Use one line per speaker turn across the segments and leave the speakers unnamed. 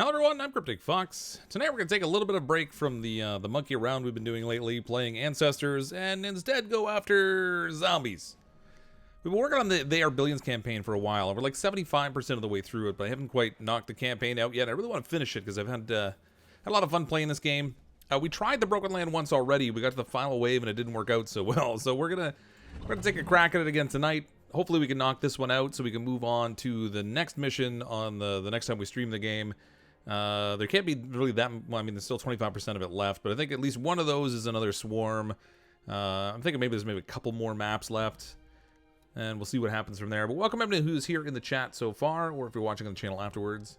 Hello everyone, I'm CrypticFox. Tonight we're going to take a little bit of break from the monkey around we've been doing lately, playing Ancestors, and instead go after zombies. We've been working on the They Are Billions campaign for a while, and we're like 75% of the way through it, but I haven't quite knocked the campaign out yet. I really want to finish it because I've had a lot of fun playing this game. We tried the Broken Land once already. We got to the final wave and it didn't work out so well, so we're gonna take a crack at it again tonight. Hopefully we can knock this one out so we can move on to the next mission on the next time we stream the game. There can't be really that, well, I mean, there's still 25% of it left, but I think at least one of those is another swarm. I'm thinking maybe there's maybe a couple more maps left, and we'll see what happens from there. But welcome everybody who's here in the chat so far, or if you're watching on the channel afterwards,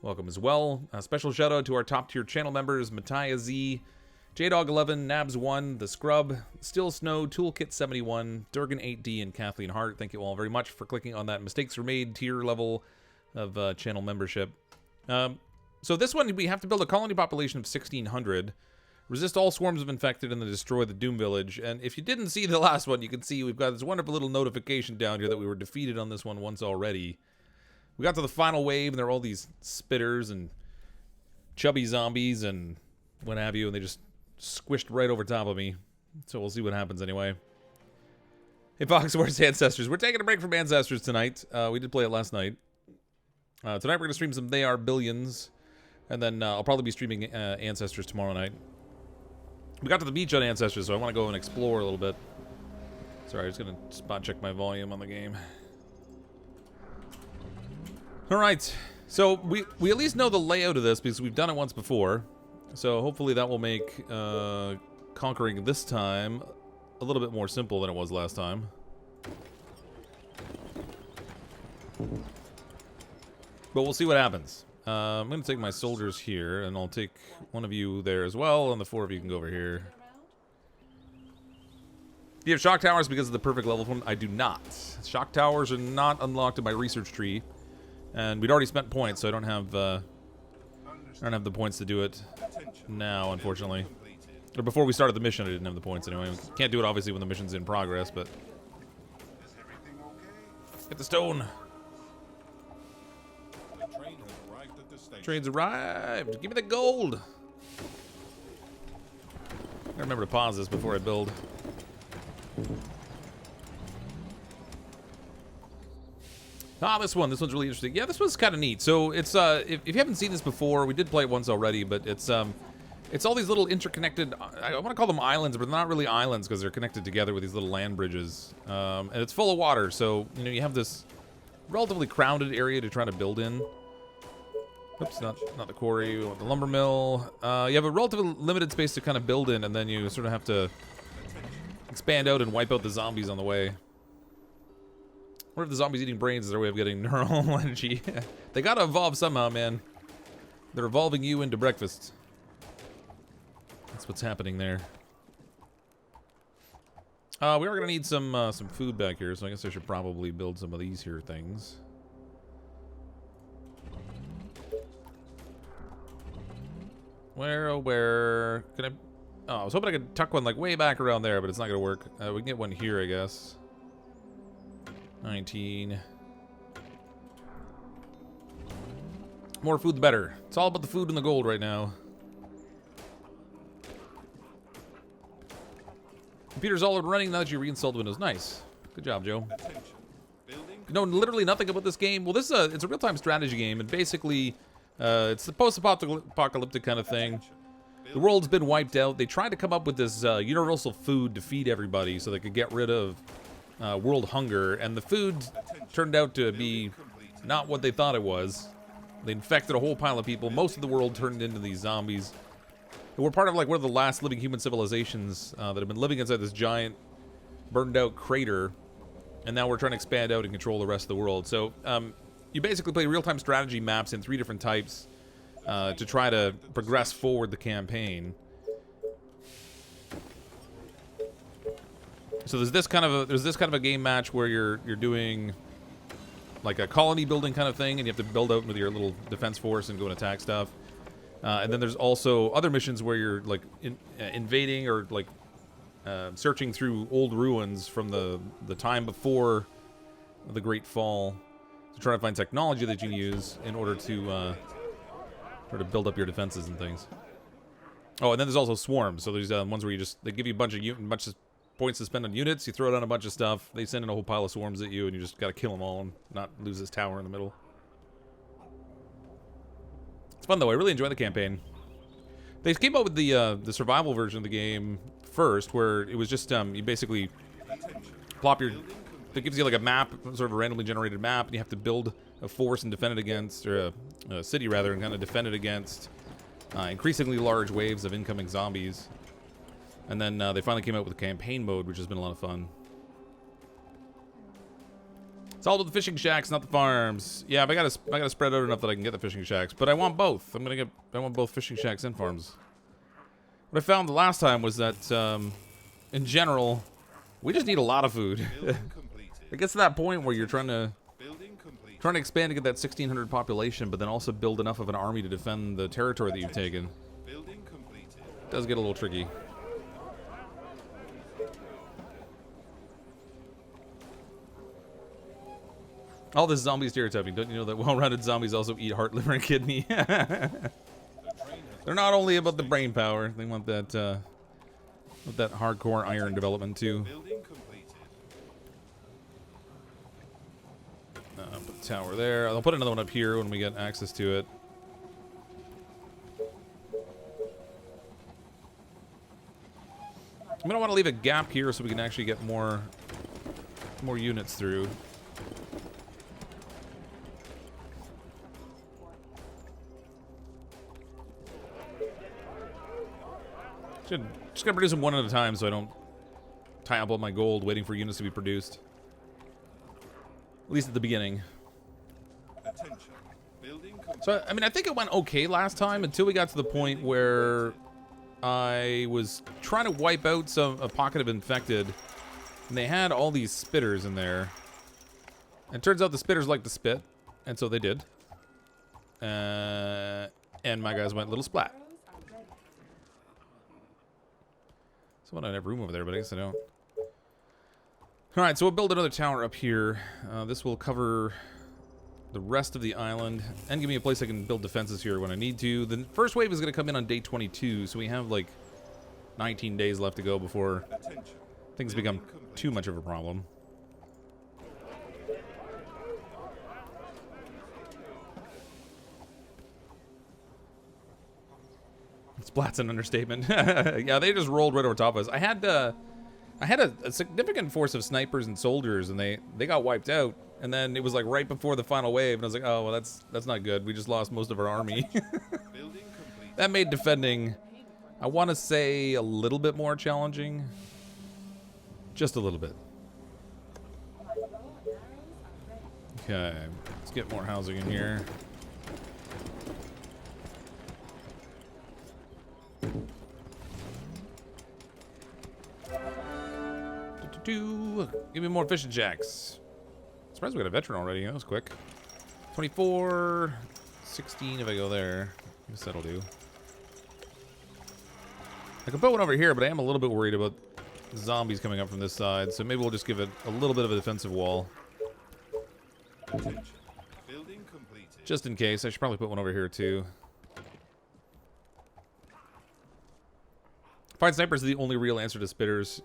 welcome as well. A special shout out to our top tier channel members, Mattia Z, JDog11, Nabs1, The Scrub, Still Snow, Toolkit71, Durgan8D, and Kathleen Hart. Thank you all very much for clicking on that Mistakes Were Made tier level of channel membership. So this one, we have to build a colony population of 1,600, resist all swarms of infected, and then destroy the Doom Village. And if you didn't see the last one, you can see we've got this wonderful little notification down here that we were defeated on this one once already. We got to the final wave, and there were all these spitters and chubby zombies and what have you, and they just squished right over top of me. So we'll see what happens anyway. Hey Fox, where's Ancestors? We're taking a break from Ancestors tonight. We did play it last night. Tonight we're going to stream some They Are Billions, and then I'll probably be streaming Ancestors tomorrow night. We got to the beach on Ancestors, so I want to go and explore a little bit. Sorry, I'm just going to spot check my volume on the game. Alright, so we at least know the layout of this because we've done it once before. So hopefully that will make conquering this time a little bit more simple than it was last time. But we'll see what happens. I'm going to take my soldiers here, and I'll take one of you there as well, and the four of you can go over here. Do you have shock towers because of the perfect level one? I do not. Shock towers are not unlocked in my research tree, and we'd already spent points, so I don't have the points to do it now, unfortunately. Or before we started the mission, I didn't have the points anyway. Can't do it obviously when the mission's in progress, but get the stone. Train's arrived. Give me the gold. I remember to pause this before I build. Ah, this one's really interesting. Yeah, this one's kind of neat. So it's if you haven't seen this before, we did play it once already, but it's all these little interconnected. I want to call them islands, but they're not really islands because they're connected together with these little land bridges. And it's full of water, so you know you have this relatively crowded area to try to build in. Oops, not the quarry, we want the lumber mill. You have a relatively limited space to kind of build in, and then you sort of have to expand out and wipe out the zombies on the way. What if the zombies eating brains is their way of getting neural energy? They gotta evolve somehow, man. They're evolving you into breakfast. That's what's happening there. We are gonna need some food back here, so I guess I should probably build some of these here things. Where can I? Oh, I was hoping I could tuck one like way back around there, but it's not gonna work. We can get one here, I guess. 19. More food, the better. It's all about the food and the gold right now. Computer's all running now that you reinstalled Windows. Nice. Good job, Joe. You know literally nothing about this game. Well, this is it's a real-time strategy game, and basically. It's the post-apocalyptic kind of thing. The world's been wiped out. They tried to come up with this universal food to feed everybody so they could get rid of world hunger, and the food turned out to be not what they thought it was. They infected a whole pile of people. Most of the world turned into these zombies. And we're part of like one of the last living human civilizations that have been living inside this giant burned-out crater, and now we're trying to expand out and control the rest of the world. So, you basically play real-time strategy maps in 3 different types to try to progress forward the campaign. So there's this kind of a game match where you're doing like a colony building kind of thing, and you have to build out with your little defense force and go and attack stuff. And then there's also other missions where you're like invading or like searching through old ruins from the time before the Great Fall to try to find technology that you can use in order to Or to build up your defenses and things. Oh, and then there's also swarms. So there's ones where they give you a bunch of points to spend on units. You throw down a bunch of stuff. They send in a whole pile of swarms at you, and you just gotta kill them all and not lose this tower in the middle. It's fun though. I really enjoy the campaign. They came up with the survival version of the game first, where it was just you basically plop your. It gives you like a map, sort of a randomly generated map, and you have to build a force and defend it against, or a city rather, and kind of defend it against increasingly large waves of incoming zombies. And then they finally came out with a campaign mode, which has been a lot of fun. It's all about the fishing shacks, not the farms. Yeah, but I gotta spread out enough that I can get the fishing shacks. But I want both. I want both fishing shacks and farms. What I found the last time was that, in general, we just need a lot of food. It gets to that point where you're trying to expand to get that 1,600 population, but then also build enough of an army to defend the territory that you've taken. It does get a little tricky. All this zombie stereotyping. Don't you know that well-rounded zombies also eat heart, liver, and kidney? They're not only about the brain power. They want that hardcore iron development too. Put a tower there. I'll put another one up here when we get access to it. I'm gonna want to leave a gap here so we can actually get more units through. Just gonna produce them one at a time so I don't tie up all my gold waiting for units to be produced. At least at the beginning. So, I mean, I think it went okay last time until we got to the point where I was trying to wipe out a pocket of infected, and they had all these spitters in there. And it turns out the spitters like to spit, and so they did. And my guys went little splat. So I don't have room over there, but I guess I don't. Alright, so we'll build another tower up here. This will cover the rest of the island and give me a place I can build defenses here when I need to. The first wave is going to come in on day 22, so we have like 19 days left to go before things become too much of a problem. Splat's an understatement. Yeah, they just rolled right over top of us. I had a significant force of snipers and soldiers, and they got wiped out. And then it was like right before the final wave, and I was like, oh, well, that's not good. We just lost most of our army. That made defending, I want to say, a little bit more challenging. Just a little bit. Okay, let's get more housing in here. Give me more fishing jacks. Surprised we got a veteran already. That was quick. 24, 16 if I go there. I guess that'll do. I can put one over here, but I am a little bit worried about zombies coming up from this side, so maybe we'll just give it a little bit of a defensive wall. Just in case. I should probably put one over here too. Fine snipers are the only real answer to spitters.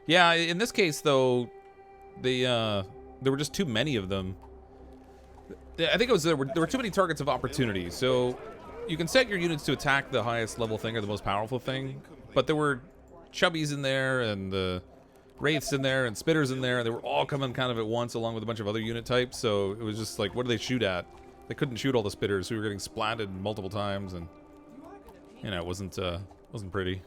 Yeah, in this case, though, there were just too many of them. I think it was there were too many targets of opportunity. So you can set your units to attack the highest level thing or the most powerful thing, but there were chubbies in there and the wraiths in there and spitters in there. They were all coming kind of at once, along with a bunch of other unit types. So it was just like, what do they shoot at? They couldn't shoot all the spitters, so we were getting splatted multiple times, and you know, it wasn't pretty.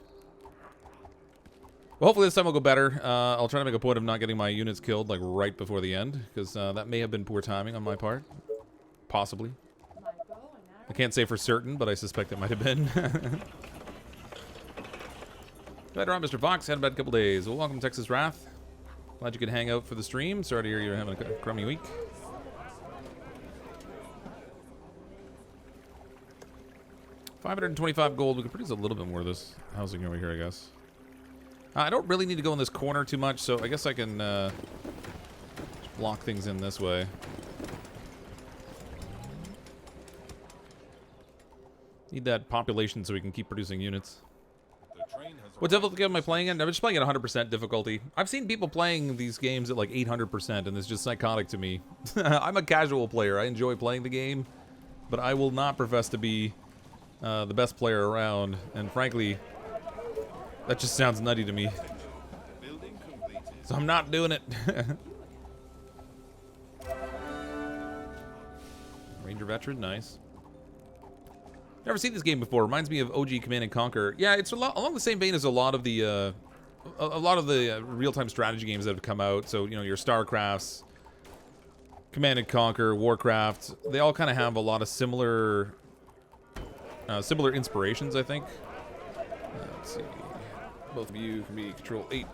Well, hopefully this time will go better. I'll try to make a point of not getting my units killed like right before the end, because that may have been poor timing on my part. Possibly. I can't say for certain, but I suspect it might have been. Better on, Mr. Fox. Had a bad couple days. Well, welcome to Texas Wrath. Glad you could hang out for the stream. Sorry to hear you're having a crummy week. $525 gold. We could produce a little bit more of this housing over here, I guess. I don't really need to go in this corner too much, so I guess I can block things in this way. Need that population so we can keep producing units. What difficulty am I playing in? I'm just playing at 100% difficulty. I've seen people playing these games at like 800%, and it's just psychotic to me. I'm a casual player. I enjoy playing the game, but I will not profess to be the best player around. And frankly, that just sounds nutty to me. So I'm not doing it. Ranger veteran, nice. Never seen this game before. Reminds me of OG Command and Conquer. Yeah, it's along the same vein as a lot of the real-time strategy games that have come out. So you know, your StarCrafts, Command and Conquer, Warcraft. They all kind of have a lot of similar inspirations, I think. Let's see. Both of you can be Control 8.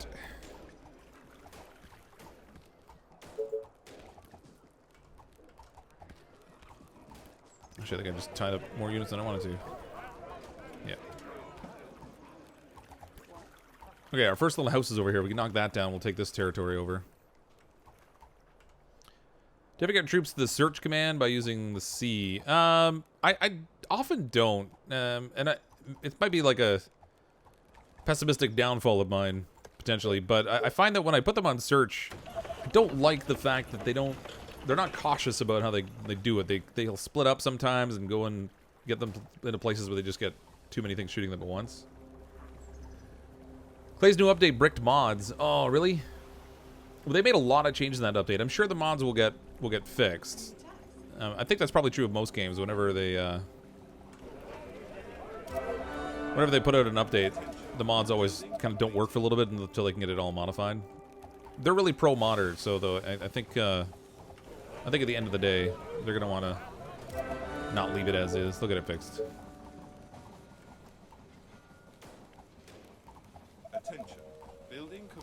Actually, I think I just tied up more units than I wanted to. Yeah. Okay, our first little house is over here. We can knock that down. We'll take this territory over. Do you ever get troops to the search command by using the C? I often don't. It might be like a pessimistic downfall of mine, potentially. But I find that when I put them on search, I don't like the fact that they're not cautious about how they do it. They'll split up sometimes and go and get them into places where they just get too many things shooting them at once. Clay's new update bricked mods. Oh, really? Well, they made a lot of changes in that update. I'm sure the mods will get fixed. I think that's probably true of most games. Whenever they put out an update, the mods always kind of don't work for a little bit until they can get it all modified. They're really pro-modders, so though I think at the end of the day, they're going to want to not leave it as is. Look at it fixed.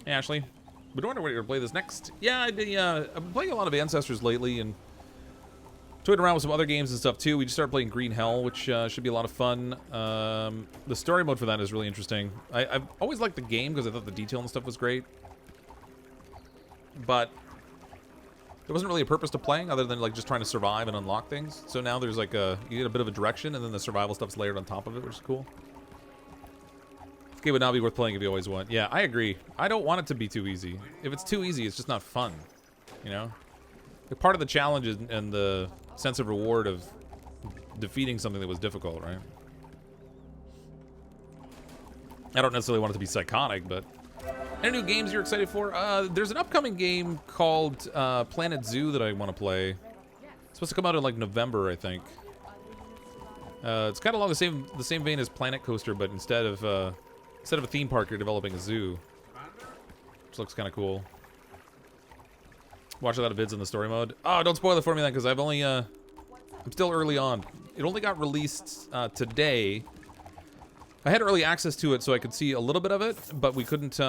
Hey, Ashley. Been wondering where you're going to play this next. Yeah, I've been playing a lot of Ancestors lately and toyed around with some other games and stuff too. We just started playing Green Hell, which should be a lot of fun. The story mode for that is really interesting. I've always liked the game because I thought the detail and stuff was great. But there wasn't really a purpose to playing other than like just trying to survive and unlock things. So now there's like you get a bit of a direction, and then the survival stuff's layered on top of it, which is cool. This game would not be worth playing if you always want. Yeah, I agree. I don't want it to be too easy. If it's too easy, it's just not fun. You know? Like, part of the challenge and the sense of reward of defeating something that was difficult, right? I don't necessarily want it to be psychotic, but... Any new games you're excited for? There's an upcoming game called Planet Zoo that I want to play. It's supposed to come out in like November, I think. It's kind of along the same vein as Planet Coaster, but instead of a theme park, you're developing a zoo, which looks kind of cool. Watch a lot of vids in the story mode. Oh, don't spoil it for me then, because I'm still early on. It only got released today. I had early access to it, so I could see a little bit of it, but we couldn't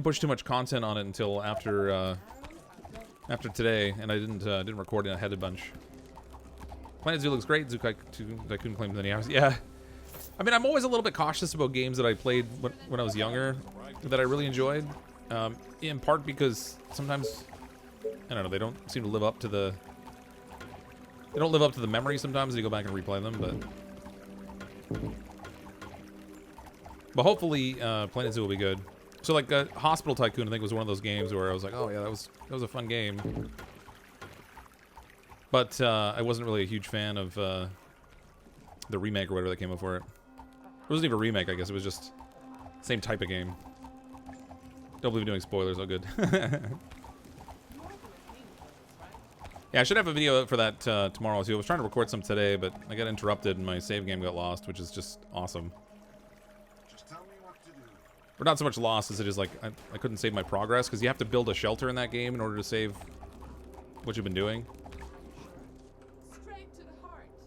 push too much content on it until after today, and I didn't record it ahead a bunch. Planet Zoo looks great. Zoo Tycoon claims many hours. Yeah, I mean, I'm always a little bit cautious about games that I played when I was younger that I really enjoyed. In part because sometimes, I don't know, they don't seem to live up to the memory sometimes. You go back and replay them, but hopefully Planet Zoo will be good. So like Hospital Tycoon, I think, was one of those games where I was like, oh yeah, that was a fun game. But I wasn't really a huge fan of the remake or whatever that came up for it. It wasn't even a remake, I guess. It was just same type of game. Don't believe in doing spoilers. Oh, good. Yeah, I should have a video for that tomorrow too. I was trying to record some today, but I got interrupted and my save game got lost, which is just awesome. Or not so much lost as it is like I couldn't save my progress, because you have to build a shelter in that game in order to save what you've been doing.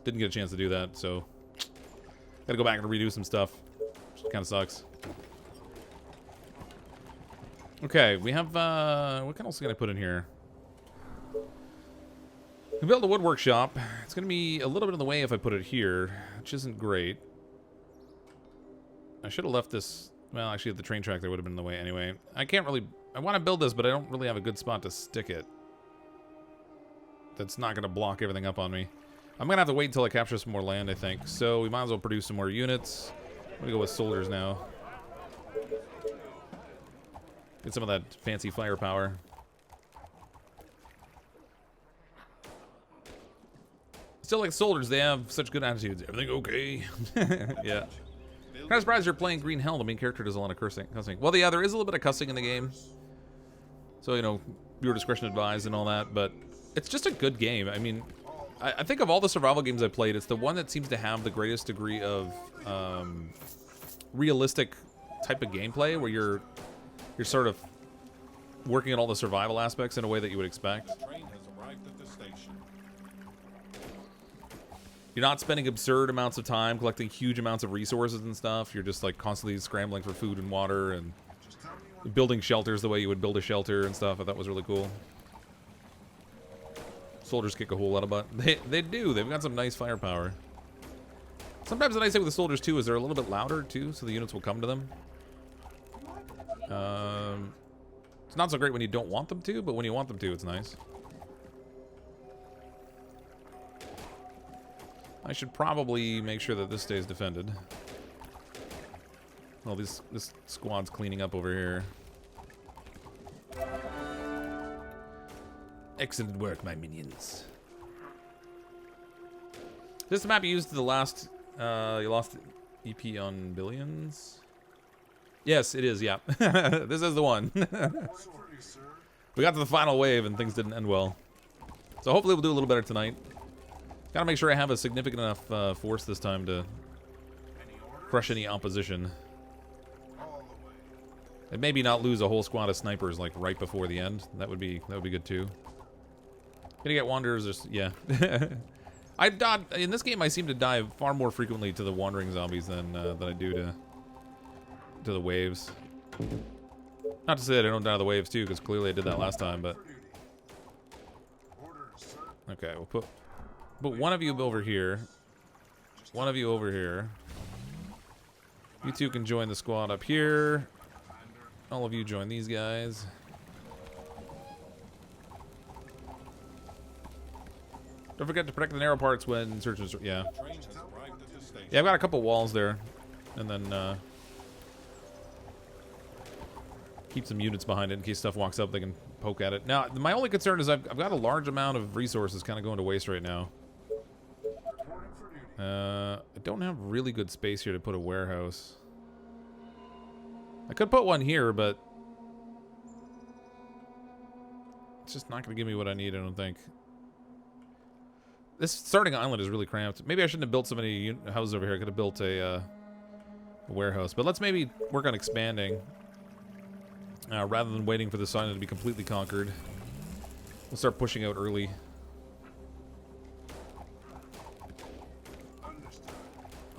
Didn't get a chance to do that, so gotta go back and redo some stuff, which kind of sucks. Okay, we have what else can I put in here? We built a wood workshop. It's gonna be a little bit in the way if I put it here, which isn't great. I should have left this. Well, actually, the train track there would have been in the way anyway. I can't really... I want to build this, but I don't really have a good spot to stick it. That's not going to block everything up on me. I'm gonna have to wait until I capture some more land, I think. So we might as well produce some more units. I'm gonna go with soldiers now. Get some of that fancy firepower. Still like soldiers, they have such good attitudes. Everything okay? Yeah. Kind of surprised you're playing Green Hell. The main character does a lot of cussing. Well, yeah, there is a little bit of cussing in the game. So, you know, viewer discretion advised and all that. But it's just a good game. I mean, I think of all the survival games I've played, it's the one that seems to have the greatest degree of realistic type of gameplay, where you're sort of working at all the survival aspects in a way that you would expect. You're not spending absurd amounts of time collecting huge amounts of resources and stuff. You're just like constantly scrambling for food and water and building shelters the way you would build a shelter and stuff. I thought was really cool. Soldiers kick a whole lot of butt. They do. They've got some nice firepower. Sometimes the nice thing with the soldiers too is they're a little bit louder too, so the units will come to them. It's not so great when you don't want them to, but when you want them to, it's nice. I should probably make sure that this stays defended. Well, this squad's cleaning up over here. Excellent work, my minions. This is the map you used to the last... you lost EP on Billions? Yes, it is, yeah. This is the one. We got to the final wave and things didn't end well. So hopefully we'll do a little better tonight. Gotta make sure I have a significant enough force this time to crush any opposition. And maybe not lose a whole squad of snipers like right before the end. That would be good too. Gonna get wanderers, just yeah. I died in this game. I seem to die far more frequently to the wandering zombies than I do to the waves. Not to say that I don't die to the waves too, because clearly I did that last time. But okay, we'll put one of you over here. One of you over here. You two can join the squad up here. All of you join these guys. Don't forget to protect the narrow parts when searching. Yeah. Yeah, I've got a couple walls there. And then keep some units behind it in case stuff walks up, they can poke at it. Now, my only concern is I've got a large amount of resources kind of going to waste right now. I don't have really good space here to put a warehouse. I could put one here, but it's just not going to give me what I need, I don't think. This starting island is really cramped. Maybe I shouldn't have built so many houses over here. I could have built a warehouse. But let's maybe work on expanding rather than waiting for this island to be completely conquered. We'll start pushing out early.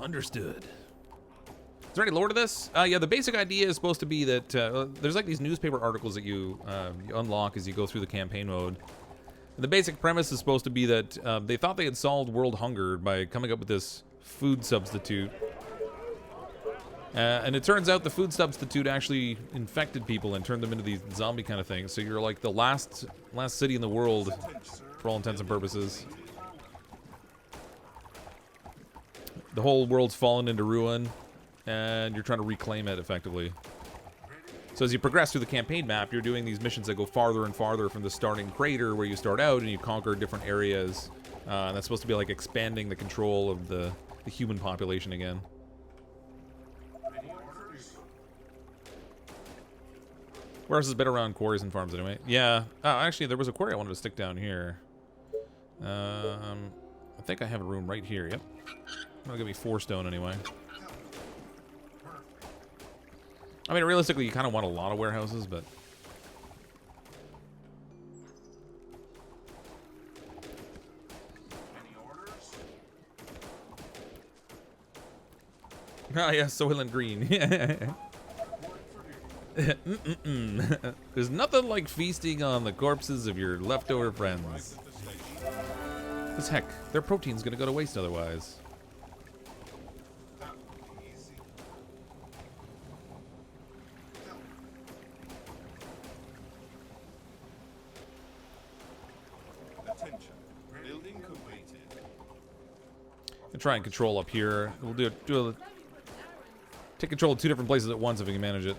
Understood. Is there any lore to this? Yeah, the basic idea is supposed to be that there's like these newspaper articles that you unlock as you go through the campaign mode. And the basic premise is supposed to be that they thought they had solved world hunger by coming up with this food substitute. And it turns out the food substitute actually infected people and turned them into these zombie kind of things. So you're like the last city in the world for all intents and purposes. The whole world's fallen into ruin, and you're trying to reclaim it effectively. So as you progress through the campaign map, you're doing these missions that go farther and farther from the starting crater where you start out, and you conquer different areas. And that's supposed to be like expanding the control of the human population again. Where else is better around quarries and farms anyway? Yeah. Oh, actually, there was a quarry I wanted to stick down here. I think I have a room right here. Yep. That'll give me 4 stone anyway. I mean, realistically, you kind of want a lot of warehouses, but... Ah, yeah, Soylent Green. There's nothing like feasting on the corpses of your leftover friends. Because heck, their protein's gonna go to waste otherwise. We'll try and control up here. We'll take control of 2 different places at once if we can manage it.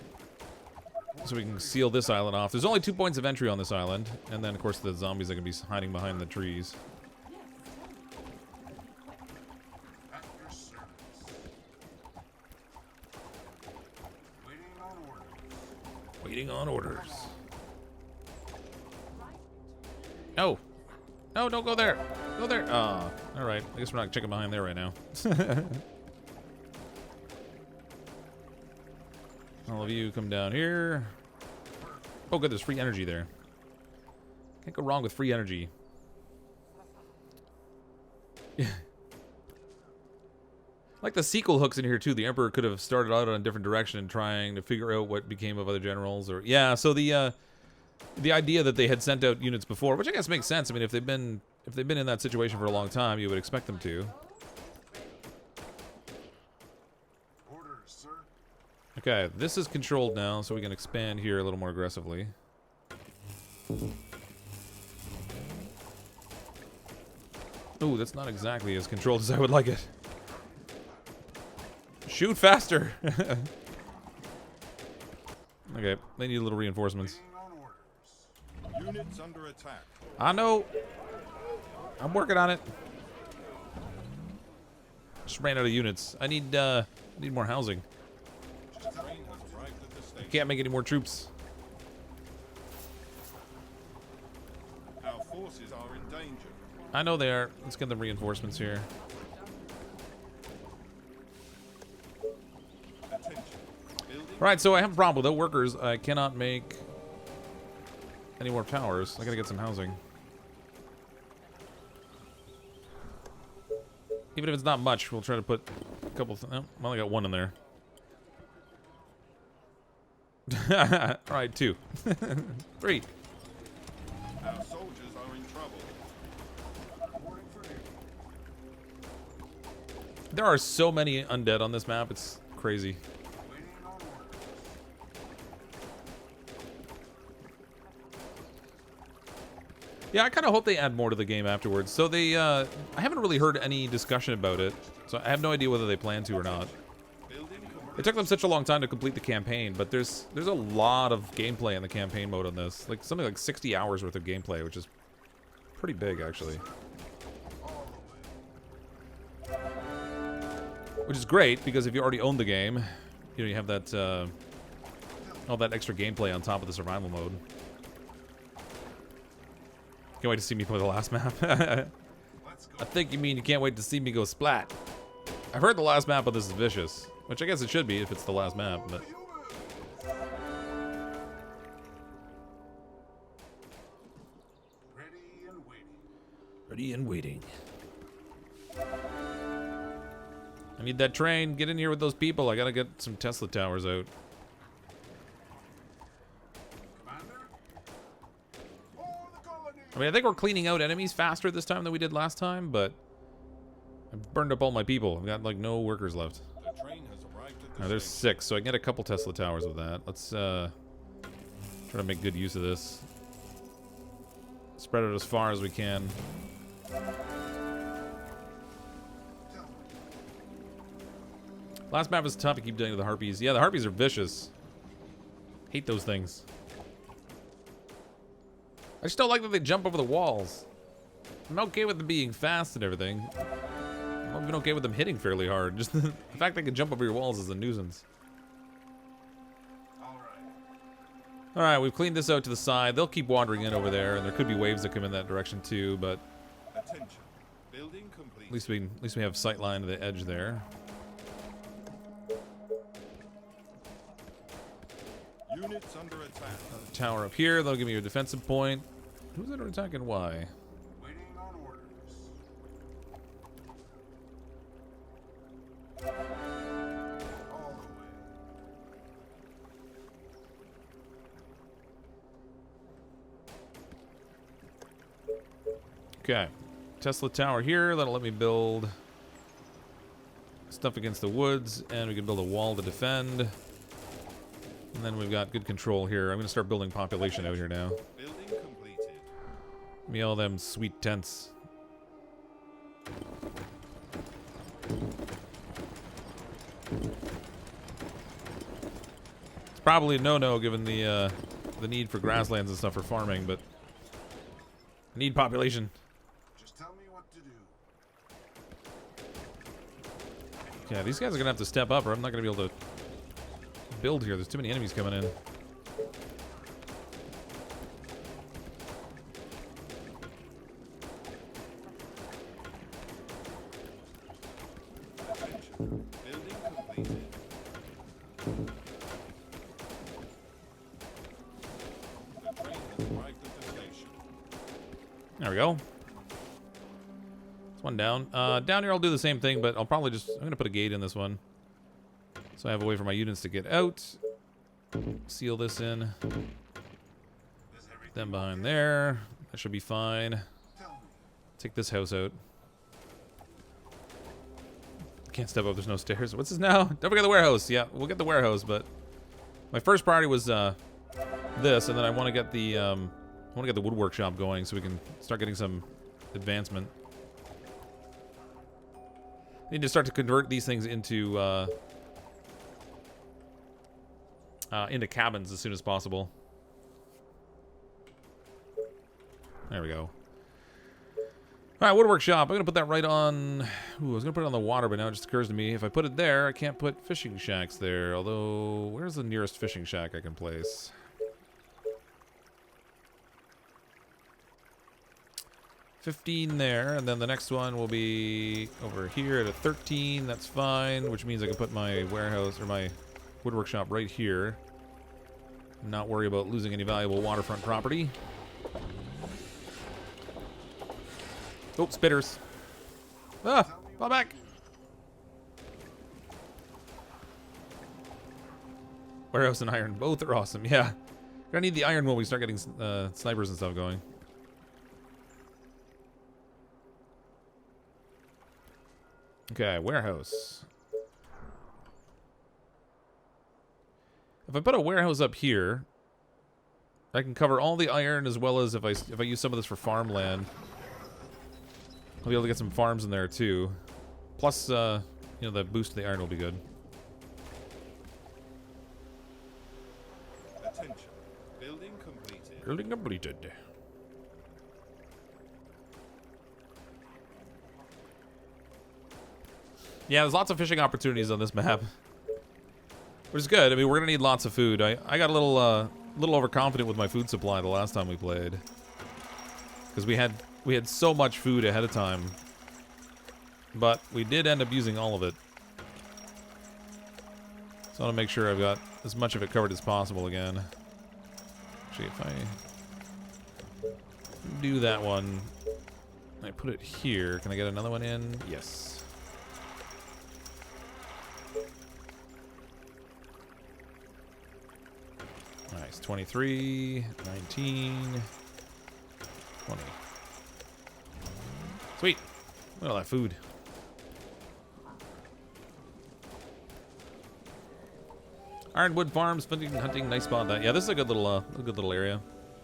So we can seal this island off. There's only 2 points of entry on this island. And then, of course, the zombies are going to be hiding behind the trees. Waiting on orders. No. No, don't go there. Go there. Oh, all right. I guess we're not checking behind there right now. All of you come down here. Oh, good. There's free energy there. Can't go wrong with free energy. Like the sequel hooks in here too. The Emperor could have started out on a different direction and trying to figure out what became of other generals, or yeah. So the idea that they had sent out units before, which I guess makes sense. I mean, if they've been in that situation for a long time, you would expect them to.
Orders, sir.
Okay, this is controlled now, so we can expand here a little more aggressively. Ooh, that's not exactly as controlled as I would like it. Shoot faster! Okay, they need a little reinforcements.
Units under attack.
I know. I'm working on it. Just ran out of units. I need more housing. I can't make any more troops.
Our forces are in danger.
I know they are. Let's get the reinforcements here. Right, so I have a problem with workers. I cannot make any more towers. I gotta get some housing. Even if it's not much, we'll try to put a couple. Oh, I only got 1 in there. Alright, 2. 3.
Our soldiers are in trouble.
There are so many undead on this map, it's crazy. Yeah, I kind of hope they add more to the game afterwards. So they, I haven't really heard any discussion about it, so I have no idea whether they plan to or not. It took them such a long time to complete the campaign, but there's a lot of gameplay in the campaign mode on this. Like something like 60 hours worth of gameplay, which is pretty big actually. Which is great because if you already own the game, you know, you have that all that extra gameplay on top of the survival mode. Can't wait to see me play the last map. I think you mean you can't wait to see me go splat. I've heard the last map of this is vicious, which I guess it should be if it's the last map, but...
Ready and waiting.
Ready and waiting. I need that train. Get in here with those people. I gotta get some Tesla towers out. I mean, I think we're cleaning out enemies faster this time than we did last time, but I've burned up all my people. I've got, like, no workers left.
The train has arrived at the
There's 6, so I can get a couple Tesla towers with that. Let's try to make good use of this. Spread it as far as we can. Last map is tough to keep dealing with the harpies. Yeah, the harpies are vicious. Hate those things. I just don't like that they jump over the walls. I'm okay with them being fast and everything. I'm even okay with them hitting fairly hard. Just the fact they can jump over your walls is a nuisance. Alright, we've cleaned this out to the side. They'll keep wandering in over there, and there could be waves that come in that direction too, but
Attention. Building complete.
at least we have sight line to the edge there.
Units under attack.
Tower up here, that'll give me a defensive point. Who's under attack and why?
Waiting on orders. All the way.
Okay. Tesla tower here, that'll let me build stuff against the woods, and we can build a wall to defend. And then we've got good control here. I'm gonna start building population out here now.
Building completed.
Give me all them sweet tents. Probably no given the need for grasslands and stuff for farming, but I need population.
Just tell me what to do.
Yeah, these guys are gonna have to step up, or I'm not gonna be able to build here. There's too many enemies coming in.
Attention. Building completed. The train has arrived at the station.
There we go. There's one down. Down here I'll do the same thing, but I'll probably just... I'm gonna put a gate in this one, so I have a way for my units to get out. Seal this in. Them behind there. That should be fine. Take this house out. Can't step up, there's no stairs. What's this now? Don't forget the warehouse. Yeah, we'll get the warehouse, but my first priority was this, and then I want to get the wood workshop going so we can start getting some advancement. Need to start to convert these things into cabins as soon as possible. There we go. All right, wood workshop. I'm gonna put that right on. Ooh, I was gonna put it on the water, but now it just occurs to me if I put it there, I can't put fishing shacks there. Although, where's the nearest fishing shack I can place? 15 there, and then the next one will be over here at a 13. That's fine, which means I can put my warehouse or my wood workshop right here. Not worry about losing any valuable waterfront property. Oh, spitters. Ah, fall back. Warehouse and iron, both are awesome. Yeah, gonna need the iron when we start getting snipers and stuff going. Okay, warehouse. If I put a warehouse up here, I can cover all the iron as well as if I use some of this for farmland. I'll be able to get some farms in there too. Plus, you know, the boost to the iron will be good.
Attention. Building completed.
Building completed. Yeah, there's lots of fishing opportunities on this map, which is good. I mean, we're gonna need lots of food. I got a little overconfident with my food supply the last time we played, because we had so much food ahead of time, but we did end up using all of it. So I want to make sure I've got as much of it covered as possible again. Actually, if I do that one, I put it here. Can I get another one in? Yes. Nice. 23, 19, 20. Sweet. Look at all that food. Ironwood Farms, hunting, nice spot. That, yeah, this is a good little area.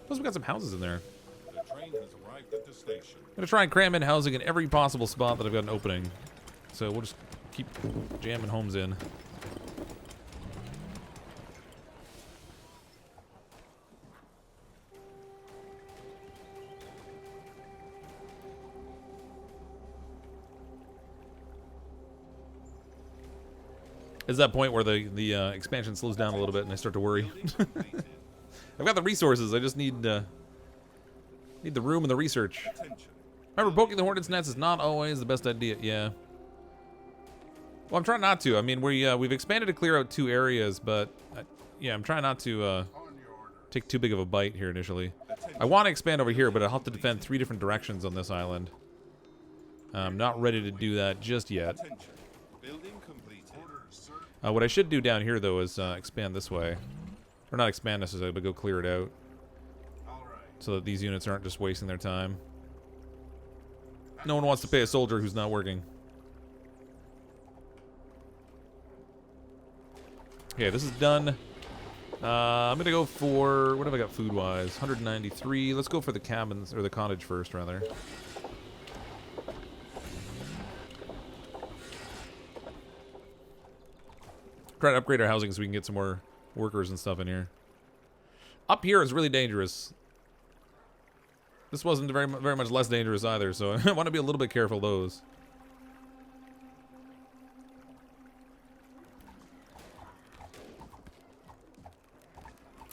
Plus, we got some houses in there.
The train has arrived at the station.
I'm gonna try and cram in housing in every possible spot that I've got an opening. So we'll just keep jamming homes in. Is that point where the expansion slows down a little bit and I start to worry. I've got the resources. I just need the room and the research. Remember, poking the hornet's nest is not always the best idea. Yeah. Well, I'm trying not to. I mean, we've expanded to clear out 2 areas, but yeah, I'm trying not to take too big of a bite here initially. I want to expand over here, but I'll have to defend 3 different directions on this island. I'm not ready to do that just yet. What I should do down here, though, is expand this way. Or not expand necessarily, but go clear it out. So that these units aren't just wasting their time. No one wants to pay a soldier who's not working. Okay, this is done. I'm gonna go for... what have I got food-wise? 193. Let's go for the cabins, or the cottage first, rather. Try to upgrade our housing so we can get some more workers and stuff in here. Up here is really dangerous. This wasn't very much less dangerous either, so I want to be a little bit careful of those.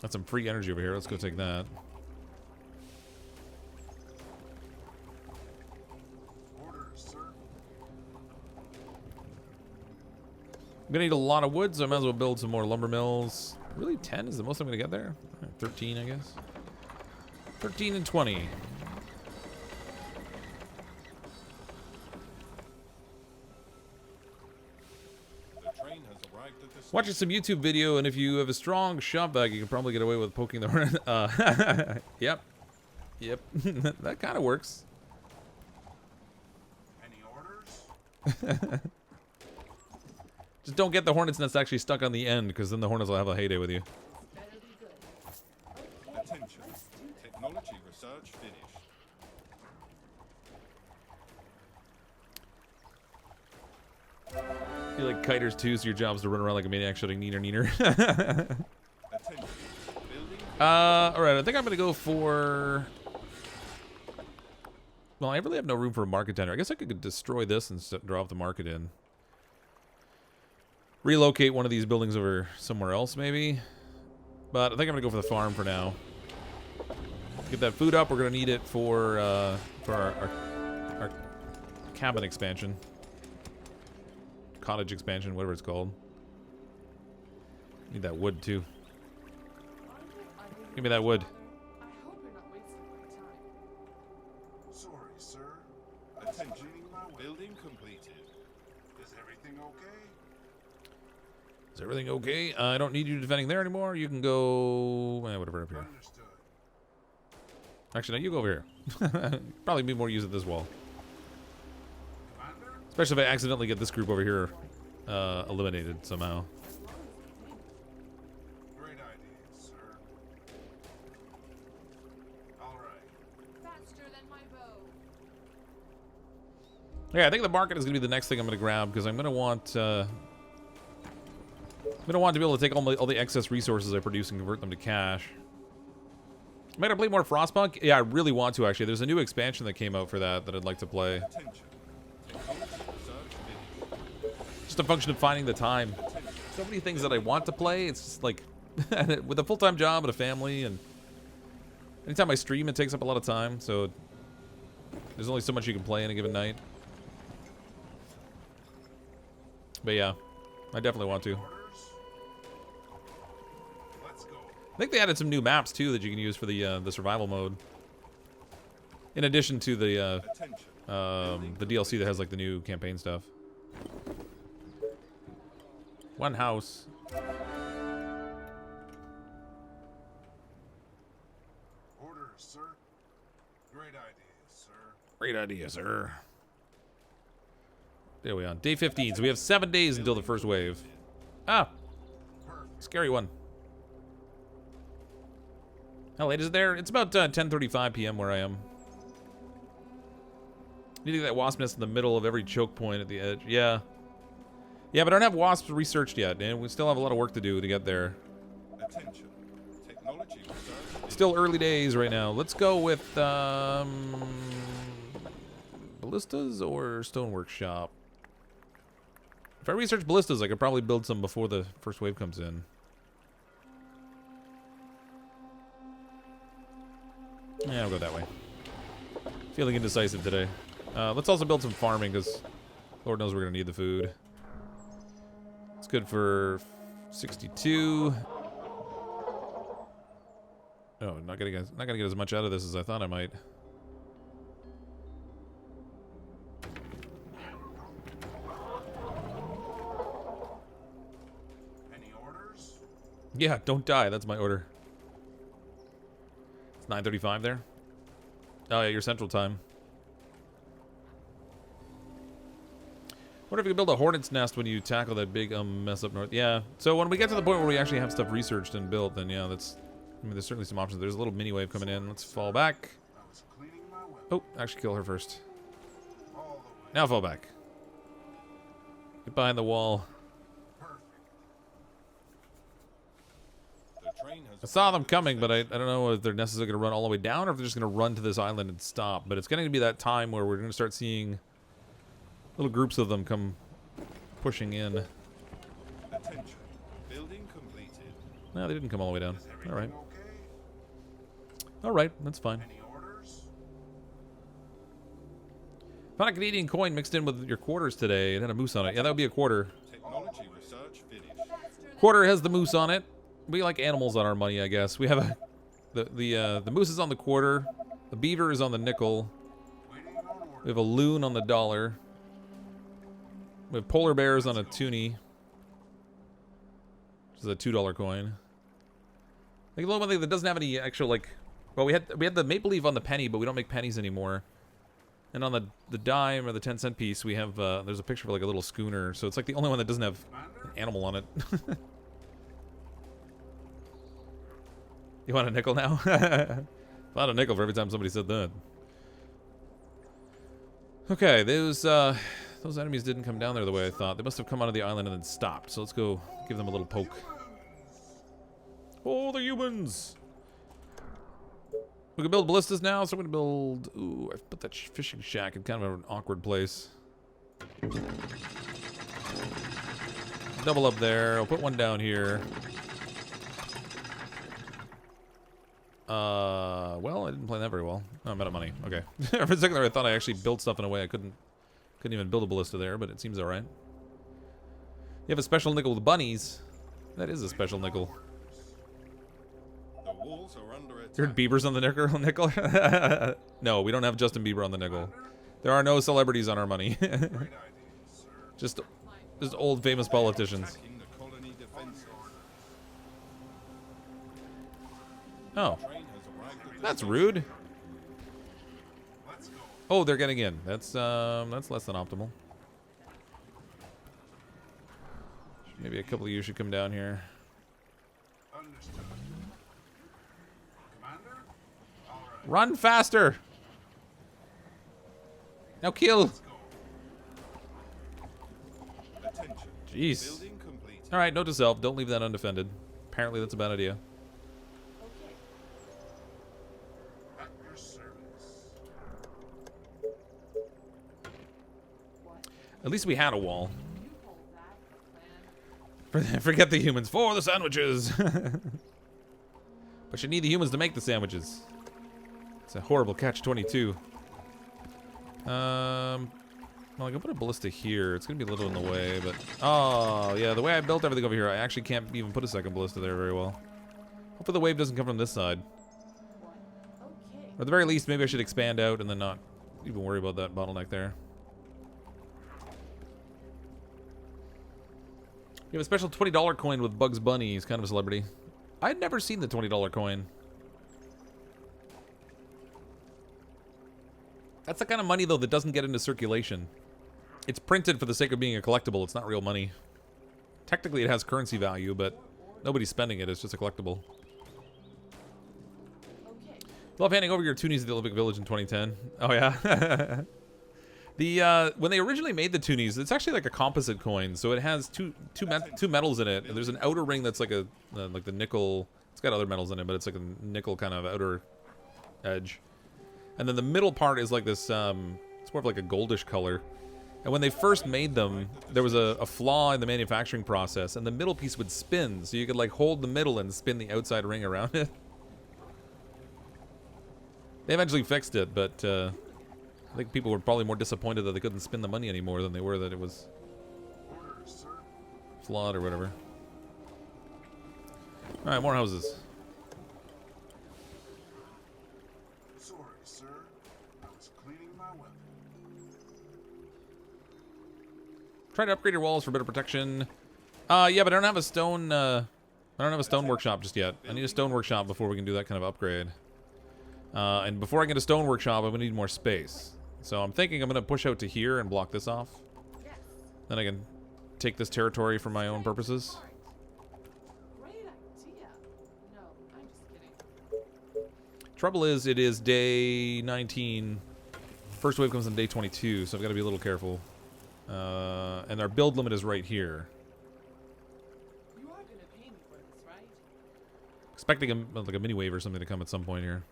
That's some free energy over here. Let's go take that. I'm gonna need a lot of wood, so I might as well build some more lumber mills. Really, 10 is the most I'm gonna get there? 13, I guess. 13 and 20. Watching some YouTube video, and if you have a strong shop vac, you can probably get away with poking the hornet. Yep. Yep. That kind of works.
Any orders?
Just don't get the hornet's nest actually stuck on the end, because then the hornets will have a heyday with you.
Attention. Technology research finished.
You like kiters too, so your job's to run around like a maniac shouting neener neener.
Attention. Building.
Alright, I think I'm gonna go for... Well, I really have no room for a market tender. I guess I could destroy this and drop the market in. Relocate one of these buildings over somewhere else, maybe. But I think I'm gonna go for the farm for now. Get that food up. We're gonna need it for our cabin expansion. Cottage expansion, whatever it's called. Need that wood too. Give me that wood.
I hope you're not wasting my time.
Sorry, sir. Attention. Building completed. Is everything okay?
Is everything okay? I don't need you defending there anymore. You can go... whatever up here.
Understood.
Actually, no, you go over here. Probably be more use of this wall.
Commander?
Especially if I accidentally get this group over here eliminated somehow.
Great idea, sir. All right.
Faster than my bow.
Yeah, I think the market is going to be the next thing I'm going to grab, because I'm going to want... I'm going to want to be able to take all the excess resources I produce and convert them to cash. Am I going to play more Frostpunk? Yeah, I really want to, actually. There's a new expansion that came out for that I'd like to play.
Attention. Technology research finished.
Just a function of finding the time. So many things that I want to play. It's just like, with a full-time job and a family, and anytime I stream, it takes up a lot of time, so there's only so much you can play in a given night. But yeah, I definitely want to.
Orders? Let's go.
I think they added some new maps too that you can use for the survival mode. In addition to the
Attention.
DLC that has like the new campaign stuff. One house.
Orders, sir. Great idea, sir.
Great idea, sir. There we are. Day 15. So we have 7 days until the first wave. Ah!
Perfect.
Scary one. How late is it there? It's about 10:35 p.m. where I am. Need to get that wasp nest in the middle of every choke point at the edge. Yeah. Yeah, but I don't have wasps researched yet, and we still have a lot of work to do to get there.
Attention. Technology research.
Still early days right now. Let's go with ballistas or stonework shop. If I research ballistas, I could probably build some before the first wave comes in. Yeah, I'll go that way. Feeling indecisive today. Let's also build some farming, because Lord knows we're going to need the food. It's good for 62. Oh, not gonna get as much out of this as I thought I might.
Any orders?
Yeah, don't die. That's my order. It's 9:35 there. Oh yeah, your central time. Wonder if you can build a hornet's nest when you tackle that big mess up north. Yeah. So when we get to the point where we actually have stuff researched and built, then yeah, that's. I mean, there's certainly some options. There's a little mini wave coming in. Let's fall back.
I was cleaning my weapon.
Oh, actually kill her first.
All the way.
Now fall back. Get behind the wall.
Perfect.
I saw them coming, but I don't know if they're necessarily going to run all the way down or if they're just going to run to this island and stop. But it's going to be that time where we're going to start seeing little groups of them come pushing in.
Attention. Building completed.
No, they didn't come all the way down.
Is everything
All right.
okay?
All right, that's fine.
Any orders?
Found a Canadian coin mixed in with your quarters today. It had a moose on it. Yeah, that would be a quarter.
Technology research finished.
Quarter has the moose on it. We like animals on our money, I guess. We have a the moose is on the quarter. The beaver is on the nickel.
Waiting on orders.
We have a loon on the dollar. We have polar bears on a toonie, which is a $2 coin. I think the only one thing that doesn't have any actual like, well, we had the maple leaf on the penny, but we don't make pennies anymore. And on the dime or the 10-cent piece, we have there's a picture of like a little schooner, so it's like the only one that doesn't have an animal on it. You want a nickel now? Found a nickel for every time somebody said that. Okay, those enemies didn't come down there the way I thought. They must have come onto the island and then stopped. So let's go give them a little poke. Oh, the humans! We can build ballistas now, so I'm gonna build. Ooh, I've put that fishing shack in kind of an awkward place. Double up there. I'll put one down here. Well, I didn't play that very well. Oh, I'm out of money. Okay. For a second there, I thought I actually built stuff in a way I couldn't even build a ballista there, but it seems alright. You have a special nickel with bunnies. That is a special nickel.
The walls are under attack.
You heard Bieber's on the nickel? No, we don't have Justin Bieber on the nickel. There are no celebrities on our money.
Great idea, sir.
just old famous politicians.
Attacking the colony defenses.
Oh,
Train has arrived at the
that's
station.
rude.
Let's go.
Oh, they're getting in. That's less than optimal. Maybe a couple of you should come down here.
Understood. Commander? All right.
Run faster! Now kill!
Let's go. Attention.
Jeez.
Building completed.
Alright, note to self, don't leave that undefended. Apparently that's a bad idea.
At your service.
At least we had a wall.
You hold that for plan.
Forget the humans. For the sandwiches! But you need the humans to make the sandwiches. It's a horrible catch-22. Well, I can put a ballista here. It's going to be a little in the way, but... Oh, yeah, the way I built everything over here, I actually can't even put a second ballista there very well. Hopefully the wave doesn't come from this side.
Okay.
Or at the very least, maybe I should expand out and then not even worry about that bottleneck there. You have a special $20 coin with Bugs Bunny. He's kind of a celebrity. I'd never seen the $20 coin. That's the kind of money, though, that doesn't get into circulation. It's printed for the sake of being a collectible. It's not real money. Technically, it has currency value, but nobody's spending it. It's just a collectible.
Okay.
Love handing over your toonies at the Olympic Village in 2010. Oh, yeah? When they originally made the toonies, it's actually like a composite coin. So it has two metals in it. And there's an outer ring that's like like the nickel. It's got other metals in it, but it's like a nickel kind of outer edge. And then the middle part is like this, it's more of like a goldish color. And when they first made them, there was a flaw in the manufacturing process, and the middle piece would spin, so you could like hold the middle and spin the outside ring around it. They eventually fixed it, but I think people were probably more disappointed that they couldn't spin the money anymore than they were that it was
Orders, sir.
flawed or whatever. Alright, more houses.
Sorry, sir. I was cleaning my weapon.
Try to upgrade your walls for better protection. Yeah, but I don't have a stone, I don't have a stone workshop just yet. I need a stone workshop before we can do that kind of upgrade. And before I get a stone workshop, I'm gonna need more space. So I'm thinking I'm gonna push out to here and block this off.
Yes.
Then I can take this territory for my own purposes.
Great idea. No, I'm just kidding.
Trouble is, it is day 19. First wave comes on day 22, so I've got to be a little careful. And our build limit is right here.
You are gonna pay me for this, right?
Expecting like a mini wave or something to come at some point here.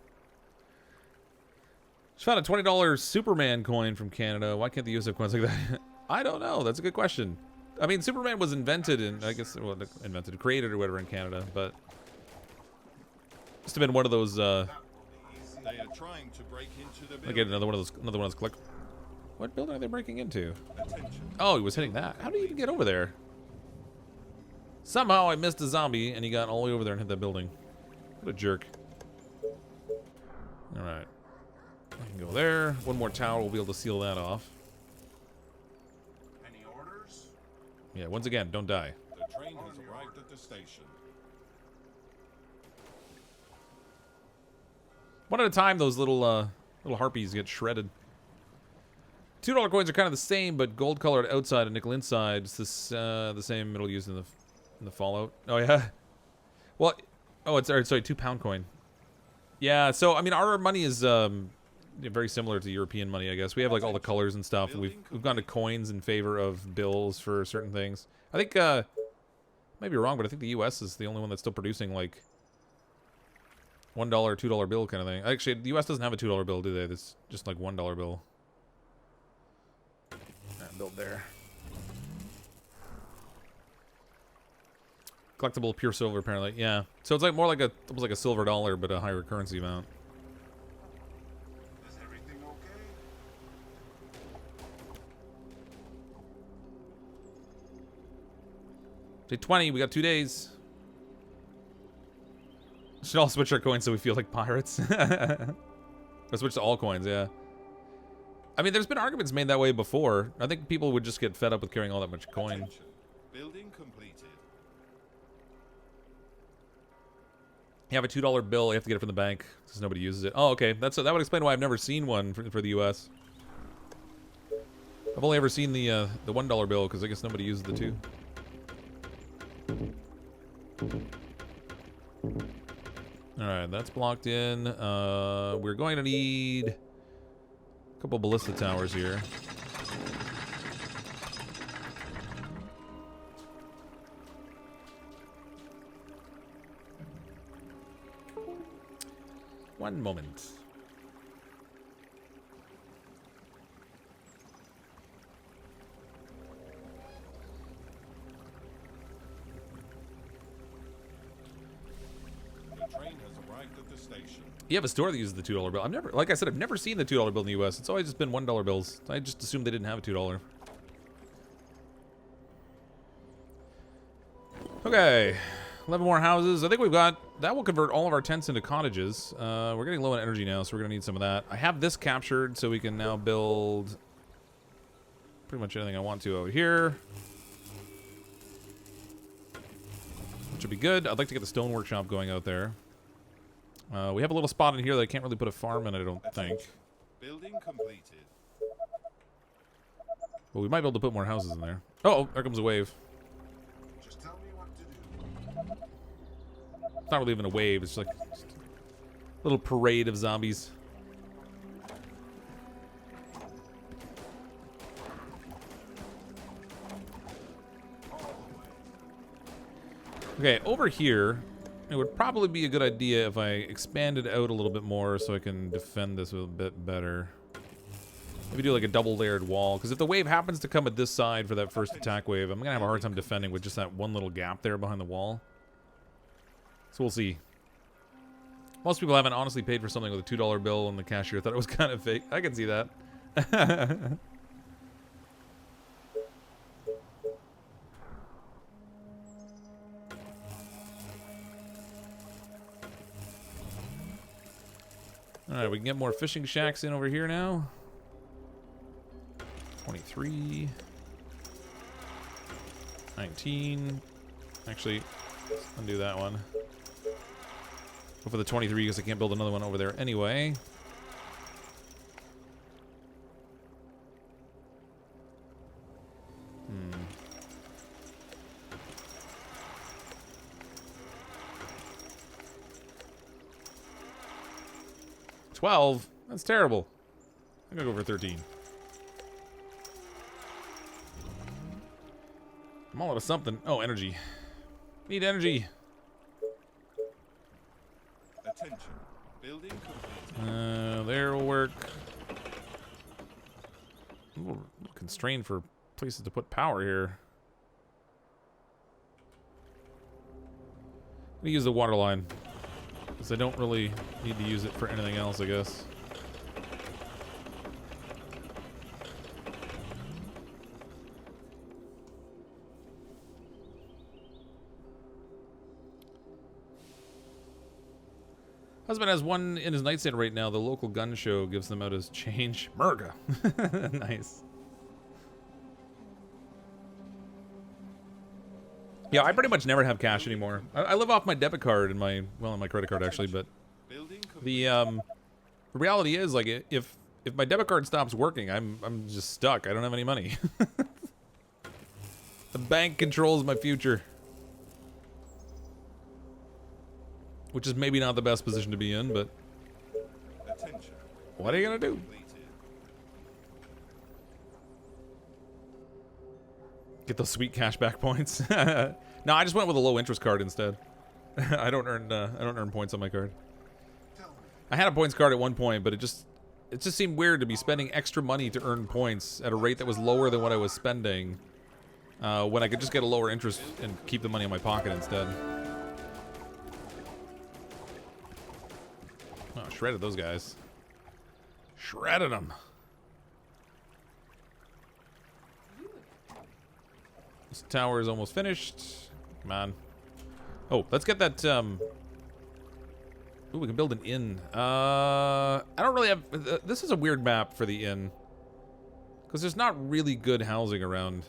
Just found a $20 Superman coin from Canada. Why can't the US have coins like that? I don't know. That's a good question. I mean, Superman was invented in, I guess, well, invented, created or whatever in Canada, but must have been one of those.
They are trying to break into the
I
building.
get another one of those. Click. What building are they breaking into?
Attention.
Oh, he was hitting that. How did he even get over there? Somehow I missed a zombie and he got all the way over there and hit that building. What a jerk. All right. I can go there. One more tower. We'll be able to seal that off.
Any orders?
Yeah, once again, don't die.
The train has arrived at the station.
One at a time, those little harpies get shredded. $2 coins are kind of the same, but gold colored outside and nickel inside. It's this, the same metal used in the Fallout. Oh yeah. Well, oh, it's sorry, £2 coin. Yeah. So I mean, our money is very similar to European money, I guess. We have like all the colors and stuff. And we've gone to coins in favor of bills for certain things. I think might be wrong, but I think the U.S. is the only one that's still producing like $1, $2 bill kind of thing. Actually, the U.S. doesn't have a $2 bill, do they? It's just like $1 bill. Build there. Collectible pure silver, apparently. Yeah. So it's like more like almost like a silver dollar, but a higher currency amount.
Is everything okay?
Day 20. We got 2 days. Should all switch our coins so we feel like pirates. Let's switch to all coins. Yeah. I mean, there's been arguments made that way before. I think people would just get fed up with carrying all that much coin.
Attention. Building completed.
You have a $2 bill, you have to get it from the bank because nobody uses it. Oh, okay. That would explain why I've never seen one for the U.S. I've only ever seen the $1 bill because I guess nobody uses the two. All right, that's blocked in. We're going to need couple ballista towers here. One moment.
The train has arrived at the station.
You have a store that uses the $2 bill. I've never, like I said, I've never seen the $2 bill in the U.S. It's always just been $1 bills. I just assumed they didn't have a $2. Okay, 11 more houses. I think we've got that will convert all of our tents into cottages. We're getting low on energy now, so we're gonna need some of that. I have this captured, so we can now build pretty much anything I want to over here, which would be good. I'd like to get the stone workshop going out there. We have a little spot in here that I can't really put a farm in, I don't think.
Building completed.
But we might be able to put more houses in there. Oh, there comes a wave.
Just tell me what to do.
It's not really even a wave, it's like just a little parade of zombies. Okay, over here, it would probably be a good idea if I expanded out a little bit more so I can defend this a bit better. Maybe do like a double layered wall, because if the wave happens to come at this side for that first attack wave, I'm gonna have a hard time defending with just that one little gap there behind the wall. So we'll see. Most people haven't honestly paid for something with a $2 bill, and the cashier thought it was kind of fake. I can see that. Alright, we can get more fishing shacks in over here now. 23. 19. Actually, let's undo that one. Go for the 23 because I can't build another one over there anyway. Hmm. $12? That's terrible. I'm gonna go for 13. I'm all out of something. Oh, energy. Need energy.
Attention. Building completed.
There will work. A little constrained for places to put power here. Let me use the water line, because I don't really need to use it for anything else, I guess. Husband has one in his nightstand right now. The local gun show gives them out as change. Murga. Nice. Yeah, I pretty much never have cash anymore. I live off my debit card and my, well, on my credit card actually, but the reality is, like, if my debit card stops working, I'm just stuck. I don't have any money. The bank controls my future. Which is maybe not the best position to be in, but what are you gonna do? Get those sweet cashback points. No, I just went with a low interest card instead. I don't earn points on my card. I had a points card at one point, but it just seemed weird to be spending extra money to earn points at a rate that was lower than what I was spending, when I could just get a lower interest and keep the money in my pocket instead. Oh, shredded those guys. Shredded them. This tower is almost finished. Come on. Oh, let's get that, Ooh, we can build an inn. I don't really have... this is a weird map for the inn. Because there's not really good housing around.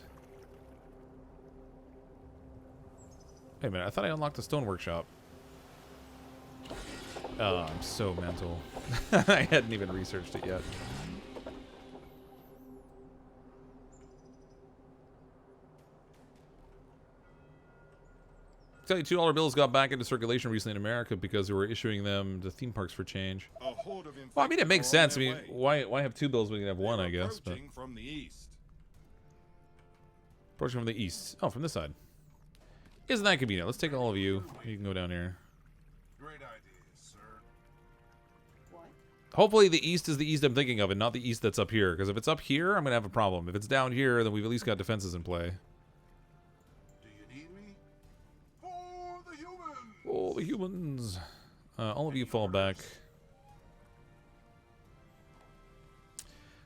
Wait a minute, I thought I unlocked the stone workshop. Oh, I'm so mental. I hadn't even researched it yet. Tell you, $2 bills got back into circulation recently in America because they were issuing them to theme parks for change. Well, I mean, it makes sense. I mean, why have 2 bills when you can have 1, I guess. But
From the east.
Approaching from the east. Oh, from this side. Isn't that convenient? Let's take all of you. You can go down here.
Great idea, sir.
What?
Hopefully the east is the east I'm thinking of and not the east that's up here. Because if it's up here, I'm going to have a problem. If it's down here, then we've at least got defenses in play.
Do you need me? For the humans!
Oh, the humans. All of you fall back.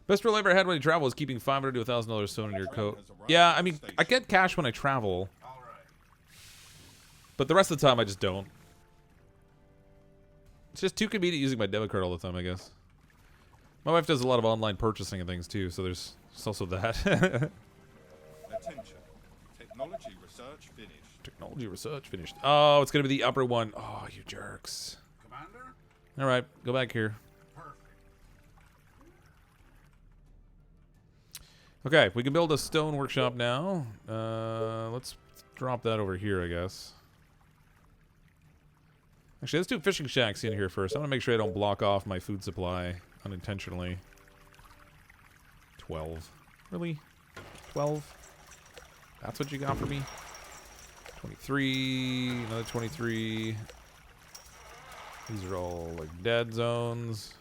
Best rule I ever had when I travel is keeping $500 to $1,000 sewn in your coat. Yeah, I mean, I get cash when I travel. But the rest of the time, I just don't. It's just too convenient using my debit card all the time, I guess. My wife does a lot of online purchasing and things, too, so there's also that.
Attention. Technology research finished.
Technology research finished. Oh, it's going to be the upper one. Oh, you jerks.
Commander?
All right, go back here.
Perfect.
Okay, we can build a stone workshop now. Let's drop that over here, I guess. Actually, let's do fishing shacks in here first. I want to make sure I don't block off my food supply unintentionally. 12. Really? 12? That's what you got for me? 23. Another 23. These are all, like, dead zones.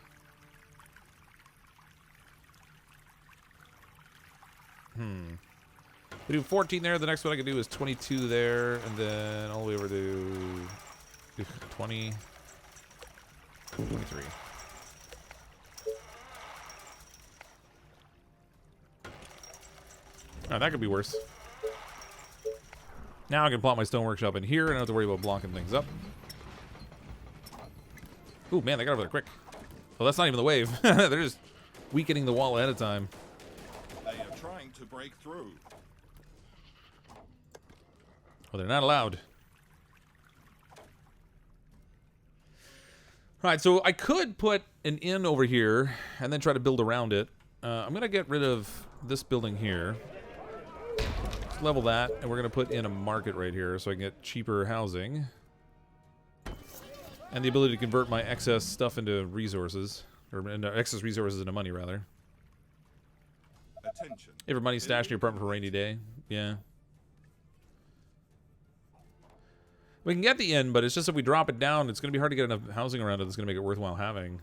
We do 14 there. The next one I can do is 22 there. And then all the way over to 20. 23. Oh, that could be worse. Now I can plot my stone workshop in here and I don't have to worry about blocking things up. Ooh, man, they got over there quick. Well, that's not even the wave. They're just weakening the wall ahead of time.
They are trying to break through.
Well, they're not allowed. Alright, so I could put an inn over here and then try to build around it. I'm going to get rid of this building here. Let's level that, and we're going to put in a market right here so I can get cheaper housing. And the ability to convert my excess stuff into resources. Or into excess resources into money, rather.
Attention.
You have money stashed in your apartment for a rainy day? Yeah. We can get the inn, but it's just if we drop it down, it's going to be hard to get enough housing around it that's going to make it worthwhile having.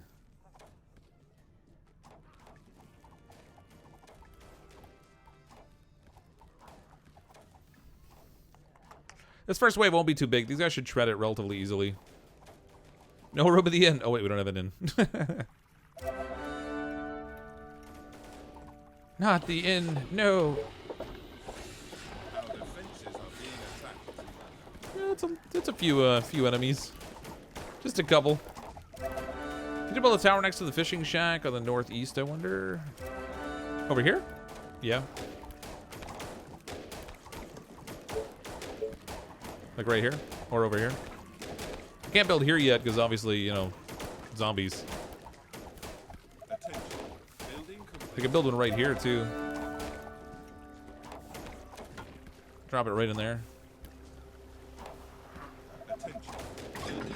This first wave won't be too big. These guys should shred it relatively easily. No room at the inn. Oh, wait, we don't have an inn. Not the inn. No.
Our defenses are being attacked.
Yeah, it's a few enemies. Just a couple. Did you build a tower next to the fishing shack on the northeast, I wonder? Over here? Yeah. Like right here? Or over here? I can't build here yet because obviously, you know, zombies.
Attention. Building complete.
I can build one right here too. Drop it right in there.
Attention. Building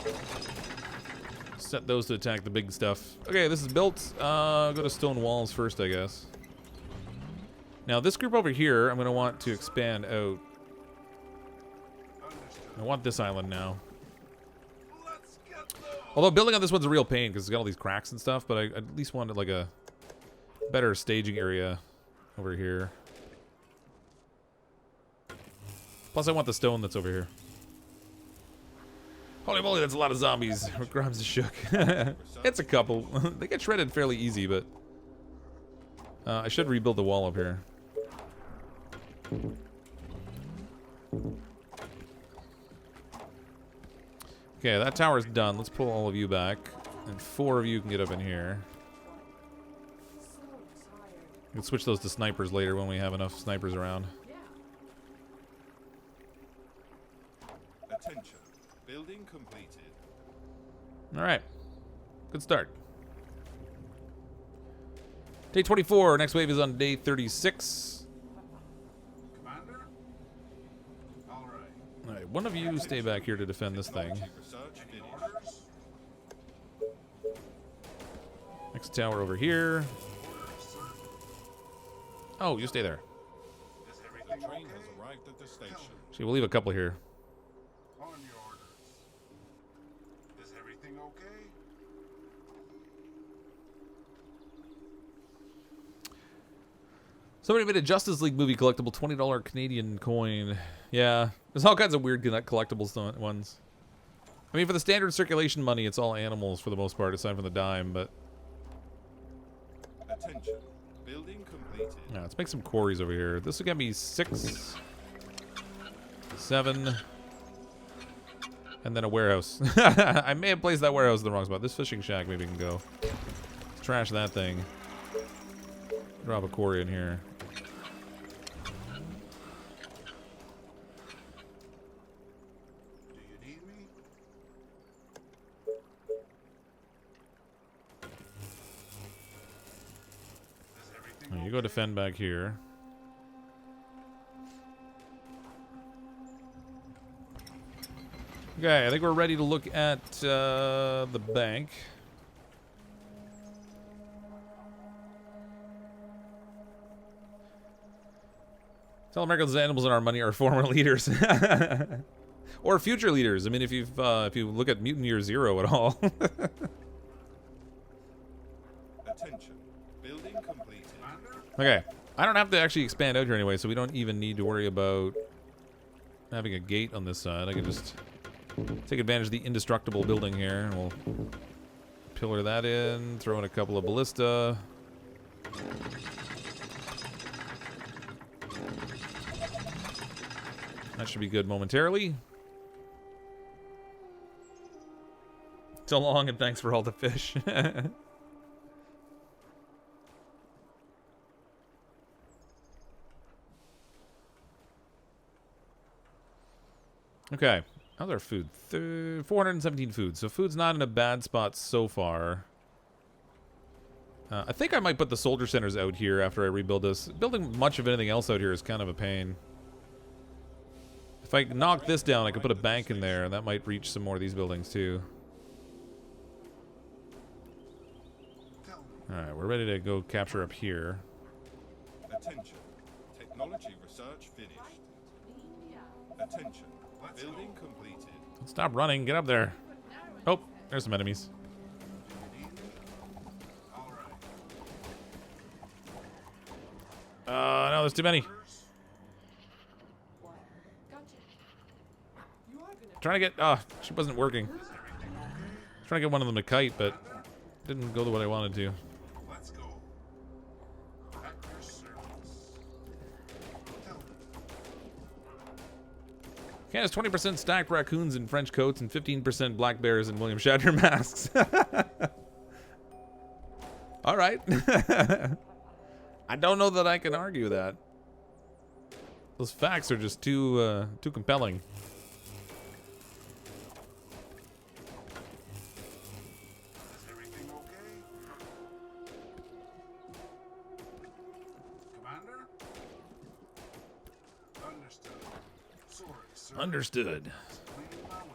complete.
Set those to attack the big stuff. Okay, this is built. Go to stone walls first, I guess. Now this group over here, I'm gonna want to expand out. I want this island now.
Let's get those.
Although building on this one's a real pain because it's got all these cracks and stuff, but I at least wanted like a better staging area over here. Plus I want the stone that's over here. Holy moly, that's a lot of zombies. Grimes is shook. It's a couple. They get shredded fairly easy, but I should rebuild the wall up here. Okay, that tower's done. Let's pull all of you back. And 4 of you can get up in here.
So tired.
We can switch those to snipers later when we have enough snipers around.
Yeah.
Attention. Building completed.
Alright. Good start. Day 24. Next wave is on day 36.
Commander? All right.
Alright, one of you stay back here to defend this thing.
Research finished. Orders?
Next tower over here. Oh, you stay there.
Is
The
everything
train
okay?
has arrived at the station.
See, we'll leave a couple here.
On your orders. Is everything okay?
Somebody made a Justice League movie collectible, $20 Canadian coin. Yeah, there's all kinds of weird collectibles ones. I mean, for the standard circulation money, it's all animals for the most part, aside from the dime, but...
Attention. Building completed.
Yeah, let's make some quarries over here. This is gonna be 6, 7, and then a warehouse. I may have placed that warehouse in the wrong spot. This fishing shack maybe can go. Let's trash that thing. Drop a quarry in here.
Do you need me? Is everything
You go defend back here. Okay, I think we're ready to look at the bank. Tell Americans the animals in our money are former leaders. Or future leaders. I mean, if you look at Mutant Year Zero at all.
Attention. Building completed.
Okay, I don't have to actually expand out here anyway, so we don't even need to worry about having a gate on this side. I can just take advantage of the indestructible building here, and we'll pillar that in, throw in a couple of ballista. That should be good momentarily. So long, and thanks for all the fish. Okay, how's our food? 417 food. So food's not in a bad spot so far. I think I might put the soldier centers out here after I rebuild this. Building much of anything else out here is kind of a pain. If I knock this down, I could put a bank in there, and that might reach some more of these buildings too. Alright, we're ready to go capture up here.
Attention. Technology research finished. Attention. Building completed.
Stop running. Get up there. Oh, there's some enemies.
All right.
No, there's too many.
What? Gotcha. You are gonna.
Trying to get. Oh, she wasn't working. Trying to get one of them to kite, but didn't go the way I wanted to.
Let's go. At your service. Tell me.
Can has 20% stacked raccoons in French coats and 15% black bears in William Shatner masks. All right. I don't know that I can argue that. Those facts are just too compelling.
Is everything okay? Commander? Understood. Sorry, sir.
Understood.
Cleaning my weapon.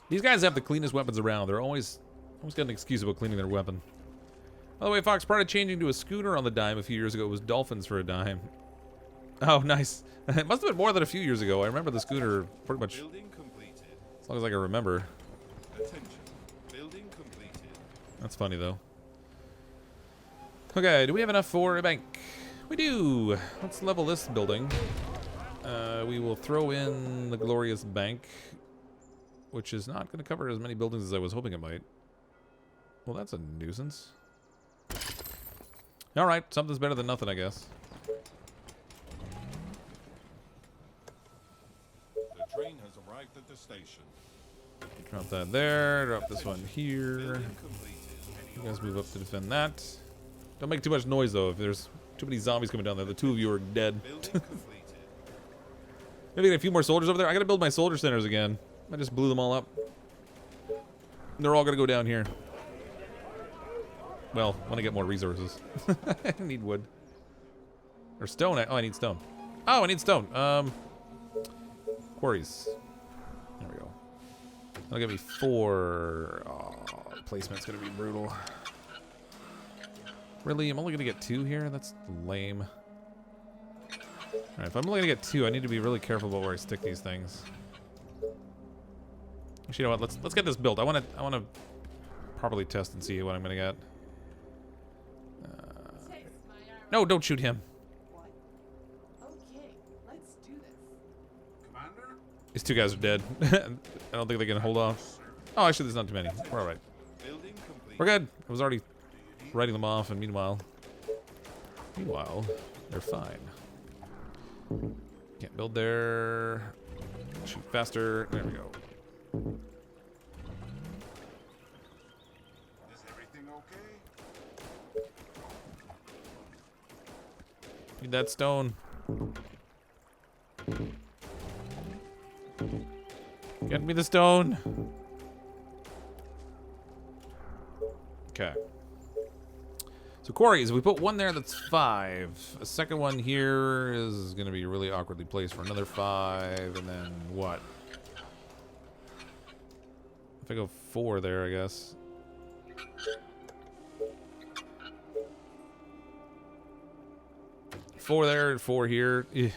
These guys have the cleanest weapons around. They're always got an excuse about cleaning their weapon. By the way, Fox, prior to changing to a scooter on the dime a few years ago, it was dolphins for a dime. Oh, nice. It must have been more than a few years ago. I remember the scooter pretty much
Building completed.
as long as I can remember.
Attention. Building completed.
That's funny, though. Okay, do we have enough for a bank? We do. Let's level this building. We will throw in the glorious bank, which is not going to cover as many buildings as I was hoping it might. Well, that's a nuisance. All right, something's better than nothing, I guess.
The train has arrived at the station.
Drop that there. Drop this one here.
Building completed.
You guys move up to defend that. Don't make too much noise, though. If there's too many zombies coming down there, the two of you are dead.
Building completed.
Maybe get a few more soldiers over there. I gotta build my soldier centers again. I just blew them all up. They're all gonna go down here. Well, when I get more resources. I need wood. Or stone. Oh, I need stone. Oh, I need stone. Quarries. There we go. That'll give me 4. Oh, placement's gonna be brutal. Really? I'm only gonna get 2 here? That's lame. Alright, if I'm only gonna get 2, I need to be really careful about where I stick these things. Actually, you know what? Let's get this built. I wanna properly test and see what I'm gonna get.
Taste my armor.
No, don't shoot him.
What? Okay, let's do this.
Commander?
These 2 guys are dead. I don't think they can hold off. Oh, actually, there's not too many. We're alright.
Building complete.
We're good. I was already writing them off, and meanwhile, they're fine. Can't build there. Shoot faster. There we go.
Is everything okay?
Need that stone. Get me the stone. Okay. So quarries, we put 1 there, that's 5. A second one here is going to be really awkwardly placed for another 5, and then what? If I go 4 there, I guess. Four there and 4 here. Ugh.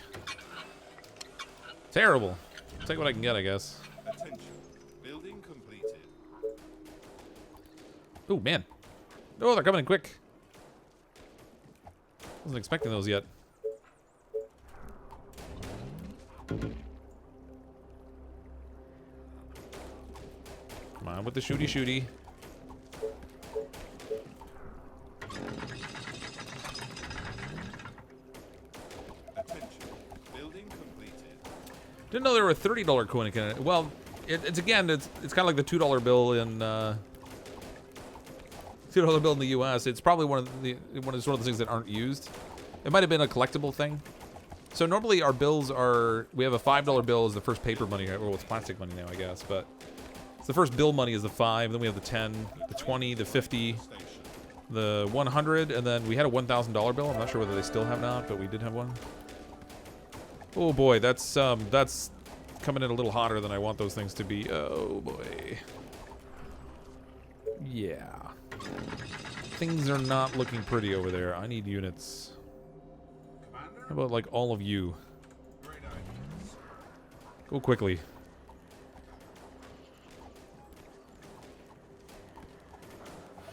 Terrible. Take what I can get, I guess.
Attention. Building completed.
Oh, man. Oh, they're coming in quick. Wasn't expecting those yet. Come on with the shooty.
Attention. Building completed.
Didn't know there were a $30 coin in Canada. Well, it's kind of like the $2 bill in $2 bill in the U.S. It's probably one of the things that aren't used. It might have been a collectible thing. So normally our bills we have a $5 bill as the first paper money, or it's plastic money now, I guess. But it's the first bill money is the 5. Then we have the 10, the 20, the 50,
Station.
the 100, and then we had a $1,000 bill. I'm not sure whether they still have not, but we did have one. Oh boy, that's coming in a little hotter than I want those things to be. Oh boy. Yeah. Things are not looking pretty over there. I need units.
Commander?
How about like all of you?
Great idea.
Go quickly.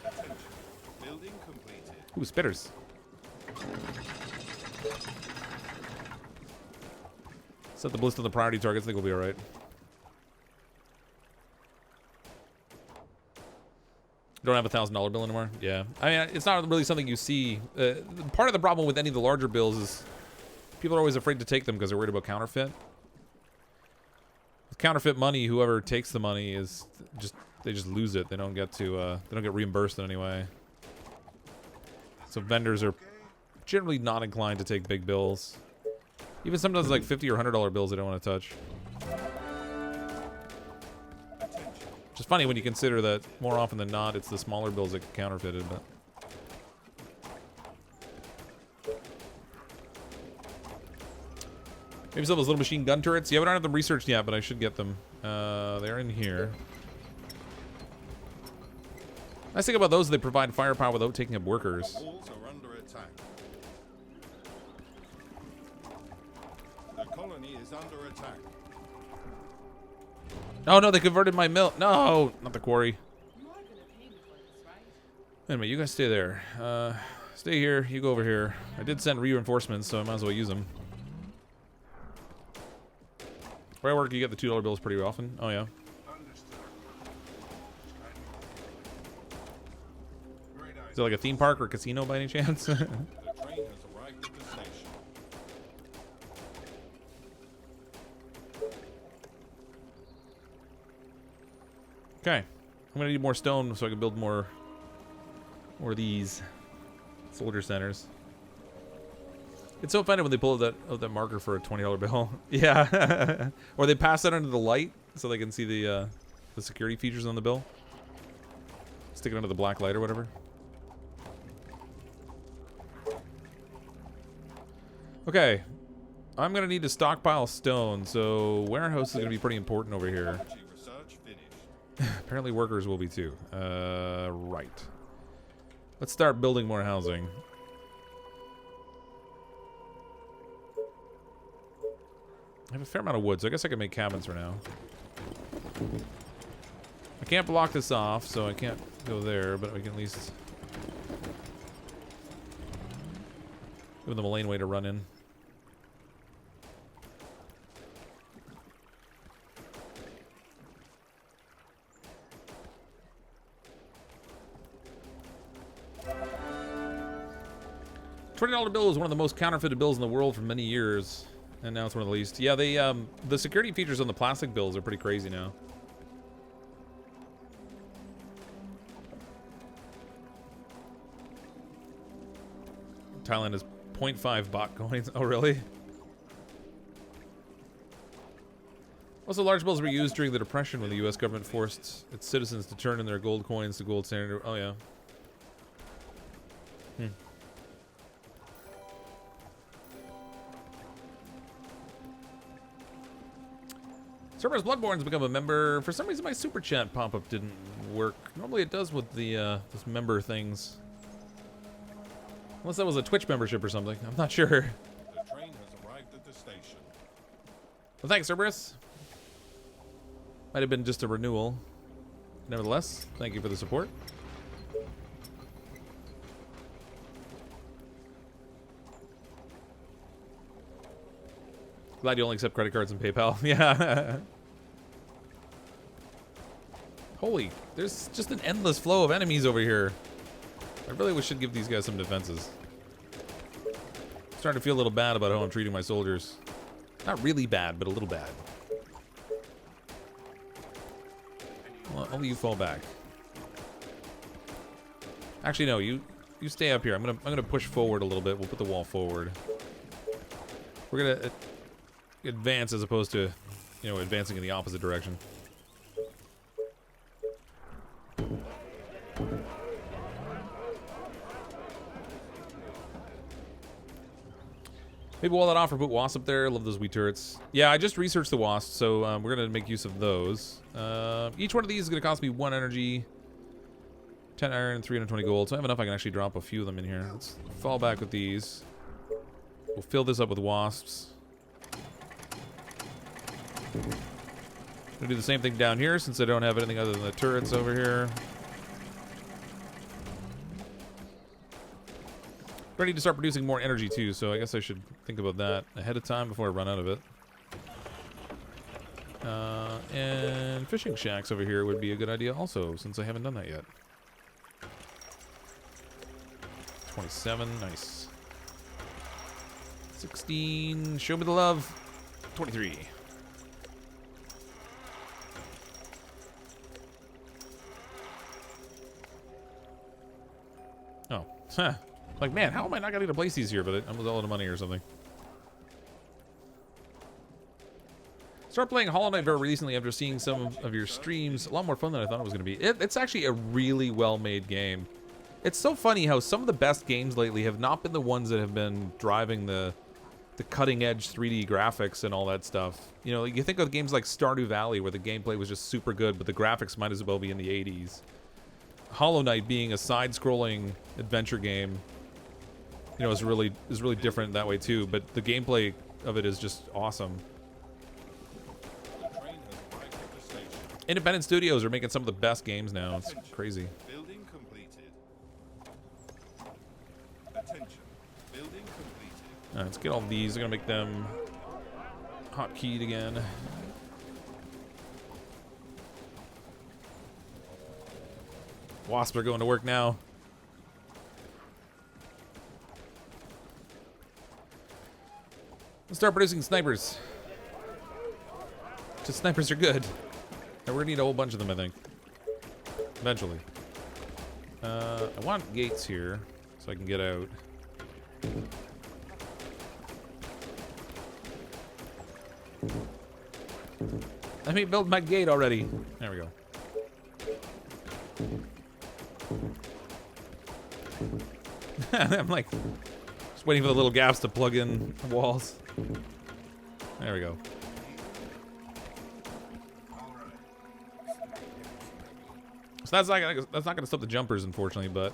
Attention. Building completed.
Ooh, spitters. Set the list on the priority targets. I think we'll be alright. Don't have a $1,000 bill anymore? Yeah. I mean, it's not really something you see. Part of the problem with any of the larger bills is people are always afraid to take them because they're worried about counterfeit. With counterfeit money, whoever takes the money is just, they just lose it. They don't get to, they don't get reimbursed in any way. So vendors are generally not inclined to take big bills. Even sometimes like $50 or $100 bills they don't want to touch. Which is funny when you consider that more often than not, it's the smaller bills that get counterfeited. But maybe some of those little machine gun turrets. Yeah, we don't have them researched yet, but I should get them. They're in here. Nice thing about those is they provide firepower without taking up workers.
The walls are under attack. The colony is under attack.
Oh no, they converted my mill. No, not the quarry.
You are gonna pay me for this, right?
Wait a minute, you guys stay there. Stay here, you go over here. I did send reinforcements, so I might as well use them. Where I work, you get the $2 bills pretty often. Oh yeah.
Understood. Great
Is it like a theme park or casino by any chance?
The train has arrived at the station.
Okay. I'm gonna need more stone so I can build more of these soldier centers. It's so funny when they pull that marker for a $20 bill. Yeah. Or they pass that under the light so they can see the security features on the bill. Stick it under the black light or whatever. Okay. I'm gonna need to stockpile stone, so warehouse is gonna be pretty important over here.
Energy research finished.
Apparently workers will be too. Right. Let's start building more housing. I have a fair amount of wood, so I guess I can make cabins for now. I can't block this off, so I can't go there, but we can at least give them a laneway to run in. $20 bill is one of the most counterfeited bills in the world for many years, and now it's one of the least. Yeah, they the security features on the plastic bills are pretty crazy now. Thailand is 0.5 bot coins. Oh, really? Also, large bills were used during the Depression when the U.S. government forced its citizens to turn in their gold coins to gold standard. Oh, yeah. Cerberus Bloodborne's become a member. For some reason, my super chat pop-up didn't work. Normally, it does with the this member things. Unless that was a Twitch membership or something. I'm not sure.
The train has arrived at the station.
Well, thanks, Cerberus. Might have been just a renewal. Nevertheless, thank you for the support. Glad you only accept credit cards and PayPal. Yeah. Holy, there's just an endless flow of enemies over here. I really should give these guys some defenses. Starting to feel a little bad about how I'm treating my soldiers. Not really bad, but a little bad. Well, only you fall back. Actually, no, you stay up here. I'm gonna push forward a little bit. We'll put the wall forward. We're gonna advance as opposed to, you know, advancing in the opposite direction. Maybe wall that off or put wasps up there. Love those wee turrets. Yeah, I just researched the wasps, so we're going to make use of those. Each one of these is going to cost me 1 energy, 10 iron, 320 gold. So I have enough I can actually drop a few of them in here. Let's fall back with these. We'll fill this up with wasps. Gonna do the same thing down here since I don't have anything other than the turrets over here. Ready to start producing more energy too, so I guess I should think about that ahead of time before I run out of it. And fishing shacks over here would be a good idea also, since I haven't done that yet. 27, nice. 16, show me the love. 23. Oh, huh. Like, man, how am I not getting to place these here? But I'm with all the money or something. Started playing Hollow Knight very recently after seeing some of your streams. A lot more fun than I thought it was going to be. It's actually a really well-made game. It's so funny how some of the best games lately have not been the ones that have been driving the cutting-edge 3D graphics and all that stuff. You know, you think of games like Stardew Valley where the gameplay was just super good, but the graphics might as well be in the 80s. Hollow Knight being a side-scrolling adventure game, you know, is really different that way too. But the gameplay of it is just awesome. Independent studios are making some of the best games now. It's crazy.
Building completed. Attention. Building completed.
All right, let's get all these. I'm gonna make them hotkeyed again. Wasps are going to work now. Let's start producing snipers. Just snipers are good. And we're gonna need a whole bunch of them, I think. Eventually. I want gates here so I can get out. Let me build my gate already. There we go. I'm like just waiting for the little gaps to plug in walls. There we go. So that's not gonna stop the jumpers, unfortunately, but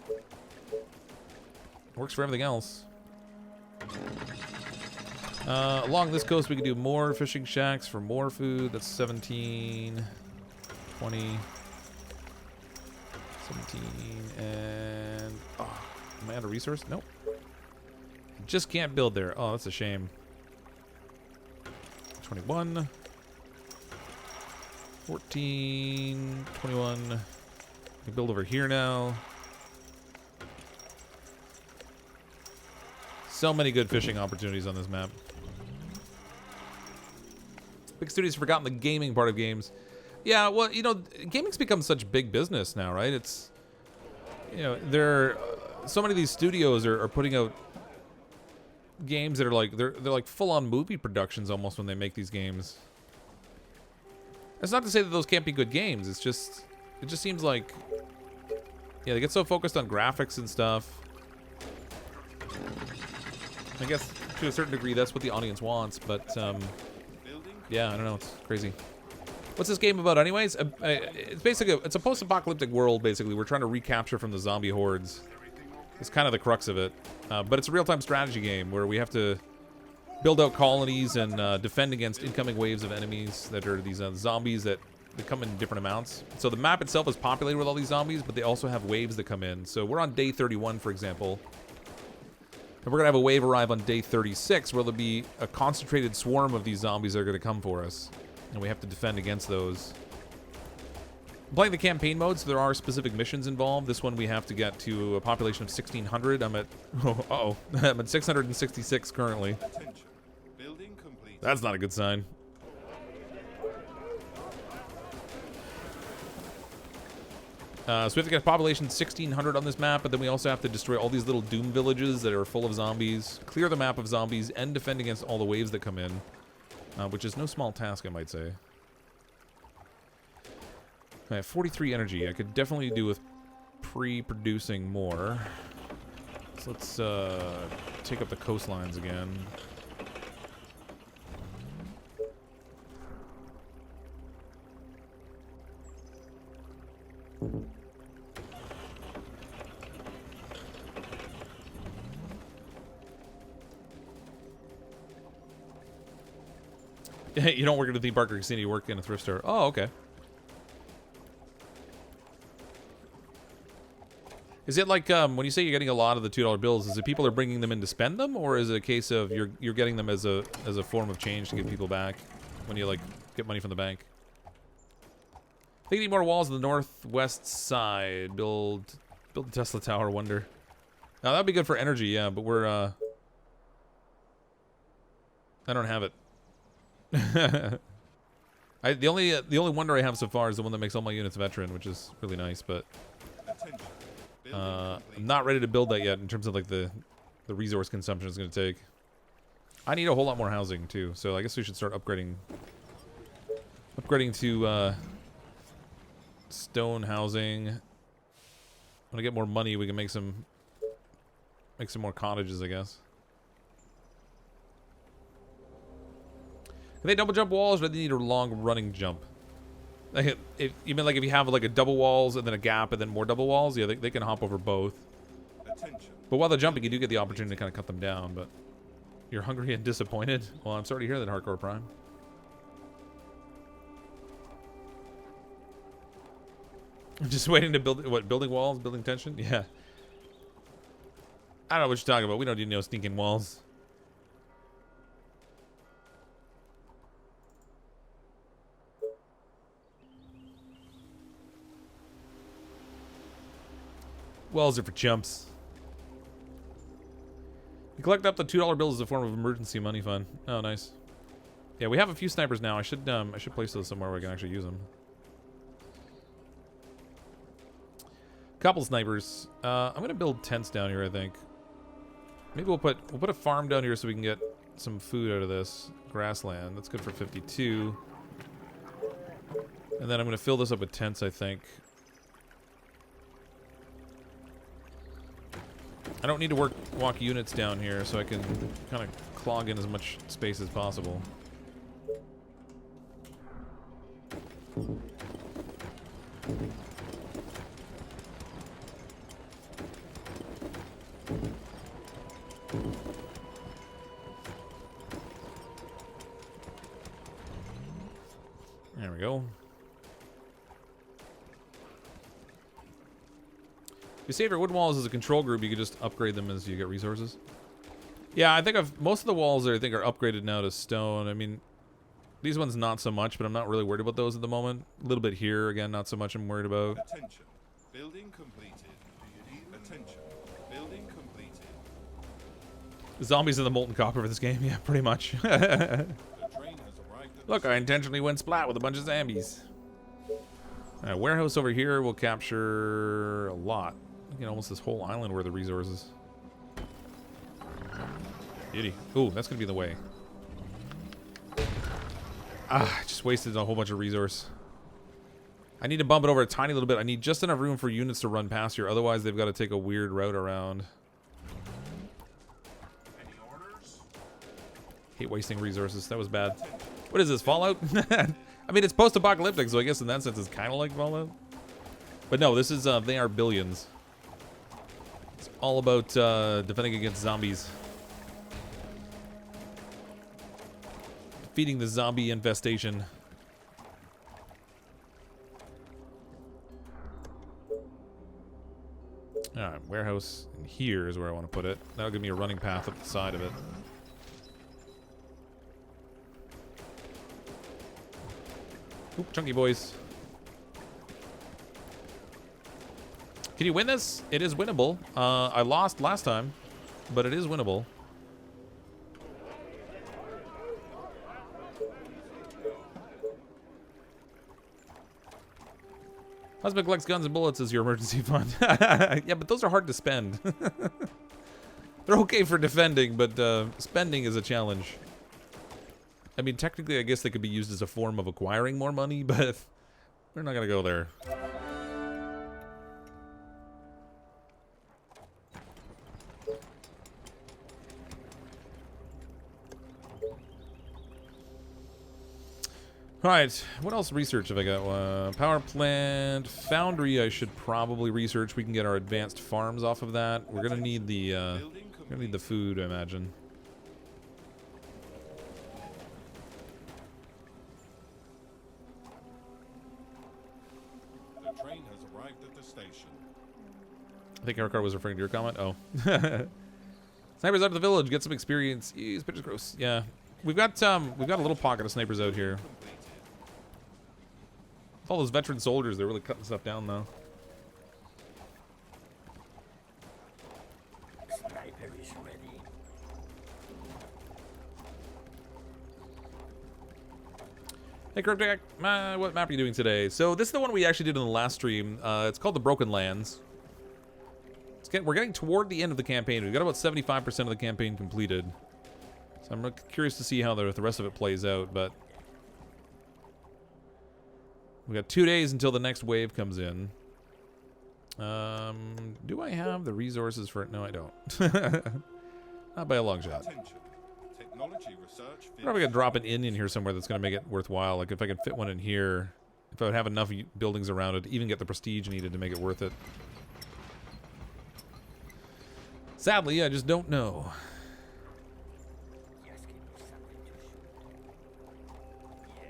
works for everything else. Along this coast, we can do more fishing shacks for more food. That's 17, 20, 17, and am I out of resource? Nope. Just can't build there. Oh, that's a shame. 21, 14, 21. I can build over here now. So many good fishing opportunities on this map. Big studios have forgotten the gaming part of games. Yeah, well, you know, gaming's become such big business now, right? It's, you know, so many of these studios are putting out games that are like they're like full-on movie productions almost when they make these games. That's not to say that those can't be good games. It just seems like, yeah, they get so focused on graphics and stuff. I guess to a certain degree that's what the audience wants, but yeah, I don't know, it's crazy. What's this game about anyways? It's basically it's a post-apocalyptic world. Basically, we're trying to recapture from the zombie hordes. It's kind of the crux of it, but it's a real-time strategy game where we have to build out colonies and defend against incoming waves of enemies that are these zombies that come in different amounts. So the map itself is populated with all these zombies, but they also have waves that come in. So we're on day 31, for example, and we're gonna have a wave arrive on day 36 where there'll be a concentrated swarm of these zombies that are gonna come for us, and we have to defend against those. I'm playing the campaign mode, so there are specific missions involved. This one we have to get to a population of 1,600. I'm at I'm at 666 currently.
Building complete.
That's not a good sign. So we have to get a population 1,600 on this map, but then we also have to destroy all these little doom villages that are full of zombies, clear the map of zombies, and defend against all the waves that come in, which is no small task, I might say. I have 43 energy. I could definitely do with pre-producing more. So let's take up the coastlines again. You don't work at a theme park or casino, you work in a thrift store. Oh, okay. Is it like when you say you're getting a lot of the $2 bills? Is it people are bringing them in to spend them, or is it a case of you're getting them as a form of change to give people back when you like get money from the bank? I think you need more walls on the northwest side. Build the Tesla Tower. Wonder. Now that'd be good for energy, yeah. But we're I don't have it. The only wonder I have so far is the one that makes all my units veteran, which is really nice, but. I'm not ready to build that yet in terms of like the resource consumption it's going to take. I need a whole lot more housing too, so I guess we should start upgrading to stone housing. When I get more money, we can make some more cottages, I guess. Can they double jump walls, or do they need a long running jump? Like even like if you have like a double walls and then a gap and then more double walls, yeah, they can hop over both. But while they're jumping, you do get the opportunity to kind of cut them down. But you're hungry and disappointed. Well, I'm sorry to hear that, Hardcore Prime. I'm just waiting to build what? Building walls, building tension. Yeah. I don't know what you're talking about. We don't need no sneaking walls. Walls are for chumps. You collect up to $2 bills as a form of emergency money fund. Oh, nice. Yeah, we have a few snipers now. I should place those somewhere where I can actually use them. Couple snipers. I'm gonna build tents down here, I think. Maybe we'll put a farm down here so we can get some food out of this grassland. That's good for 52. And then I'm gonna fill this up with tents, I think. I don't need to walk units down here, so I can kind of clog in as much space as possible. There we go. If you save your wood walls as a control group, you can just upgrade them as you get resources. Yeah, I think most of the walls are upgraded now to stone. I mean, these ones not so much, but I'm not really worried about those at the moment. A little bit here, again, not so much I'm worried about.
Attention. Building completed. Attention. Building completed.
Zombies in the molten copper for this game, yeah, pretty much.
The train has arrived at
Look, I intentionally went splat with a bunch of zombies. Warehouse over here will capture a lot. You know, almost this whole island worth of resources. Beauty. Ooh, that's gonna be the way. Ah, I just wasted a whole bunch of resource. I need to bump it over a tiny little bit. I need just enough room for units to run past here. Otherwise, they've got to take a weird route around.
Any orders?
Hate wasting resources. That was bad. What is this, Fallout? I mean, it's post-apocalyptic, so I guess in that sense it's kind of like Fallout. But no, this is, they are billions. It's all about defending against zombies. Defeating the zombie infestation. Alright, warehouse in here is where I want to put it. That'll give me a running path up the side of it. Oop, chunky boys. Can you win this? It is winnable. I lost last time, but it is winnable. Husband collects guns and bullets as your emergency fund. Yeah, but those are hard to spend. They're okay for defending, but spending is a challenge. I mean, technically, I guess they could be used as a form of acquiring more money, but we're not going to go there. Alright, what else research have I got? Power plant, foundry I should probably research. We can get our advanced farms off of that. We're going to need the food, I imagine.
arrived at the station.
I think Aircard was referring to your comment. Oh. Snipers out of the village. Get some experience. Use pictures gross. Yeah. We've got a little pocket of snipers out here. With all those veteran soldiers, they're really cutting stuff down though.
Sniper is ready.
Hey Cryptic, what map are you doing today? So this is the one we actually did in the last stream. It's called the Broken Lands. We're getting toward the end of the campaign. We've got about 75% of the campaign completed. So I'm curious to see how the rest of it plays out, but we got 2 days until the next wave comes in. Do I have the resources for it? No, I don't. Not by a long shot.
Attention. Technology research.
Probably gonna drop an inn in here somewhere that's gonna make it worthwhile. Like if I can fit one in here, if I would have enough buildings around it to even get the prestige needed to make it worth it. Sadly, I just don't know.
Just give me something to shoot. Yeah.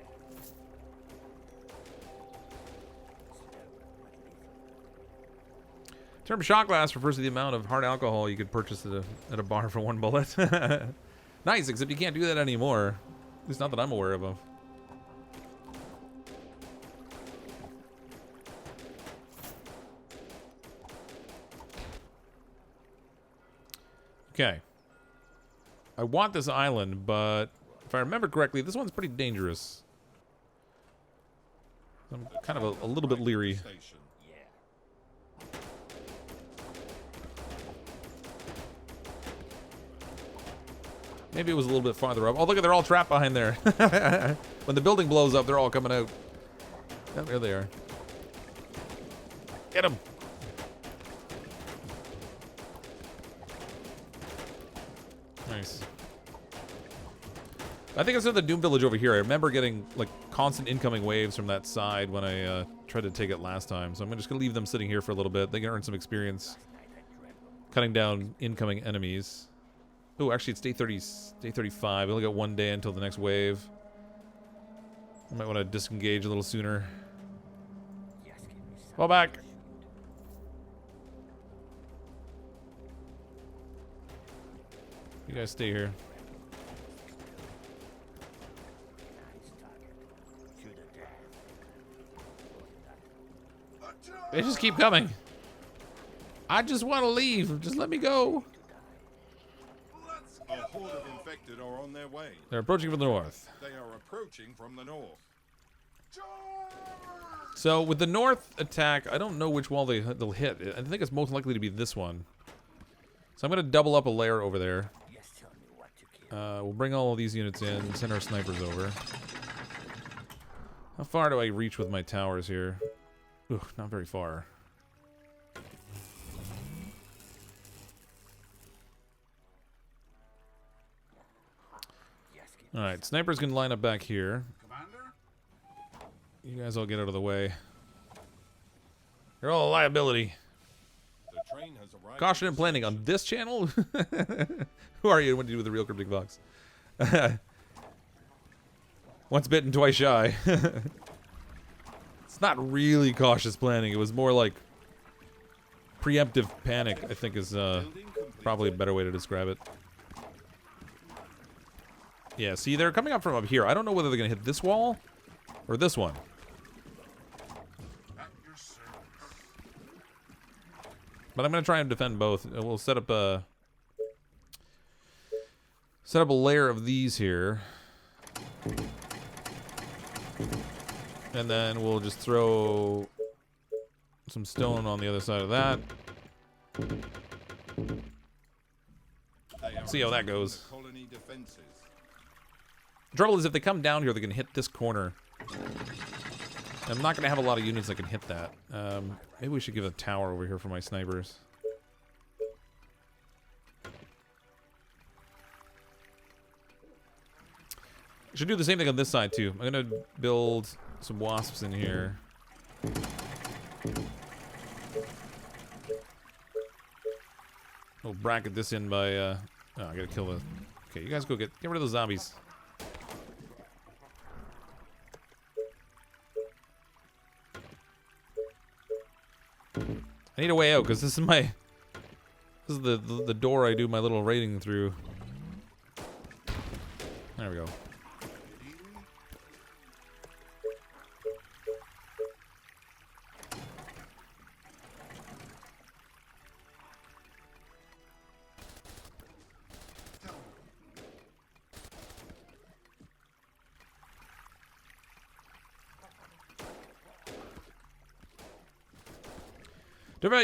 Term shot glass refers to the amount of hard alcohol you could purchase at a bar for 1 bullet. Nice, except you can't do that anymore. At least not that I'm aware of. Okay. I want this island, but if I remember correctly, this one's pretty dangerous. I'm kind of a little bit leery.
Station.
Maybe it was a little bit farther up. Oh, look at, they're all trapped behind there. When the building blows up, they're all coming out. Oh, there they are. Get them. Nice. I think it's in the Doom Village over here. I remember getting like constant incoming waves from that side when I tried to take it last time. So I'm just gonna leave them sitting here for a little bit. They can earn some experience cutting down incoming enemies. Oh, actually, it's day 35. We only got 1 day until the next wave. I might want to disengage a little sooner.
Just give me something.
Fall back. You guys stay here.
Nice target. Shoot a death.
They just keep coming. I just want to leave. Just let me go.
A horde of infected are on their way.
They're approaching from the north.
They are approaching from the north.
So with the north attack, I don't know which wall they'll hit. I think it's most likely to be this one. So I'm going to double up a layer over there.
Just tell me what to kill.
We'll bring all of these units in, send our snipers over. How far do I reach with my towers here? Ooh, not very far.
Just give me
Alright, snipers can line up back here.
Commander?
You guys all get out of the way. You're all a liability.
The train has arrived.
Caution and planning on this channel? Who are you? What do you do with the real CrypticFox? Once bitten, twice shy. It's not really cautious planning. It was more like preemptive panic, I think is probably a better way to describe it. Yeah, see, they're coming up from up here. I don't know whether they're going to hit this wall or this one.
At your service.
But I'm going to try and defend both. We'll set up a layer of these here. And then we'll just throw some stone on the other side of that.
They are
See how that
attacking
goes.
the colony defenses.
The trouble is if they come down here, they can hit this corner. I'm not going to have a lot of units that can hit that. Maybe we should give a tower over here for my snipers. Should do the same thing on this side too. I'm going to build some wasps in here. We'll bracket this in by oh, I gotta kill the... Okay, you guys go get rid of those zombies. I need a way out because this is my... This is the door I do my little raiding through. There we go.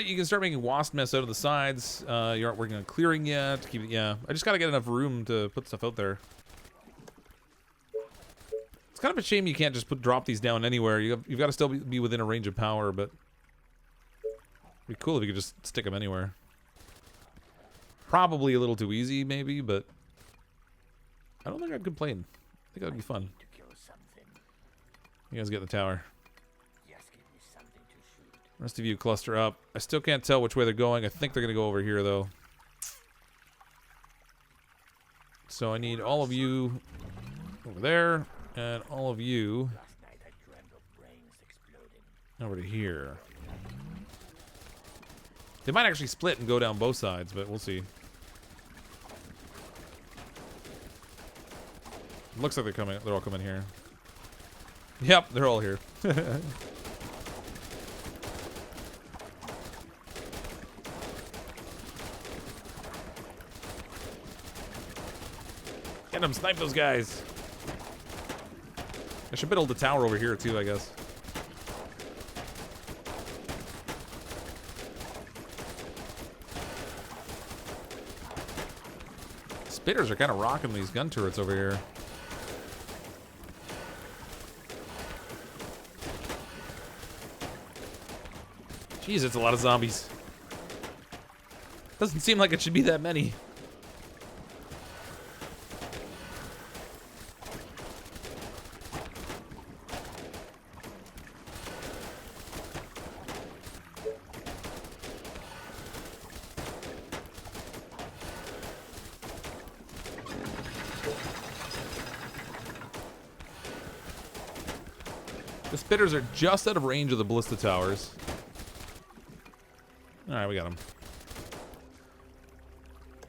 You can start making wasp nests out of the sides. You aren't working on clearing yet. Keep it, yeah, I just gotta get enough room to put stuff out there. It's kind of a shame you can't just drop these down anywhere. You've got to still be within a range of power, but it'd be cool if you could just stick them anywhere. Probably a little too easy, maybe, but I don't think I'd complain. I think that'd be fun. You guys get the tower. The rest of you cluster up. I still can't tell which way they're going. I think they're going to go over here, though. So I need all of you over there, and all of you over to here. They might actually split and go down both sides, but we'll see. Looks like they're coming. They're all coming here. Yep, they're all here. Get them, snipe those guys. I should build a tower over here too, I guess. Spitters are kind of rocking these gun turrets over here. Jeez, it's a lot of zombies. Doesn't seem like it should be that many. The spitters are just out of range of the ballista towers. Alright, we got them.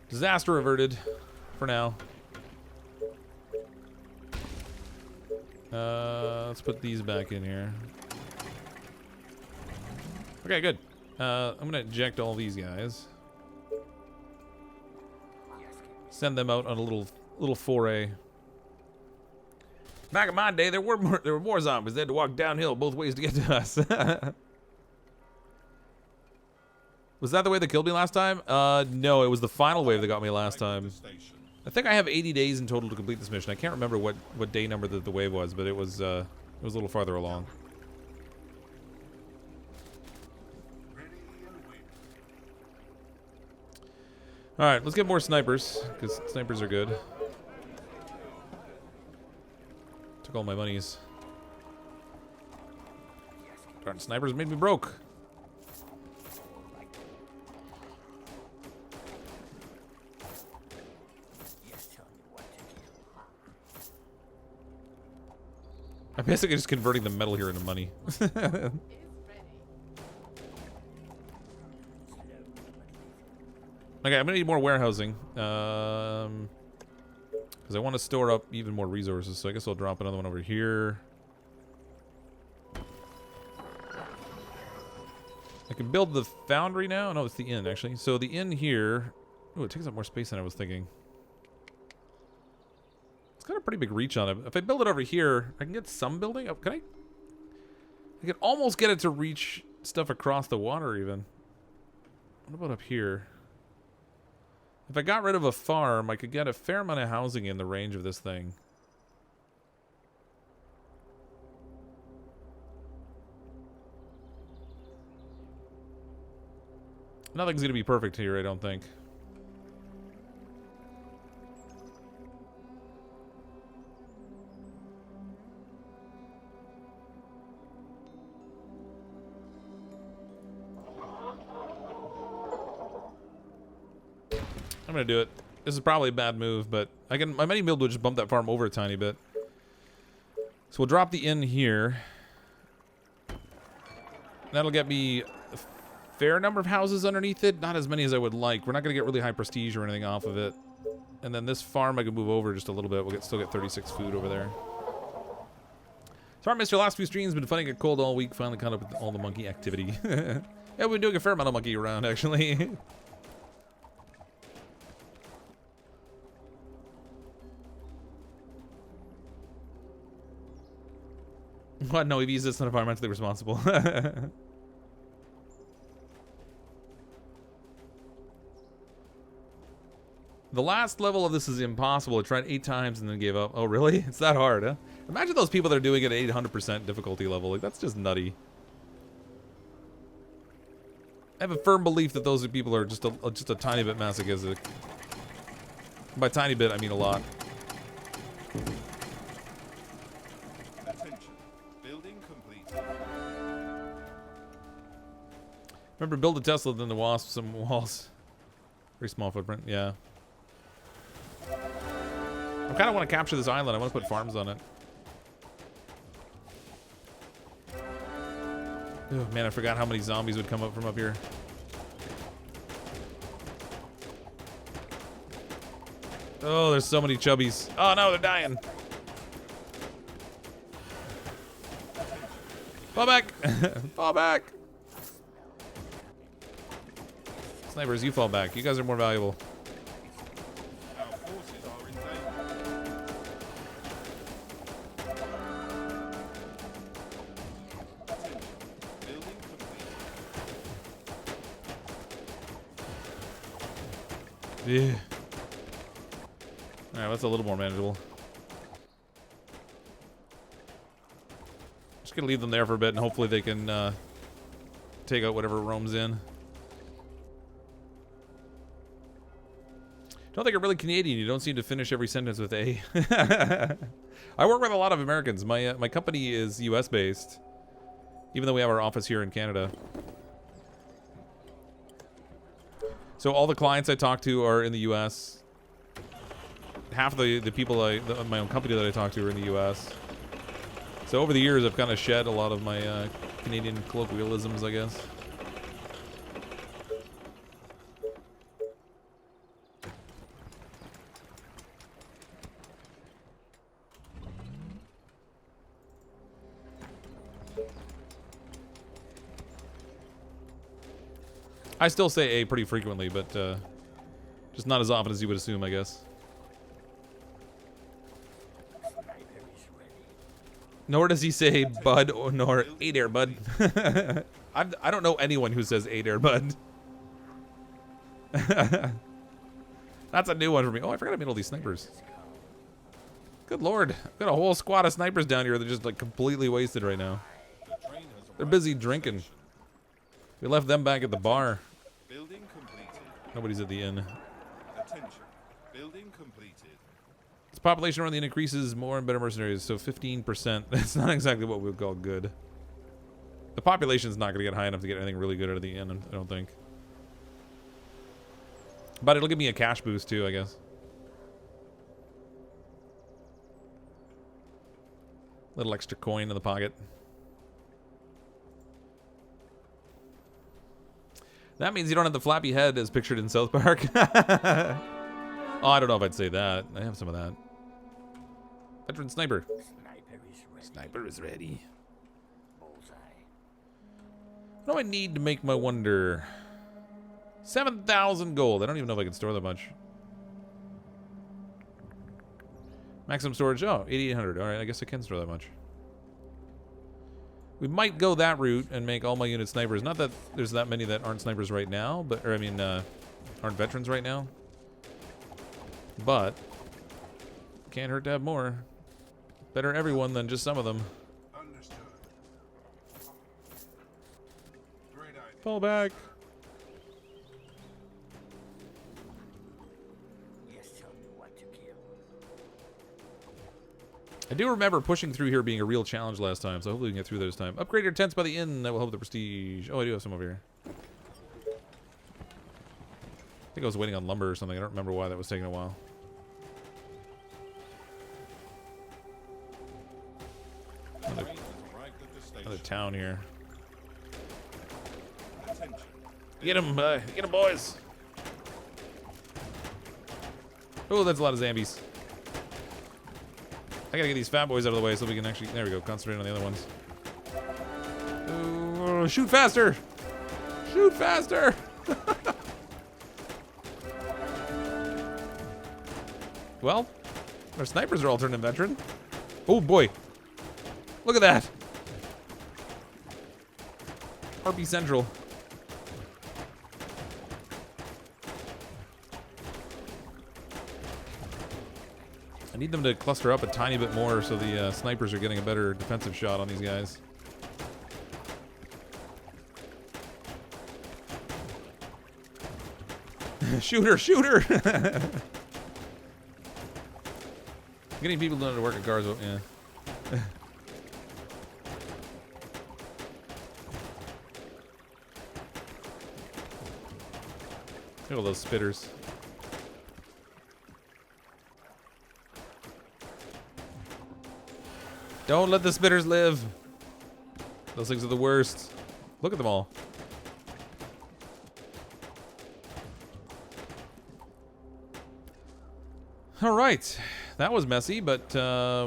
Disaster averted for now. Let's put these back in here. Okay, good. I'm gonna eject all these guys. Send them out on a little foray. Back in my day, there were more zombies. They had to walk downhill both ways to get to us. Was that the way they killed me last time? No, it was the final wave that got me last time. I think I have 80 days in total to complete this mission. I can't remember what day number the wave was, but it was a little farther along. All right, let's get more snipers because snipers are good. Took all my monies. Darn, snipers made me broke. I'm basically just converting the metal here into money. Okay, I'm gonna need more warehousing. Because I want to store up even more resources, so I guess I'll drop another one over here. I can build the foundry now. No, it's the inn, actually. So the inn here... Oh, it takes up more space than I was thinking. It's got a pretty big reach on it. If I build it over here, I can get some building up. Can I? I can almost get it to reach stuff across the water, even. What about up here? If I got rid of a farm, I could get a fair amount of housing in the range of this thing. Nothing's gonna be perfect here, I don't think. I'm gonna do it. This is probably a bad move, but my mini build would just bump that farm over a tiny bit. So we'll drop the inn here. That'll get me fair number of houses underneath it. Not as many as I would like. We're not going to get really high prestige or anything off of it. And then this farm I can move over just a little bit. We'll still get 36 food over there. Sorry I missed your last few streams. Been fighting it cold all week. Finally caught up with all the monkey activity. Yeah, we've been doing a fair amount of monkey around, actually. What? No, we've used this not environmentally responsible. The last level of this is impossible. I tried 8 times and then gave up. Oh, really? It's that hard, huh? Imagine those people that are doing it at 800% difficulty level. Like, that's just nutty. I have a firm belief that those people are just a tiny bit masochistic. By tiny bit, I mean a lot.
Attention. Building complete.
Remember, build a Tesla, then the Wasp, some walls. Very small footprint, yeah. I kind of want to capture this island. I want to put farms on it. Oh, man, I forgot how many zombies would come up from up here. Oh, there's so many chubbies. Oh, no, they're dying. Fall back. Fall back. Snipers, you fall back. You guys are more valuable.
Our forces are in danger. Attention. Building complete.
Yeah. Alright, that's a little more manageable. Just gonna leave them there for a bit and hopefully they can take out whatever roams in. Don't think I'm really Canadian. You don't seem to finish every sentence with A. I work with a lot of Americans. My company is US based, even though we have our office here in Canada. So all the clients I talk to are in the US. Half of the people my own company that I talk to are in the US. So over the years, I've kind of shed a lot of my Canadian colloquialisms, I guess. I still say A pretty frequently, but just not as often as you would assume, I guess. Nor does he say bud or nor A there, bud. I don't know anyone who says A there, bud. That's a new one for me. Oh, I forgot I made all these snipers. Good lord. I've got a whole squad of snipers down here. They're just like completely wasted right now. They're busy drinking. We left them back at the bar.
Building completed.
Nobody's at the inn.
Attention. Building completed.
Its population around the inn increases more and better mercenaries, so 15%. That's not exactly what we would call good. The population's not going to get high enough to get anything really good out of the inn, I don't think. But it'll give me a cash boost too, I guess. Little extra coin in the pocket. That means you don't have the flappy head as pictured in South Park. Oh, I don't know if I'd say that. I have some of that. Veteran sniper. Sniper is ready. What do I need to make my wonder? 7,000 gold. I don't even know if I can store that much. Maximum storage. Oh, 8,800. All right, I guess I can store that much. We might go that route and make all my units snipers. Not that there's that many that aren't snipers right now, but or I mean, aren't veterans right now. But can't hurt to have more. Better everyone than just some of them.
Understood. Great idea.
Fall back. I do remember pushing through here being a real challenge last time, so hopefully we can get through this time. Upgrade your tents by the inn. That will help the prestige. Oh, I do have some over here. I think I was waiting on lumber or something. I don't remember why that was taking a while. Another town here.
Attention.
Get him, boys. Oh, that's a lot of zombies. I gotta get these fat boys out of the way so we can actually, there we go, concentrate on the other ones. Oh, shoot faster! Shoot faster! Well, our snipers are all turning veteran. Oh boy. Look at that. RP Central. I need them to cluster up a tiny bit more so the snipers are getting a better defensive shot on these guys. Shoot her, shoot her! Getting people to know how to work at cars, yeah. Look at all those spitters. Don't let the spitters live. Those things are the worst. Look at them all. All right. That was messy, but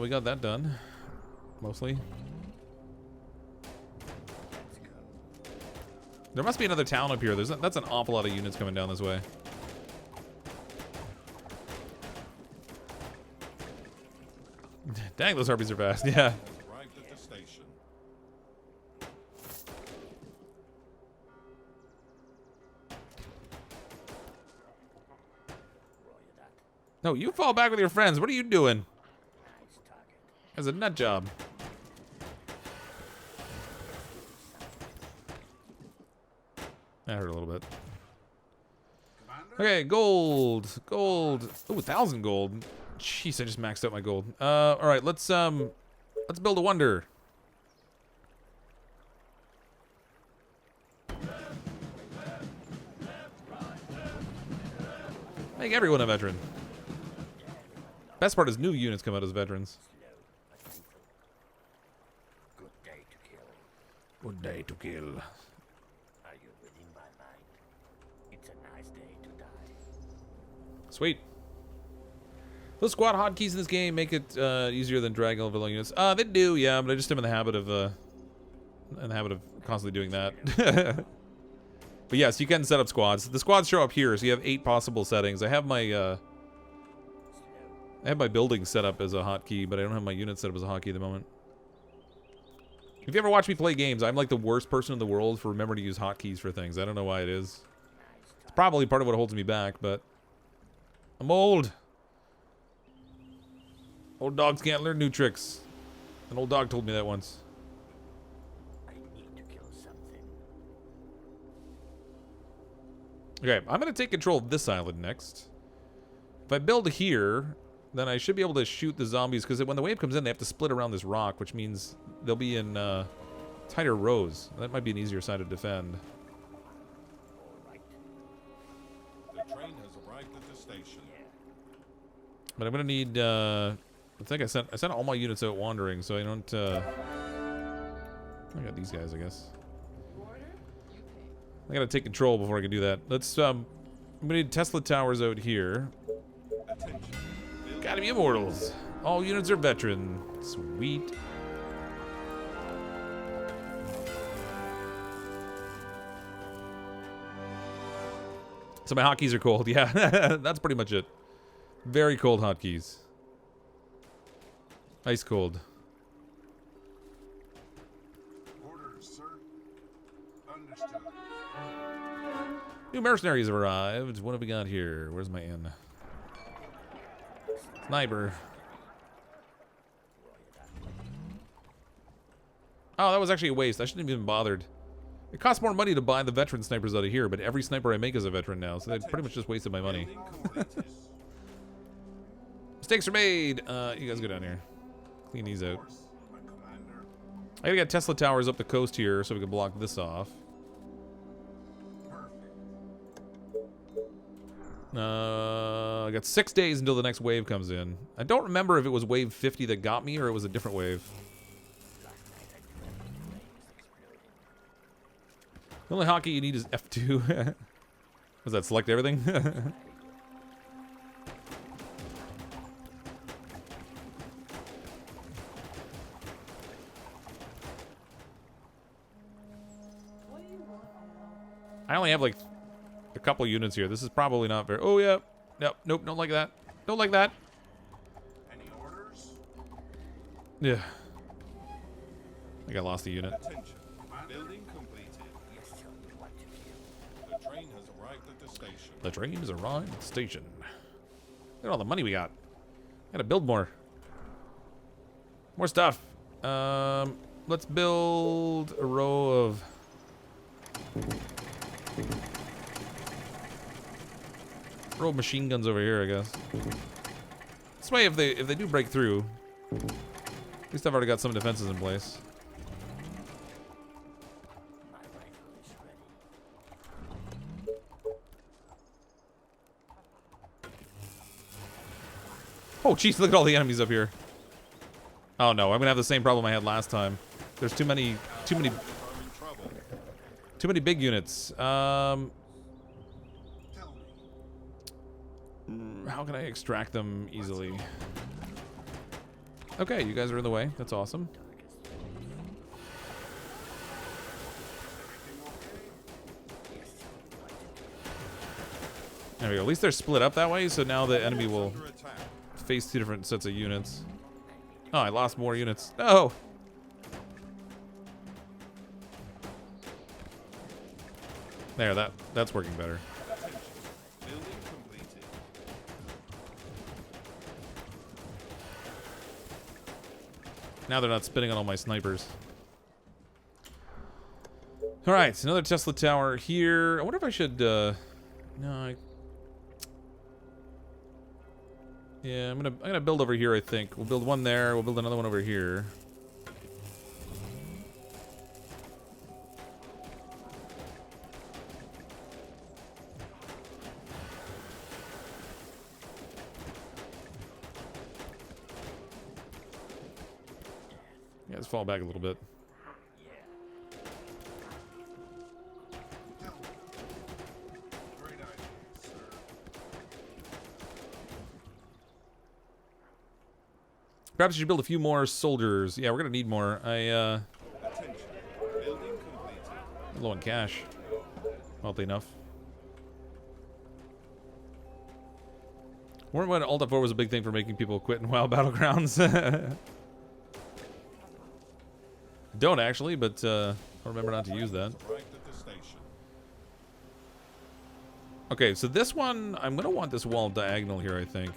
we got that done. Mostly. There must be another town up here. That's an awful lot of units coming down this way. Dang, those harpies are fast. Yeah.
Arrived at the station.
No, you fall back with your friends. What are you doing?
Nice target.
That's a nut job. That hurt a little bit.
Commander?
Okay, gold. Gold. Ooh, 1,000 gold. Jeez, I just maxed out my gold. Alright, let's build a wonder. Make everyone a veteran. Best part is new units come out as veterans.
Slow but lethal. Good day to kill.
Good day to kill.
Are you reading my mind? It's a nice day to die.
Sweet. Those squad hotkeys in this game make it easier than drag over long units. They do, yeah, but I just am in the habit of constantly doing that. But yes, you can set up squads. The squads show up here, so you have 8 possible settings. I have my building set up as a hotkey, but I don't have my unit set up as a hotkey at the moment. If you ever watch me play games, I'm like the worst person in the world for remembering to use hotkeys for things. I don't know why it is. It's probably part of what holds me back, but I'm old. Old dogs can't learn new tricks. An old dog told me that once.
I need to kill something.
Okay, I'm going to take control of this island next. If I build here, then I should be able to shoot the zombies, because when the wave comes in, they have to split around this rock, which means they'll be in tighter rows. That might be an easier side to defend.
All right.
The train has arrived at the station.
But I'm going to need... I think I sent all my units out wandering, so I don't... I got these guys, I guess.
You order, you pay.
I gotta take control before I can do that. Let's, I'm gonna need Tesla towers out here.
Attention.
Gotta be immortals. All units are veteran. Sweet. So my hotkeys are cold. Yeah, that's pretty much it. Very cold hotkeys. Ice cold.
Orders, sir. Understood.
New mercenaries have arrived. What have we got here? Where's my inn? Sniper. Oh, that was actually a waste. I shouldn't have even bothered. It costs more money to buy the veteran snipers out of here, but every sniper I make is a veteran now, so they pretty much just wasted my money.
Building completed.
Mistakes are made. You guys go down here. Clean these out.
Of course, my commander.
I gotta get Tesla towers up the coast here so we can block this off.
Perfect.
I got 6 days until the next wave comes in. I don't remember if it was wave 50 that got me or it was a different wave. The only hotkey you need is F2. Does that select everything?
What do you want?
I only have like a couple units here. This is probably not very... Oh, yeah. Nope, nope, don't like that. Don't like that.
Any orders?
Yeah. I think I lost a unit.
Attention. Building completed.
Yes, tell me what to do.
The train has arrived at the station.
The train has arrived at the station. Look at all the money we got. Gotta build more. More stuff. Let's build a row of... Row of machine guns over here, I guess. This way, if they do break through, at least I've already got some defenses in place.
My rifle is ready.
Oh, jeez, look at all the enemies up here. Oh no, I'm gonna have the same problem I had last time. There's too many
I'm in trouble.
big units.
Tell me.
How can I extract them easily? Okay, you guys are in the way. That's awesome. There we go. At least they're split up that way, so now the enemy will
Under attack.
face two different sets of units. Oh, I lost more units. No! There, that's working better.
Attention. Building completed.
Now they're not spinning on all my snipers. Alright, another Tesla tower here. I wonder if I should, no, yeah, I'm gonna build over here, I think. We'll build one there, we'll build another one over here. Yeah, let's fall back a little bit.
Tell me. Great idea, sir.
Perhaps you should build a few more soldiers. Yeah, we're gonna need more.
Attention. Building completed.
Low on cash. Wealthy enough. Remember when Alt F4 was a big thing for making people quit in WoW Battlegrounds? Don't actually, but I'll remember not to use that.
Arrived at the station.
Okay, so this one, I'm gonna want this wall diagonal here, I think.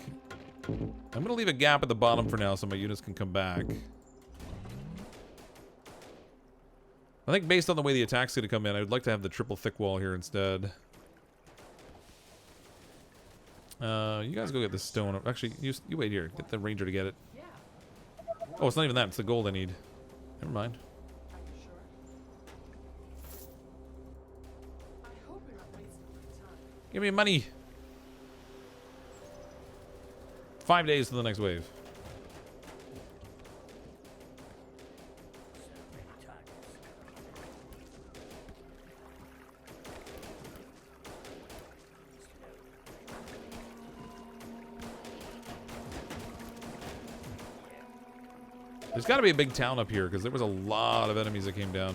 I'm gonna leave a gap at the bottom for now so my units can come back. I think based on the way the attack's gonna come in, I would like to have the triple thick wall here instead. You guys go get the stone. Actually, you wait here. Get the ranger to get it.
Yeah.
Oh, it's not even that. It's the gold I need. Never mind.
Are you sure? I hope you're not wasting my time.
Give me money. 5 days to the next wave.
So many targets.
There's got to be a big town up here because there was a lot of enemies that came down.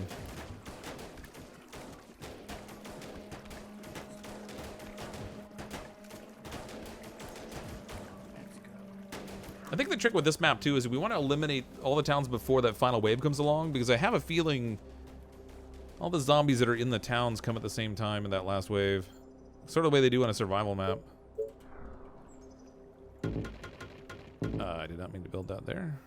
I think the trick with this map too is we want to eliminate all the towns before that final wave comes along, because I have a feeling all the zombies that are in the towns come at the same time in that last wave. Sort of the way they do on a survival map. I did not mean to build that there.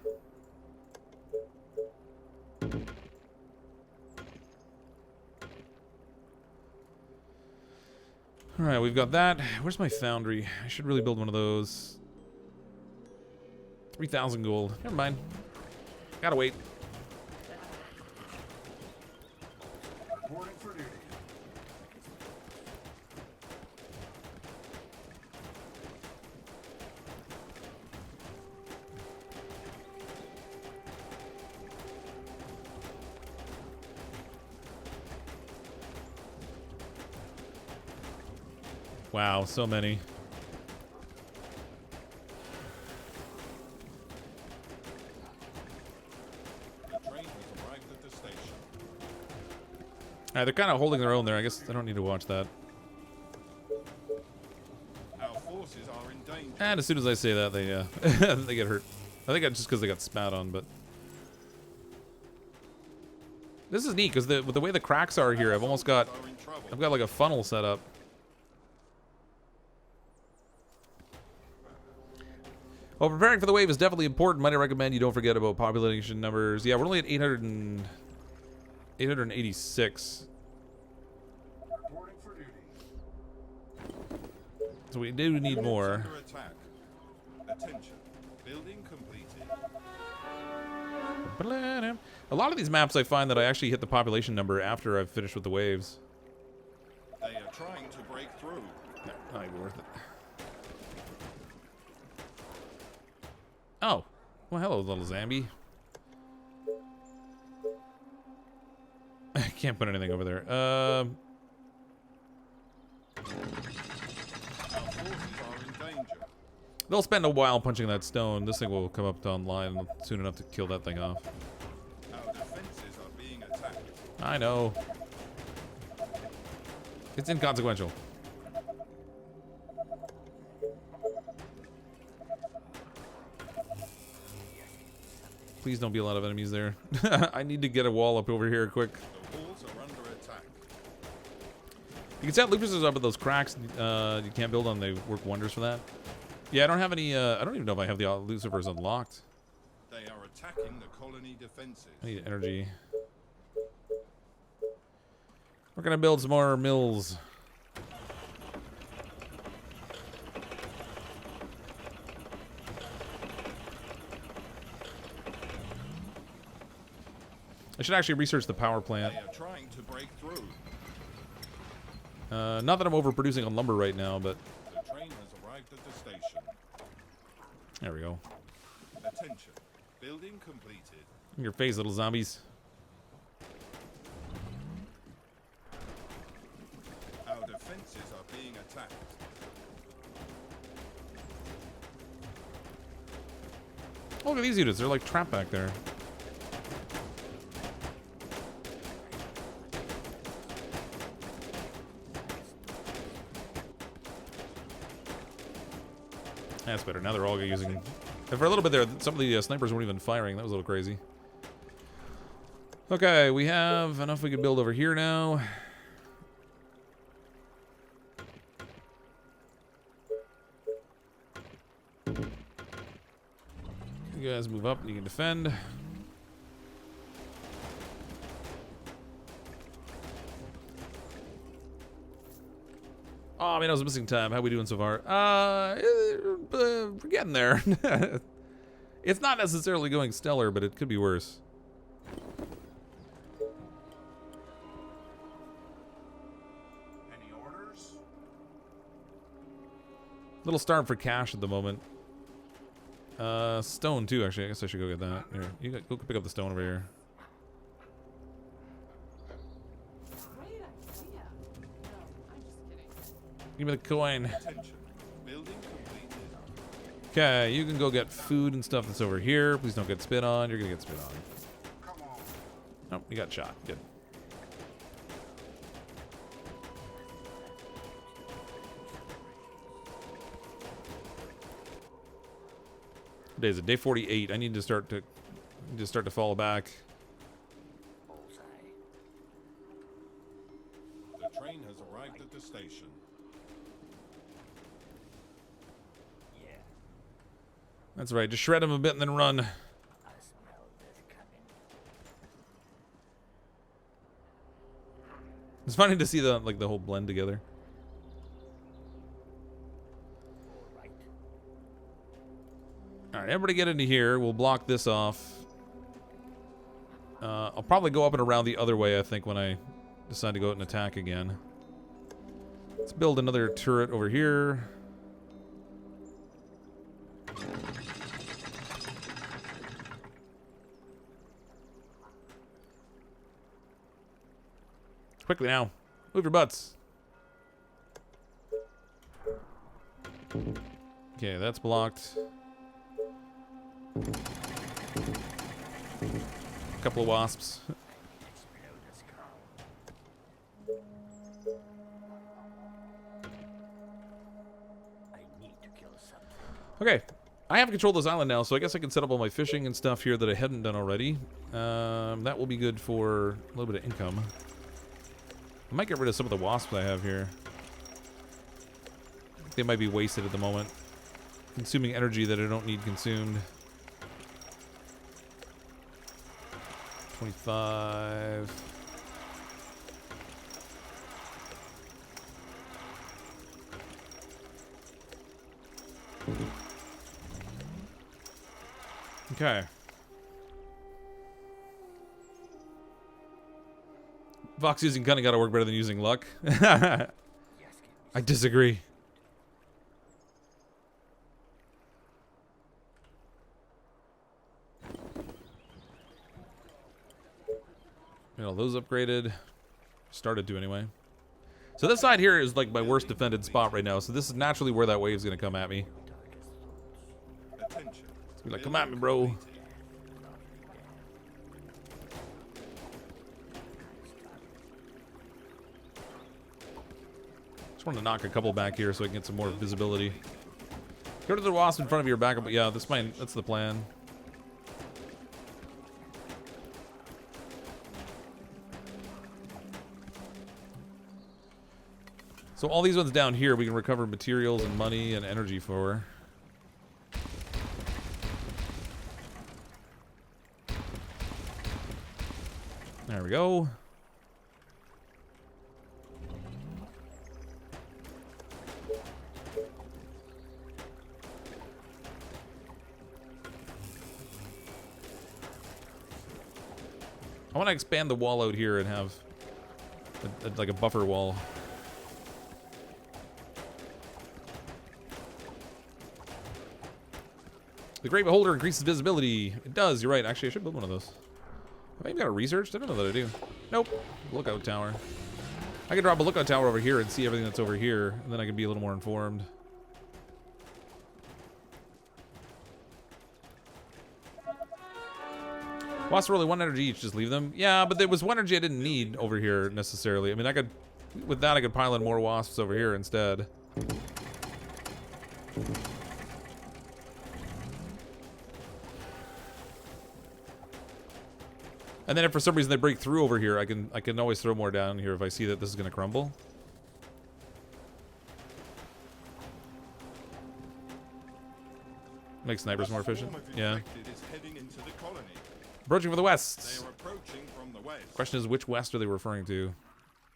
Alright, we've got that. Where's my foundry? I should really build one of those. 3,000 gold. Never mind. Gotta wait.
Reporting for duty.
Wow, so many.
The train has arrived at the station.
They're kind of holding their own there. I guess I don't need to watch that.
Our forces are in danger.
And as soon as I say that, they they get hurt. I think it's just because they got spat on, but this is neat because with the way the cracks are here, I've got like a funnel set up. Well, preparing for the wave is definitely important. Might I recommend you don't forget about population numbers. Yeah, we're only at 886.
Reporting for duty.
So we do need more.
Under attack. Attention. Building completed.
A lot of these maps I find that I actually hit the population number after I've finished with the waves.
They are trying to break through.
Might be worth it. Oh. Well, hello, little Zambi. I can't put anything over there.
Our forces are in danger.
They'll spend a while punching that stone. This thing will come up to online soon enough to kill that thing off.
Our defenses are being attacked.
I know. It's inconsequential. Please don't be a lot of enemies there. I need to get a wall up over here quick.
The walls are under attack.
You can set Lucas's up at those cracks you can't build on. They work wonders for that. Yeah, I don't have any. I don't even know if I have the Lucifers unlocked.
They are attacking the colony defenses.
I need energy. We're gonna build some more mills. I should actually research the power plant.
They are trying to break through.
Not that I'm overproducing on lumber right now, but
The train has arrived at the station.
there we go.
Attention. Building completed.
In your face, little zombies.
Our defenses are being attacked.
Oh, look at these units. They're like trapped back there. That's better. Now they're all using... For a little bit there, some of the snipers weren't even firing. That was a little crazy. Okay, we have enough we can build over here now. You guys move up and you can defend. Oh, man, I was missing time. How we doing so far? We're getting there. It's not necessarily going stellar, but it could be worse.
Any orders?
Little starved for cash at the moment. Stone too, actually. I guess I should go get that. Here, go pick up the stone over here.
Great idea. No, I'm just kidding.
Give me the coin.
Attention. Building completed.
Okay, you can go get food and stuff that's over here. Please don't get spit on. You're gonna get spit on.
Come on.
Oh, you got shot. Good. What day is it? Day 48. I need to start to fall back.
Bullseye.
The train has arrived at the station.
Yeah,
That's right. Just shred him a bit and then run.
I smell this coming.
It's funny to see the whole blend together.
All right.
All right, everybody get into here. We'll block this off. I'll probably go up and around the other way, I think, when I decide to go out and attack again. Let's build another turret over here. Quickly now. Move your butts. Okay, that's blocked. A couple of wasps. Okay, I have control of this island now, so I guess I can set up all my fishing and stuff here that I hadn't done already. That will be good for a little bit of income. I might get rid of some of the wasps I have here. They might be wasted at the moment. Consuming energy that I don't need consumed. 25. Okay. Fox using gunning gotta work better than using luck. I disagree. You know, those upgraded. Started to anyway. So this side here is like my worst defended spot right now. So this is naturally where that wave's gonna come at me.
Attention.
It's gonna be like, come at me, bro. Just want to knock a couple back here so I can get some more visibility. Go to the wasp in front of your backup. Yeah, that's the plan. So all these ones down here we can recover materials and money and energy for. There we go. I want to expand the wall out here and have like a buffer wall. The Great Beholder increases visibility. It does, you're right. Actually, I should build one of those. Have I even got it researched? I don't know that I do. Nope. Lookout tower. I can drop a lookout tower over here and see everything that's over here, and then I can be a little more informed. Wasps are only 1 energy each, just leave them. Yeah, but there was 1 energy I didn't need over here necessarily. I mean, I could, with that, I could pile in more wasps over here instead. And then if for some reason they break through over here, I can always throw more down here if I see that this is going to crumble. Make snipers more efficient. Yeah. Approaching from the west.
They are approaching from the west.
Question is, which west are they referring to?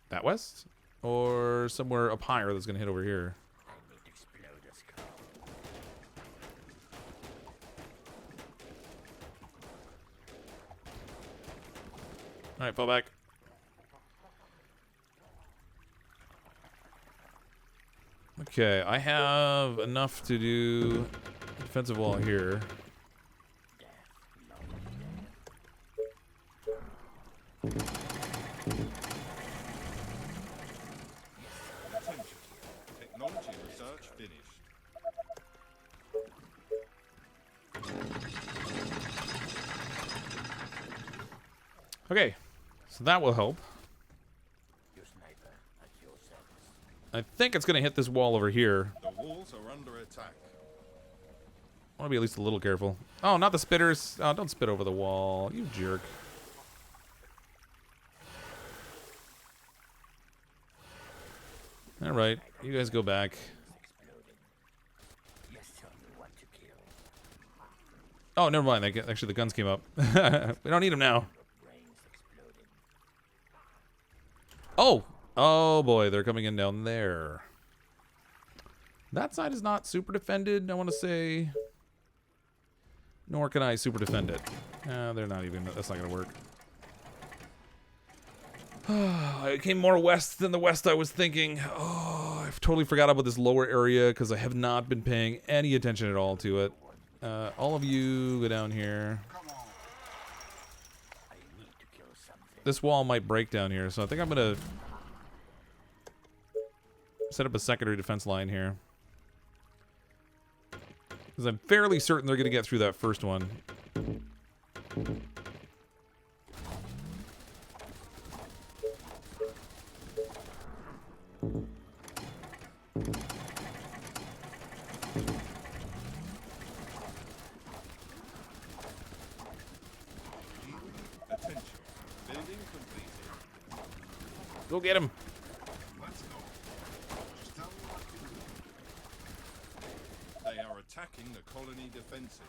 That west? Or somewhere up higher that's going to hit over here? Alright, fall back. Okay, I have enough to do a defensive wall here.
Attention. Technology research finished.
Okay, so that will help. I think it's going to hit this wall over here.
The walls are under attack.
I want to be at least a little careful. Oh, not the spitters. Oh, don't spit over the wall, you jerk. All right, you guys go back. Oh, never mind. Actually, the guns came up. We don't need them now. Oh! Oh boy, they're coming in down there. That side is not super defended, I want to say. Nor can I super defend it. They're not even... That's not going to work. I came more west than the west I was thinking. Oh, I've totally forgot about this lower area because I have not been paying any attention at all to it. All of you go down here. This wall might break down here, so I think I'm going to set up a secondary defense line here. Because I'm fairly certain they're going to get through that first one.
Attention. Building completed.
Go get him.
Let's go. Just tell me what to do. They are attacking the colony defenses.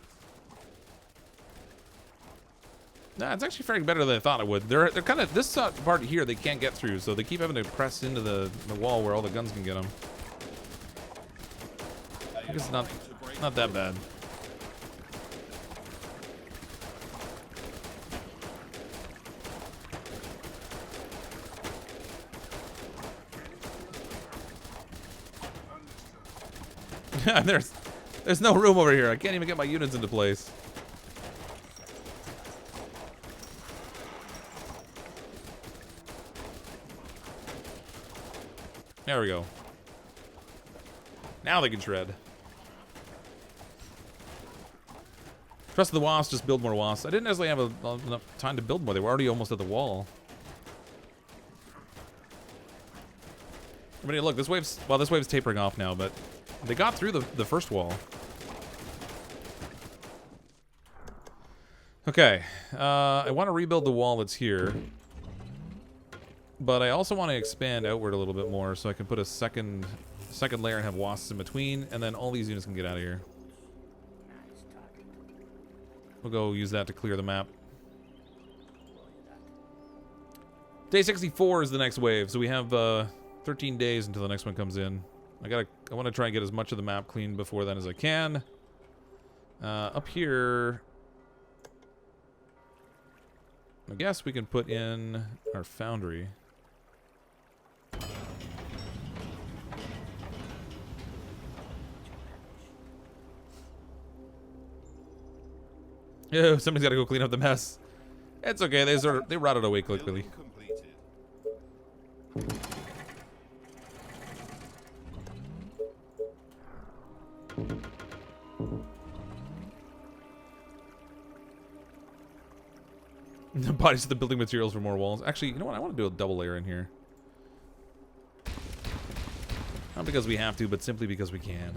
Nah, it's actually faring better than I thought it would. They're kind of, this part here they can't get through, so they keep having to press into the wall where all the guns can get them. I think it's not that bad. There's no room over here. I can't even get my units into place. There we go. Now they can shred. Trust the wasps, just build more wasps. I didn't necessarily have enough time to build more. They were already almost at the wall. I mean, look, this wave's tapering off now, but they got through the first wall. Okay, I want to rebuild the wall that's here. But I also want to expand outward a little bit more so I can put a second layer and have wasps in between, and then all these units can get out of here. We'll go use that to clear the map. Day 64 is the next wave, so we have 13 days until the next one comes in. I want to try and get as much of the map cleaned before then as I can. Up here, I guess we can put in our foundry. Yeah, somebody's got to go clean up the mess. It's okay. They rotted away quickly. The bodies of the building materials for more walls. Actually, you know what? I want to do a double layer in here. Not because we have to, but simply because we can.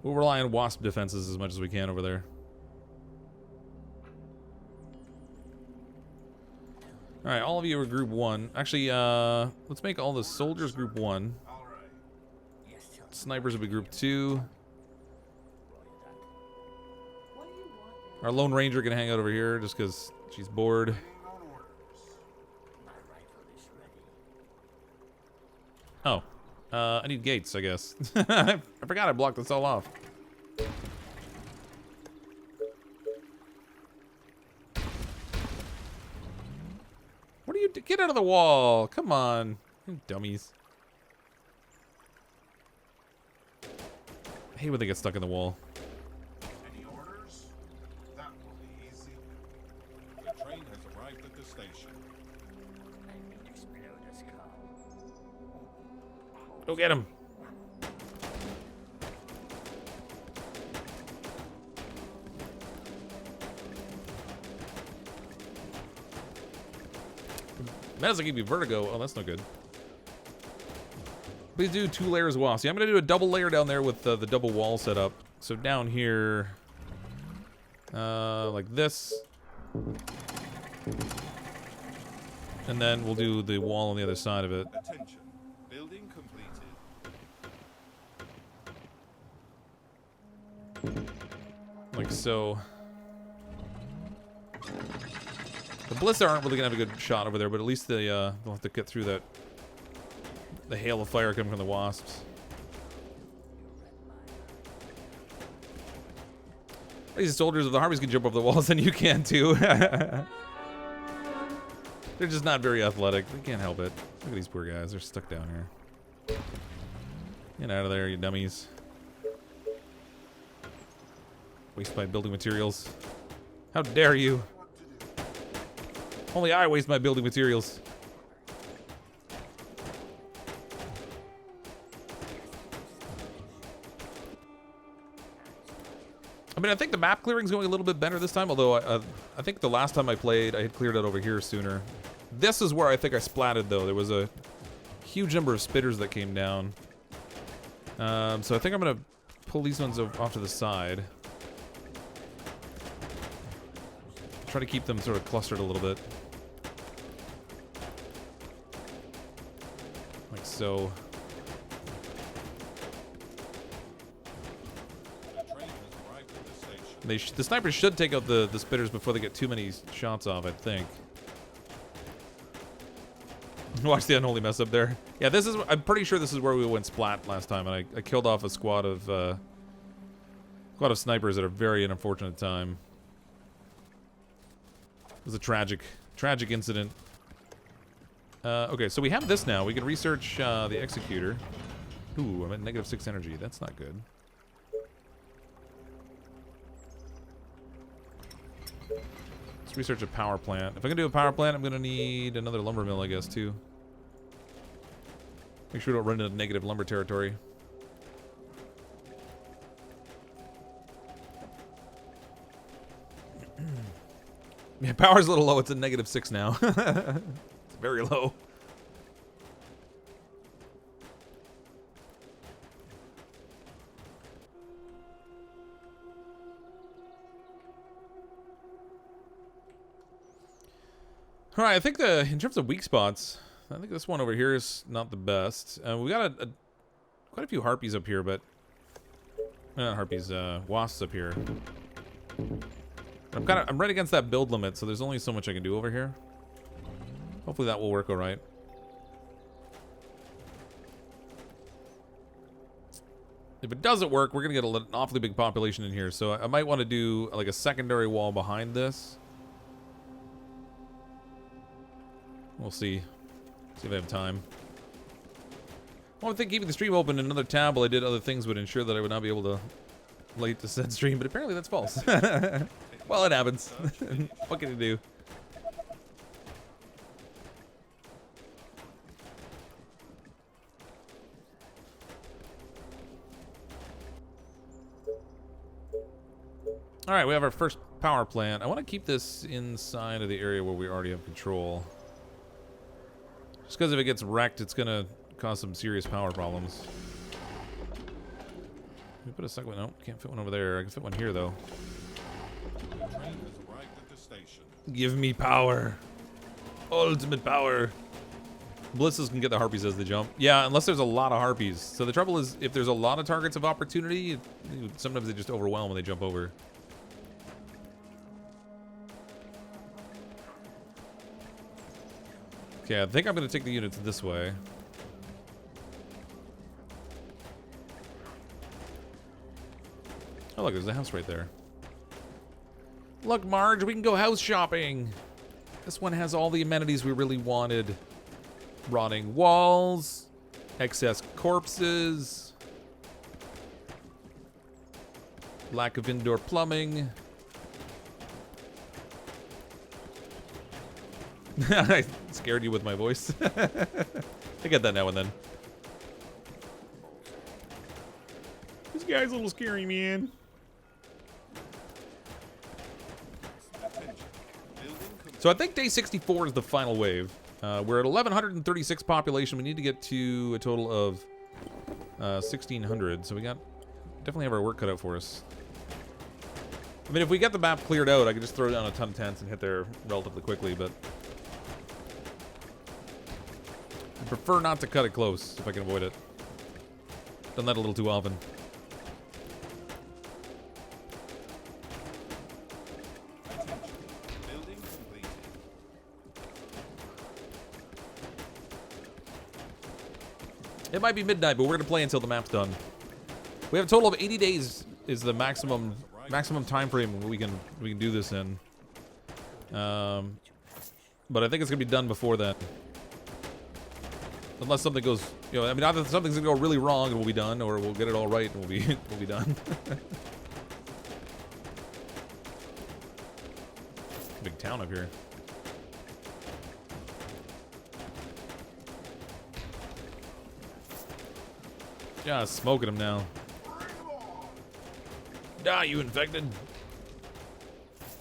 We'll rely on wasp defenses as much as we can over there. Alright, all of you are group 1. Actually, let's make all the soldiers group 1. Snipers will be group 2. Our Lone Ranger can hang out over here just because she's bored. Oh. I need gates, I guess. I forgot I blocked this all off. What are you... Get out of the wall! Come on. You dummies. I hate when they get stuck in the wall.
Any orders? That will be easy. The train has arrived at the station.
Go get him. That doesn't give you vertigo. Oh, that's no good. Please do 2 layers of walls. See, I'm going to do a double layer down there with the double wall set up. So down here, like this. And then we'll do the wall on the other side of it.
Attention. Building completed.
Like so. The Ballista aren't really gonna have a good shot over there, but at least they'll have to get through that. The hail of fire coming from the wasps. These soldiers of the Harveys can jump over the walls, and you can too. They're just not very athletic. They can't help it. Look at these poor guys. They're stuck down here. Get out of there, you dummies. Waste my building materials. How dare you? Only I waste my building materials. mean, I think the map clearing's going a little bit better this time, although I think the last time I played, I had cleared out over here sooner. This is where I think I splatted, though. There was a huge number of spitters that came down. So I think I'm going to pull these ones off to the side. Try to keep them sort of clustered a little bit. Like so. The snipers should take out the spitters before they get too many shots off, I think. Watch the unholy mess up there. Yeah, this is. I'm pretty sure this is where we went splat last time, and I killed off a squad of snipers at a very unfortunate time. It was a tragic incident. Okay, so we have this now. We can research the executor. Ooh, I'm at -6 energy. That's not good. Let's research a power plant. If I can do a power plant, I'm going to need another lumber mill, I guess, too. Make sure we don't run into negative lumber territory. Yeah, power's a little low. It's at -6 now. It's very low. All right, I think in terms of weak spots, I think this one over here is not the best. We got quite a few harpies up here, but not harpies, wasps up here. I'm right against that build limit, so there's only so much I can do over here. Hopefully that will work all right. If it doesn't work, we're gonna get an awfully big population in here, so I might want to do like a secondary wall behind this. We'll see. See if I have time. Well, I think keeping the stream open in another tab while I did other things would ensure that I would not be able to late to said stream, but apparently that's false. Well, it happens. What can you do? All right, we have our first power plant. I want to keep this inside of the area where we already have control. Just because if it gets wrecked, it's going to cause some serious power problems. Let me put a second one. Nope, can't fit one over there. I can fit one here, though.
The train has arrived at the station.
Give me power. Ultimate power. Blisses can get the harpies as they jump. Yeah, unless there's a lot of harpies. So the trouble is, if there's a lot of targets of opportunity, sometimes they just overwhelm when they jump over. Okay, I think I'm going to take the units this way. Oh, look, there's a house right there. Look, Marge, we can go house shopping. This one has all the amenities we really wanted. Rotting walls, excess corpses, lack of indoor plumbing. I scared you with my voice. I get that now and then. This guy's a little scary, man. So I think day 64 is the final wave. We're at 1,136 population. We need to get to a total of 1,600. So we definitely have our work cut out for us. I mean, if we get the map cleared out, I could just throw down a ton of tents and hit there relatively quickly, but I prefer not to cut it close if I can avoid it. Done that a little too often. It might be midnight, but we're gonna play until the map's done. We have a total of 80 days is the maximum time frame we can do this in. But I think it's gonna be done before then. Unless something goes, you know, I mean, either something's gonna go really wrong and we'll be done, or we'll get it all right and we'll be done. Big town up here. Yeah, smoking them now. Die, you infected.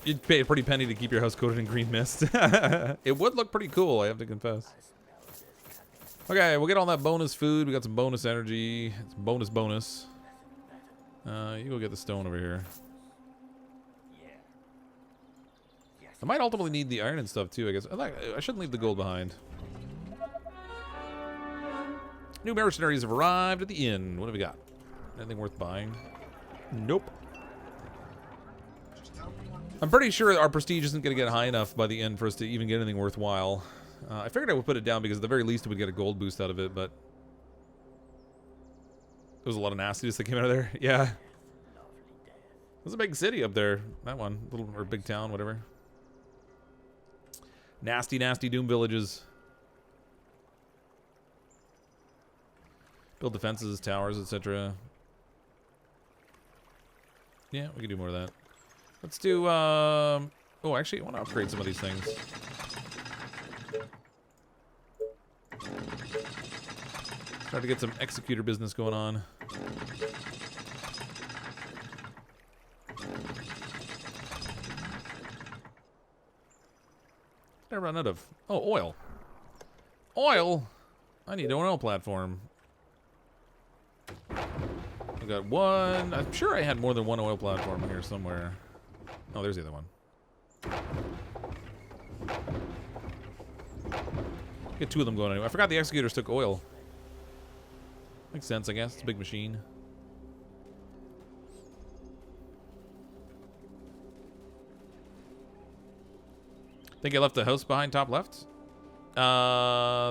You'd pay a pretty penny to keep your house coated in green mist. It would look pretty cool, I have to confess. Okay, we'll get all that bonus food. We got some bonus energy. It's bonus. You go get the stone over here. I might ultimately need the iron and stuff too, I guess. I shouldn't leave the gold behind. New mercenaries have arrived at the inn. What have we got? Anything worth buying? Nope. I'm pretty sure our prestige isn't going to get high enough by the end for us to even get anything worthwhile. I figured I would put it down because at the very least it would get a gold boost out of it, but... There was a lot of nastiness that came out of there. Yeah. There's a big city up there. That one. Little, or big town, whatever. Nasty, nasty doom villages. Build defenses, towers, etc. Yeah, we can do more of that. Let's do, oh, actually, I want to upgrade some of these things. Start to get some executor business going on. I run out of, oh, oil. Oil? I need an oil platform. I got one. I'm sure I had more than one oil platform here somewhere. Oh, there's the other one. Get two of them going anyway. I forgot the executors took oil. Makes sense, I guess. It's a big machine. Think I left the house behind top left?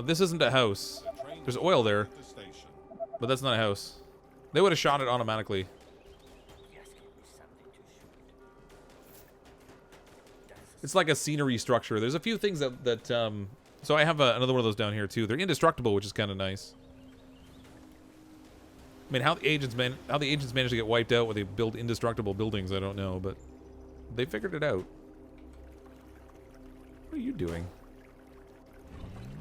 This isn't a house. There's oil there, but that's not a house. They would have shot it automatically. It's like a scenery structure. There's a few things that so I have another one of those down here too. They're indestructible, which is kind of nice. I mean, how the agents managed to get wiped out when they build indestructible buildings, I don't know, but they figured it out. What are you doing?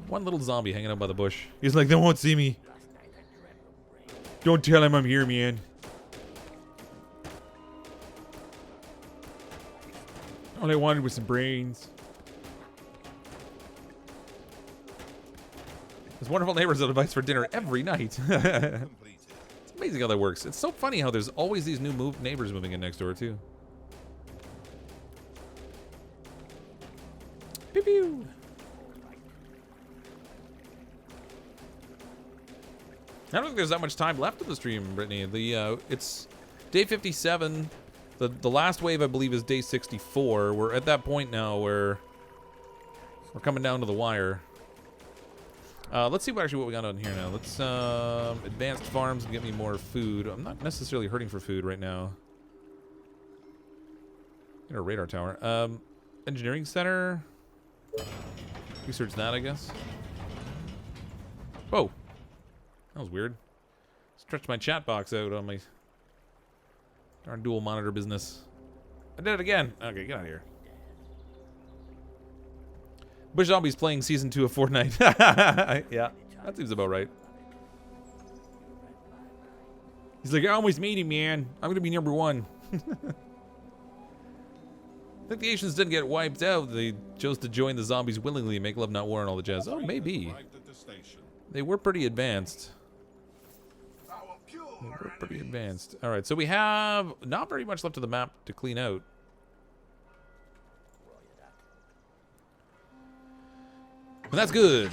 One little zombie hanging out by the bush. He's like, they won't see me. Don't tell him I'm here, man. All I wanted was some brains. There's wonderful neighbors that advice for dinner every night. It's amazing how that works. It's so funny how there's always these new neighbors moving in next door, too. Pew pew. I don't think there's that much time left of the stream, Brittany. It's day 57. The last wave, I believe, is day 64. We're at that point now where we're coming down to the wire. Let's see what we got on here now. Let's advanced farms and get me more food. I'm not necessarily hurting for food right now. Get a radar tower. Engineering center. Research that, I guess. Whoa. That was weird. Stretched my chat box out on my darn dual monitor business. I did it again. Okay, get out of here. Bush Zombie's playing Season 2 of Fortnite. Yeah, that seems about right. He's like, I almost made him, man. I'm going to be number one. I think the Asians didn't get wiped out. They chose to join the zombies willingly, make love, not war, and all the jazz. Oh, maybe. They were pretty advanced. We're pretty advanced. Alright, so we have not very much left of the map to clean out. And that's good.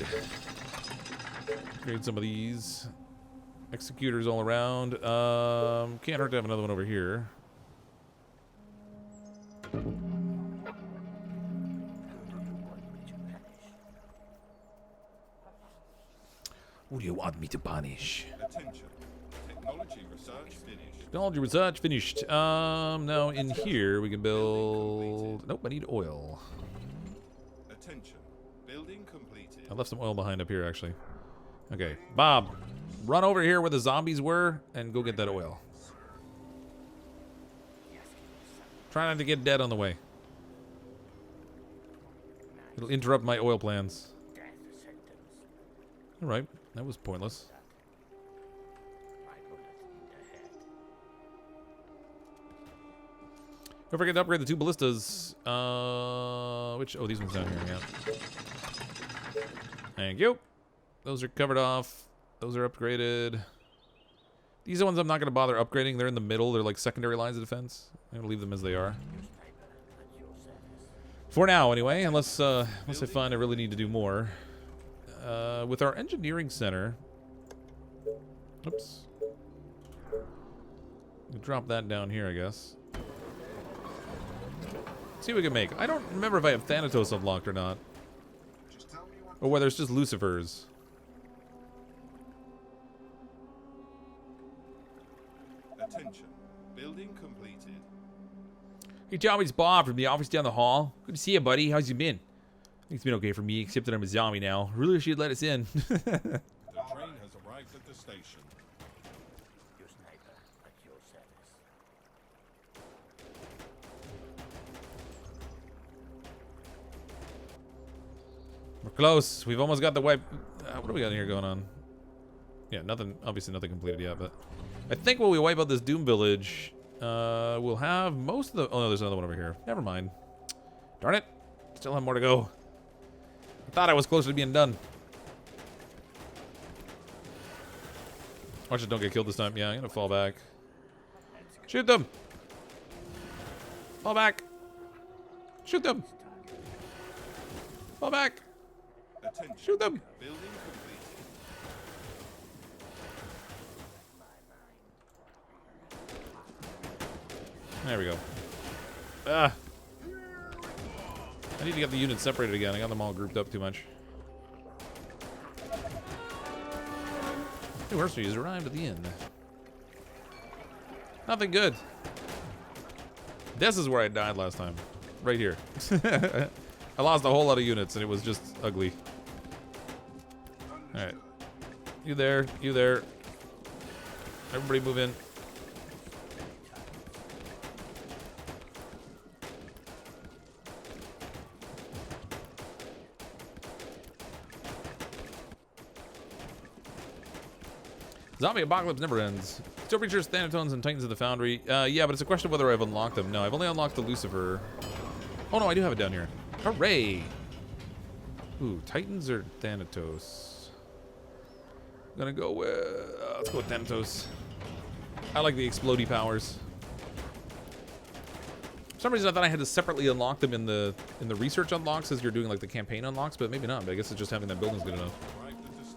Create some of these. Executors all around. Can't hurt to have another one over here. Who do you want me to punish?
Attention. Technology research finished.
Technology research finished. Now in here we can build... Nope, I need oil.
Attention. Building completed.
I left some oil behind up here, actually. Okay, Bob, run over here where the zombies were and go get that oil. Try not to get dead on the way. It'll interrupt my oil plans. Alright, that was pointless. Don't forget to upgrade the 2 ballistas. Which? Oh, these ones down here. Yeah. Thank you. Those are covered off. Those are upgraded. These are ones I'm not going to bother upgrading. They're in the middle. They're like secondary lines of defense. I'm going to leave them as they are. For now, anyway. Unless I find I really need to do more. With our engineering center. Oops. We'll drop that down here, I guess. See what we can make. I don't remember if I have Thanatos unlocked or not. Or whether it's just Lucifers.
Attention. Building completed.
Hey, Tommy, it's Bob from the office down the hall. Good to see you, buddy. How's you been? I think it's been okay for me, except that I'm a zombie now. Really wish you'd let us in.
The train has arrived at the station.
Your sniper at your service.
We're close. We've almost got the wipe. What do we got here going on? Yeah, nothing. Obviously, nothing completed yet. But I think when we wipe out this Doom village, we'll have most of the. Oh no, there's another one over here. Never mind. Darn it! Still have more to go. I thought I was closer to being done. Watch it, don't get killed this time. Yeah, I'm gonna fall back. Shoot them! Fall back! Shoot them! Fall back!
Attention.
Shoot them!
Building completed.
There we go. Ah! I need to get the units separated again. I got them all grouped up too much. New mercenaries arrived at the inn. Nothing good. This is where I died last time. Right here. I lost a whole lot of units and it was just ugly. Alright. You there. You there. Everybody move in. Zombie apocalypse never ends. Still features Thanatones and Titans of the Foundry. Yeah, but it's a question of whether I've unlocked them. No, I've only unlocked the Lucifer. Oh no, I do have it down here. Hooray! Ooh, Titans or Thanatos? I'm gonna go with... let's go with Thanatos. I like the explodey powers. For some reason I thought I had to separately unlock them in the research unlocks as you're doing like the campaign unlocks, but maybe not. But I guess it's just having that building's good enough.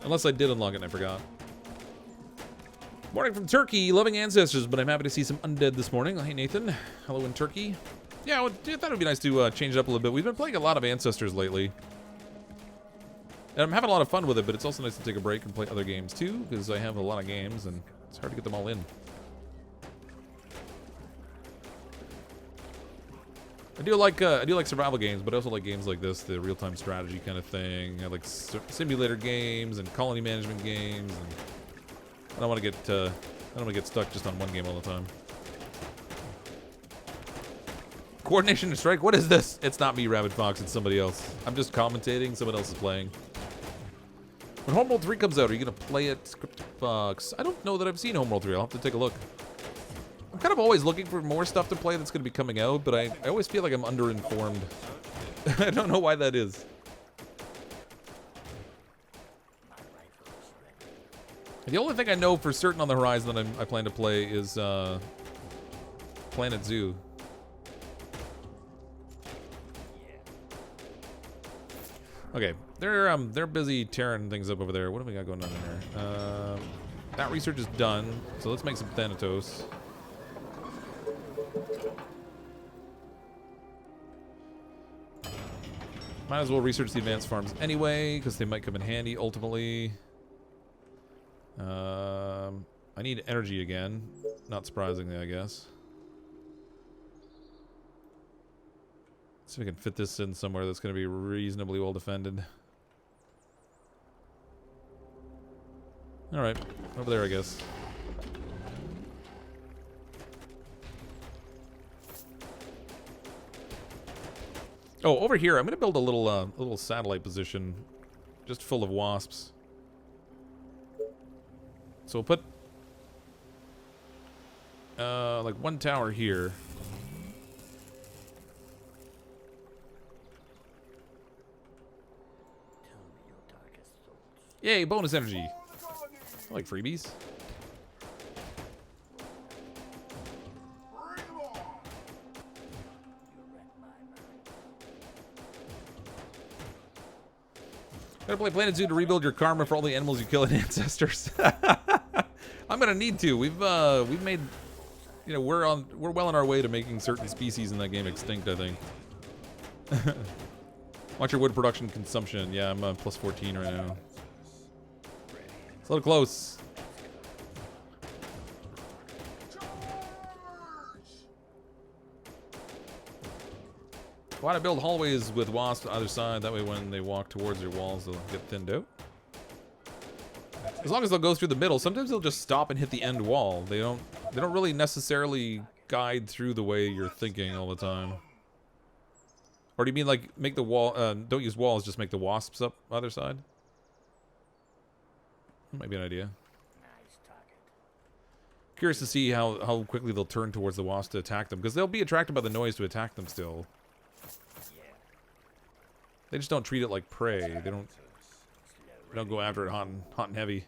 Unless I did unlock it and I forgot. Morning from Turkey, loving ancestors, but I'm happy to see some undead this morning. Hey Nathan, hello in Turkey. Yeah, I thought it would be nice to change it up a little bit. We've been playing a lot of ancestors lately. And I'm having a lot of fun with it, but it's also nice to take a break and play other games too, because I have a lot of games and it's hard to get them all in. I do like survival games, but I also like games like this, the real-time strategy kind of thing. I like simulator games and colony management games. And I don't want to get stuck just on one game all the time. Coordination and strike. What is this? It's not me, Rabbit Fox. It's somebody else. I'm just commentating. Someone else is playing. When Homeworld 3 comes out, are you gonna play it, CrypticFox? I don't know that I've seen Homeworld 3. I'll have to take a look. I'm kind of always looking for more stuff to play that's gonna be coming out, but I always feel like I'm underinformed. I don't know why that is. The only thing I know for certain on the horizon that I plan to play is Planet Zoo. Okay, they're busy tearing things up over there. What do we got going on in there? That research is done, so let's make some Thanatos. Might as well research the advanced farms anyway, because they might come in handy ultimately. I need energy again. Not surprisingly, I guess. See if we can fit this in somewhere that's going to be reasonably well defended. Alright, over there, I guess. Oh, over here, I'm going to build a little satellite position just full of wasps. So we'll put like one tower here. Yay, bonus energy. I like freebies. Gotta play Planet Zoo to rebuild your karma for all the animals you kill in Ancestors. I'm gonna need to. We've made, you know, we're well on our way to making certain species in that game extinct, I think. Watch your wood production consumption. Yeah, I'm plus 14 right now. It's a little close. Why not build hallways with wasps on either side? That way when they walk towards your walls, they'll get thinned out. As long as they'll go through the middle. Sometimes they'll just stop and hit the end wall. They don't really necessarily guide through the way you're thinking all the time. Or do you mean like make the wall, don't use walls, just make the wasps up either side? That might be an idea. Curious to see how quickly they'll turn towards the wasps to attack them, because they'll be attracted by the noise to attack them still. They just don't treat it like prey. They don't go after it hot and heavy.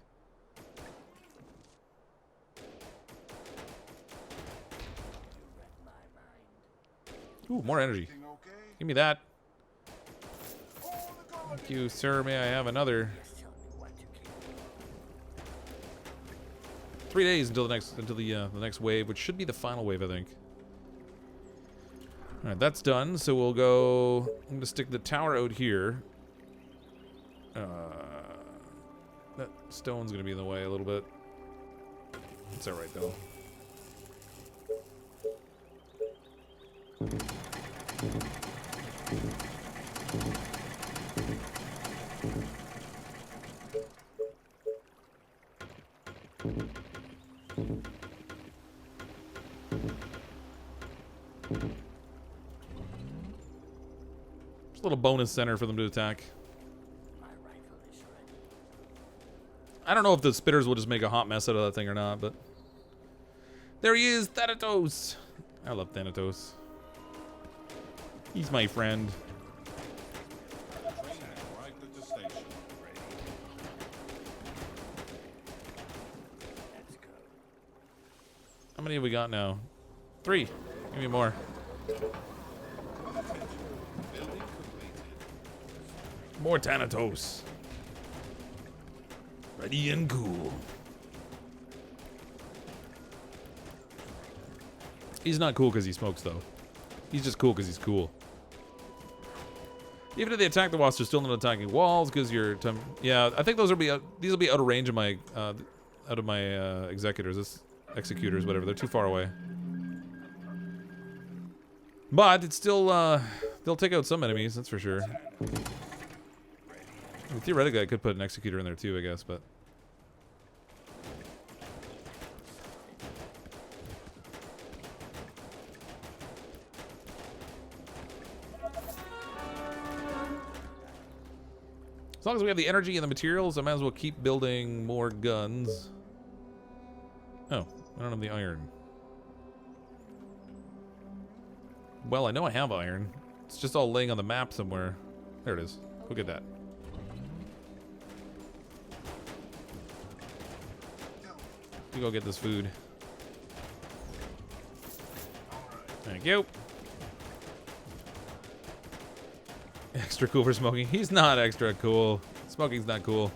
Ooh, more energy. Give me that. Thank you, sir. May I have another? 3 days until the next wave, which should be the final wave, I think. All right, that's done. So we'll go. I'm gonna stick the tower out here. That stone's gonna be in the way a little bit. It's all right though. Just a little bonus center for them to attack. I don't know if the spitters will just make a hot mess out of that thing or not, but there he is, Thanatos. I love Thanatos. He's my friend. How many have we got now? 3. Give me more. More Thanatos. Ready and cool. He's not cool because he smokes, though. He's just cool because he's cool. Even if they attack the wasps, they're still not attacking walls because you're. Yeah, I think these will be out of range of my executors, executors, whatever. They're too far away. But it's still they'll take out some enemies, that's for sure. I mean, theoretically, I could put an executor in there too, I guess, but. As long as we have the energy and the materials, I might as well keep building more guns. Oh, I don't have the iron. Well, I know I have iron. It's just all laying on the map somewhere. There it is. Go get that. You go get this food. Thank you. Extra cool for smoking. He's not extra cool. Smoking's not cool.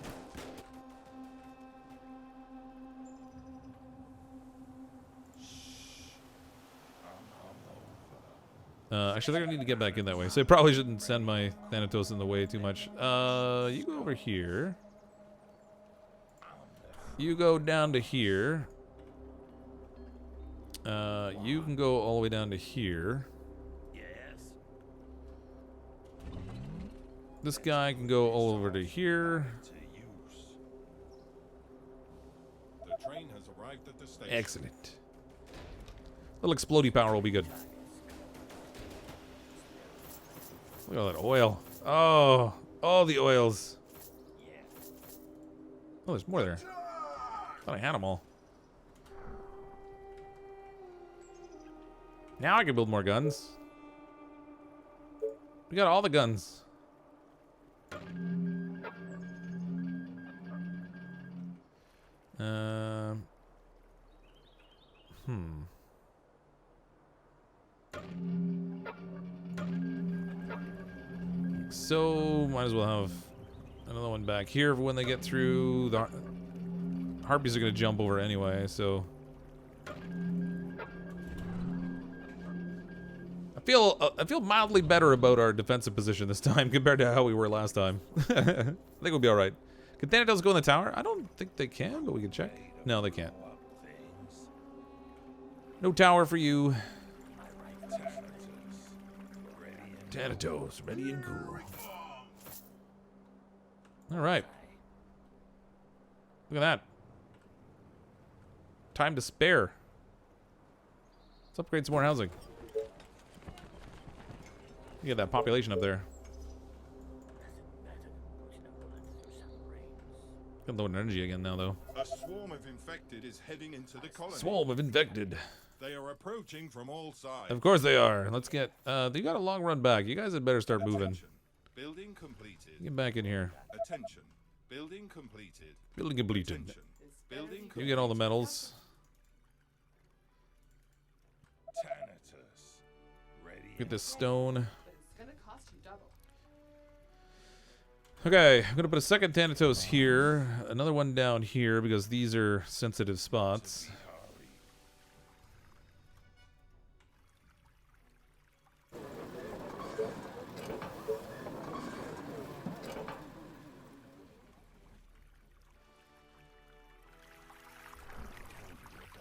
Actually, they're gonna need to get back in that way, so I probably shouldn't send my Thanatos in the way too much. You go over here. You go down to here. You can go all the way down to here.
Yes.
This guy can go all over to here.
The train has arrived at the station.
Excellent. Little explodey power will be good. Look at all that oil. Oh, all the oils. Oh, there's more there. I thought I had them all. Now I can build more guns. We got all the guns. So, might as well have another one back here for when they get through. The harpies are going to jump over anyway, so... I feel mildly better about our defensive position this time compared to how we were last time. I think we'll be alright. Can Thanatos go in the tower? I don't think they can, but we can check. No, they can't. No tower for you. Thanatos, ready and cool. Alright. Look at that. Time to spare. Let's upgrade some more housing. You get that population up there. Got low energy again now, though.
A swarm of infected is heading into the colony.
Swarm of infected.
They are approaching from all sides.
Of course they are. Let's get. You got a long run back. You guys had better start moving.
Attention. Building completed.
Get back in here.
Attention. Building completed.
Building completed.
Attention. Building completed.
You get all the metals.
Thanatos. Ready.
Get this stone.
But it's gonna cost you double.
Okay, I'm gonna put a second Thanatos here, another one down here because these are sensitive spots.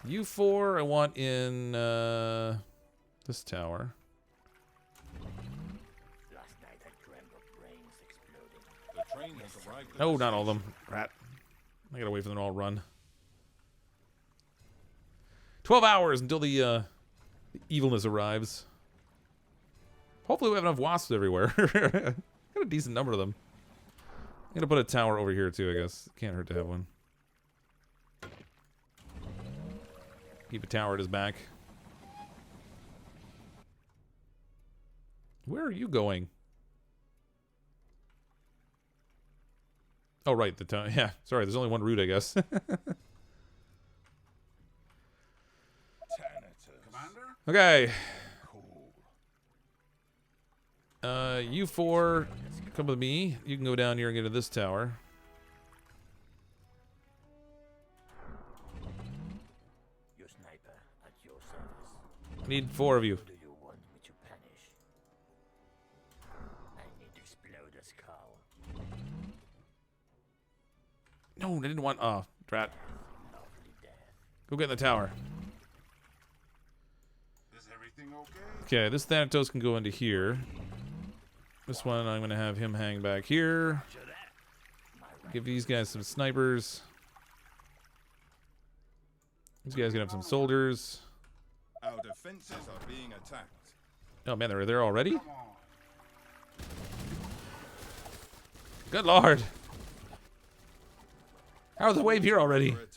You four, I want in this tower.
Last night I dreamt of brains exploding.
The train has arrived. at
No,
the
not all of
station.
them. Rat. I gotta wait for them to all run. 12 hours until the evilness arrives. Hopefully we have enough wasps everywhere. Got a decent number of them. I'm gonna put a tower over here too, I guess. Can't hurt to have one. Keep a tower at his back. Where are you going? Oh, right, the tower. Yeah, sorry, there's only one route, I guess.
Thanatos.
Commander?
Okay.
Cool.
You four, come with me. You can go down here and get to this tower.
Your sniper at your service.
I need 4 of you.
Who do you want me to punish? I need to explode a skull.
No, I didn't want. Oh, drat.
Lovely death.
Go get in the tower.
Is everything okay?
Okay, this Thanatos can go into here. This one, I'm going to have him hang back here. Give these guys some snipers. These guys going to have some soldiers.
Our defenses are being attacked.
Oh, man, they're there already?
Come on.
Good lord. How's the wave here already?
Under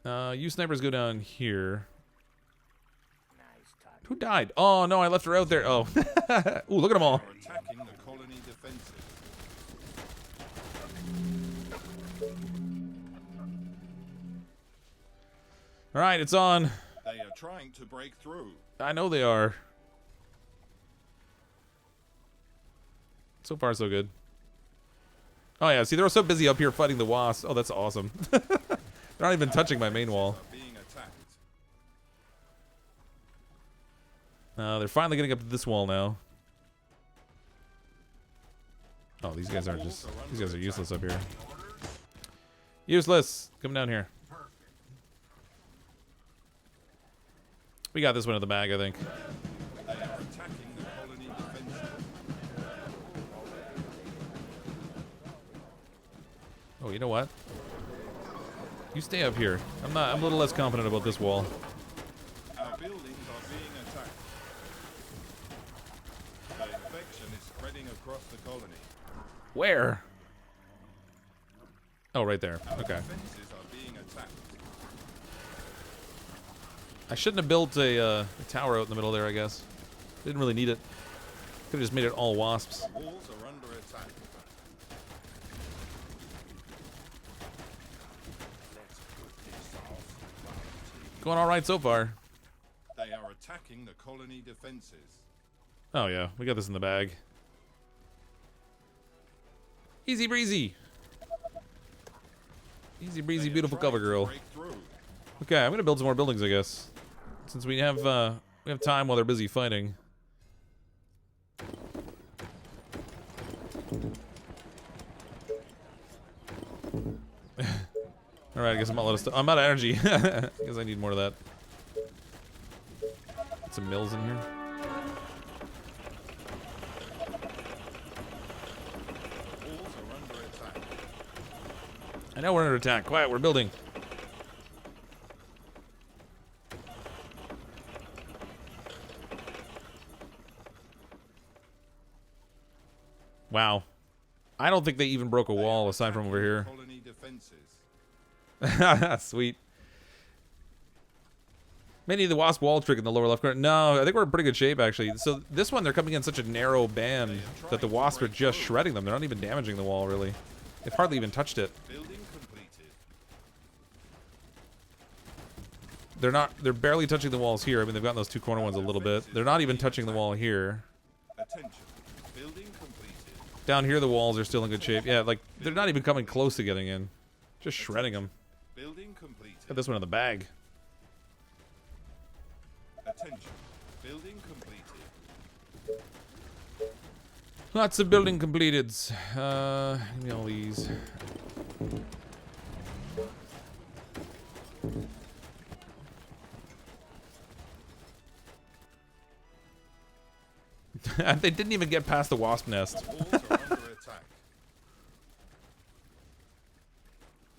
attack.
You snipers go down here.
Nice target.
Who died? Oh, no, I left her out there. Oh. Ooh, look at them all.
They are attacking the colony defenses.
All right, it's on.
They are trying to break through.
I know they are. So far, so good. Oh, yeah. See, they're so busy up here fighting the wasps. Oh, that's awesome. They're not even touching my main wall.
Are being attacked.
They're finally getting up to this wall now. Oh, these guys are just... These guys are useless up here. Useless! Come down here. We got this one in the bag, I think.
They are attacking the colony defenses.
Oh, you know what? You stay up here. I'm a little less confident about this wall.
Our buildings are being attacked. The infection is spreading across the colony.
Where? Oh, right there.
Our
Okay.
defenses are being attacked.
I shouldn't have built a tower out in the middle there, I guess. Didn't really need it. Could have just made it all wasps.
The walls are under attack.
Going all right so far.
They are attacking the colony defenses.
Oh yeah, we got this in the bag. Easy breezy. Easy breezy, beautiful cover girl. Okay, I'm gonna build some more buildings, I guess, since we have time while they're busy fighting. All right, I guess I'm out of energy. I guess I need more of that. Get some mills in here. I know we're under attack. Quiet, we're building. Wow. I don't think they even broke a wall aside from over here. Sweet. Maybe the wasp wall trick in the lower left corner. No, I think we're in pretty good shape, actually. So this one, they're coming in such a narrow band that the wasps are just shredding them. They're not even damaging the wall, really. They've hardly even touched it. They're barely touching the walls here. I mean, they've gotten those two corner ones a little bit. They're not even touching the wall here. Down here, the walls are still in good shape. Yeah, like, they're not even coming close to getting in. Just shredding them. Got this one in the bag. Lots of building completed. Give me all these. They didn't even get past the wasp nest.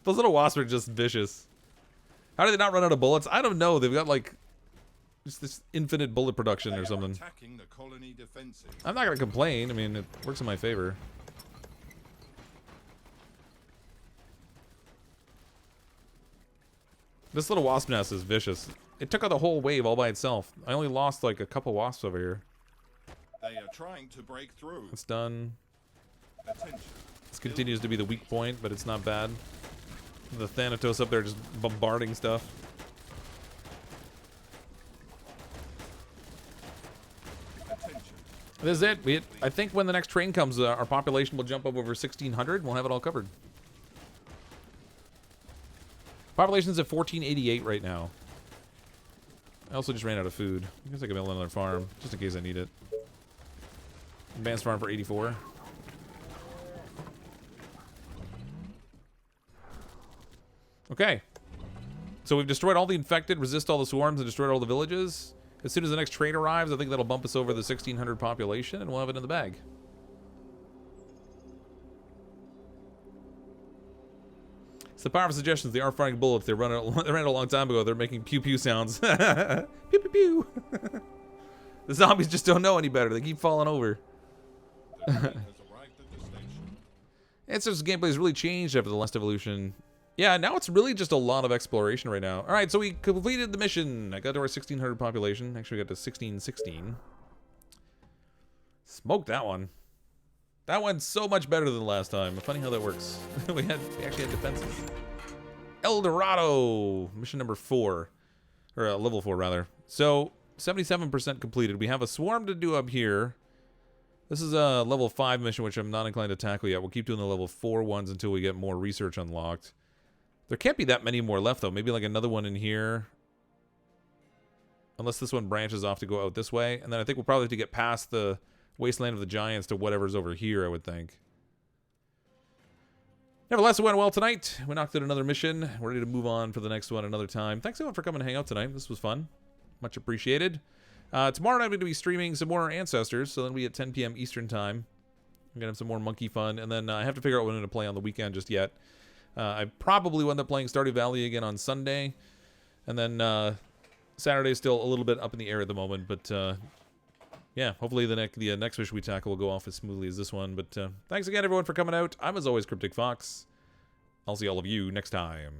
Those little wasps are just vicious. How do they not run out of bullets? I don't know. They've got like just this infinite bullet production or something. I'm not gonna complain. I mean, it works in my favor. This little wasp nest is vicious. It took out the whole wave all by itself. I only lost like a couple wasps over here.
They are trying to break through.
It's done. This continues to be the weak point, but it's not bad. The Thanatos up there just bombarding stuff. This is it. I think when the next train comes, our population will jump up over 1,600. We'll have it all covered. Population's at 1488 right now. I also just ran out of food. I guess I can build another farm, just in case I need it. Advanced farm for 84. Okay. So we've destroyed all the infected, resist all the swarms, and destroyed all the villages. As soon as the next train arrives, I think that'll bump us over the 1,600 population, and we'll have it in the bag. It's the power of suggestions. They are firing bullets. They ran it a long time ago. They're making pew pew sounds. Pew pew pew. The zombies just don't know any better. They keep falling over. It's just gameplay's really changed after the last evolution. Yeah, now it's really just a lot of exploration right now. All right, so we completed the mission. I got to our 1,600 population. Actually, we got to 1,616. Smoked that one. That went so much better than last time. Funny how that works. we actually had defenses. El Dorado, mission number 4, or level 4 rather. So 77% completed. We have a swarm to do up here. This is a level 5 mission, which I'm not inclined to tackle yet. We'll keep doing the level 4 ones until we get more research unlocked. There can't be that many more left, though. Maybe like another one in here. Unless this one branches off to go out this way. And then I think we'll probably have to get past the Wasteland of the Giants to whatever's over here, I would think. Nevertheless, it went well tonight. We knocked out another mission. We're ready to move on for the next one another time. Thanks everyone for coming to hang out tonight. This was fun. Much appreciated. Tomorrow night I'm going to be streaming some more Ancestors, so then we at 10 p.m. Eastern Time. I'm going to have some more monkey fun, and then I have to figure out what I'm going to play on the weekend just yet. I probably will end up playing Stardew Valley again on Sunday, and then Saturday's still a little bit up in the air at the moment, but yeah, hopefully the next mission we tackle will go off as smoothly as this one. But thanks again, everyone, for coming out. I'm, as always, CrypticFox. I'll see all of you next time.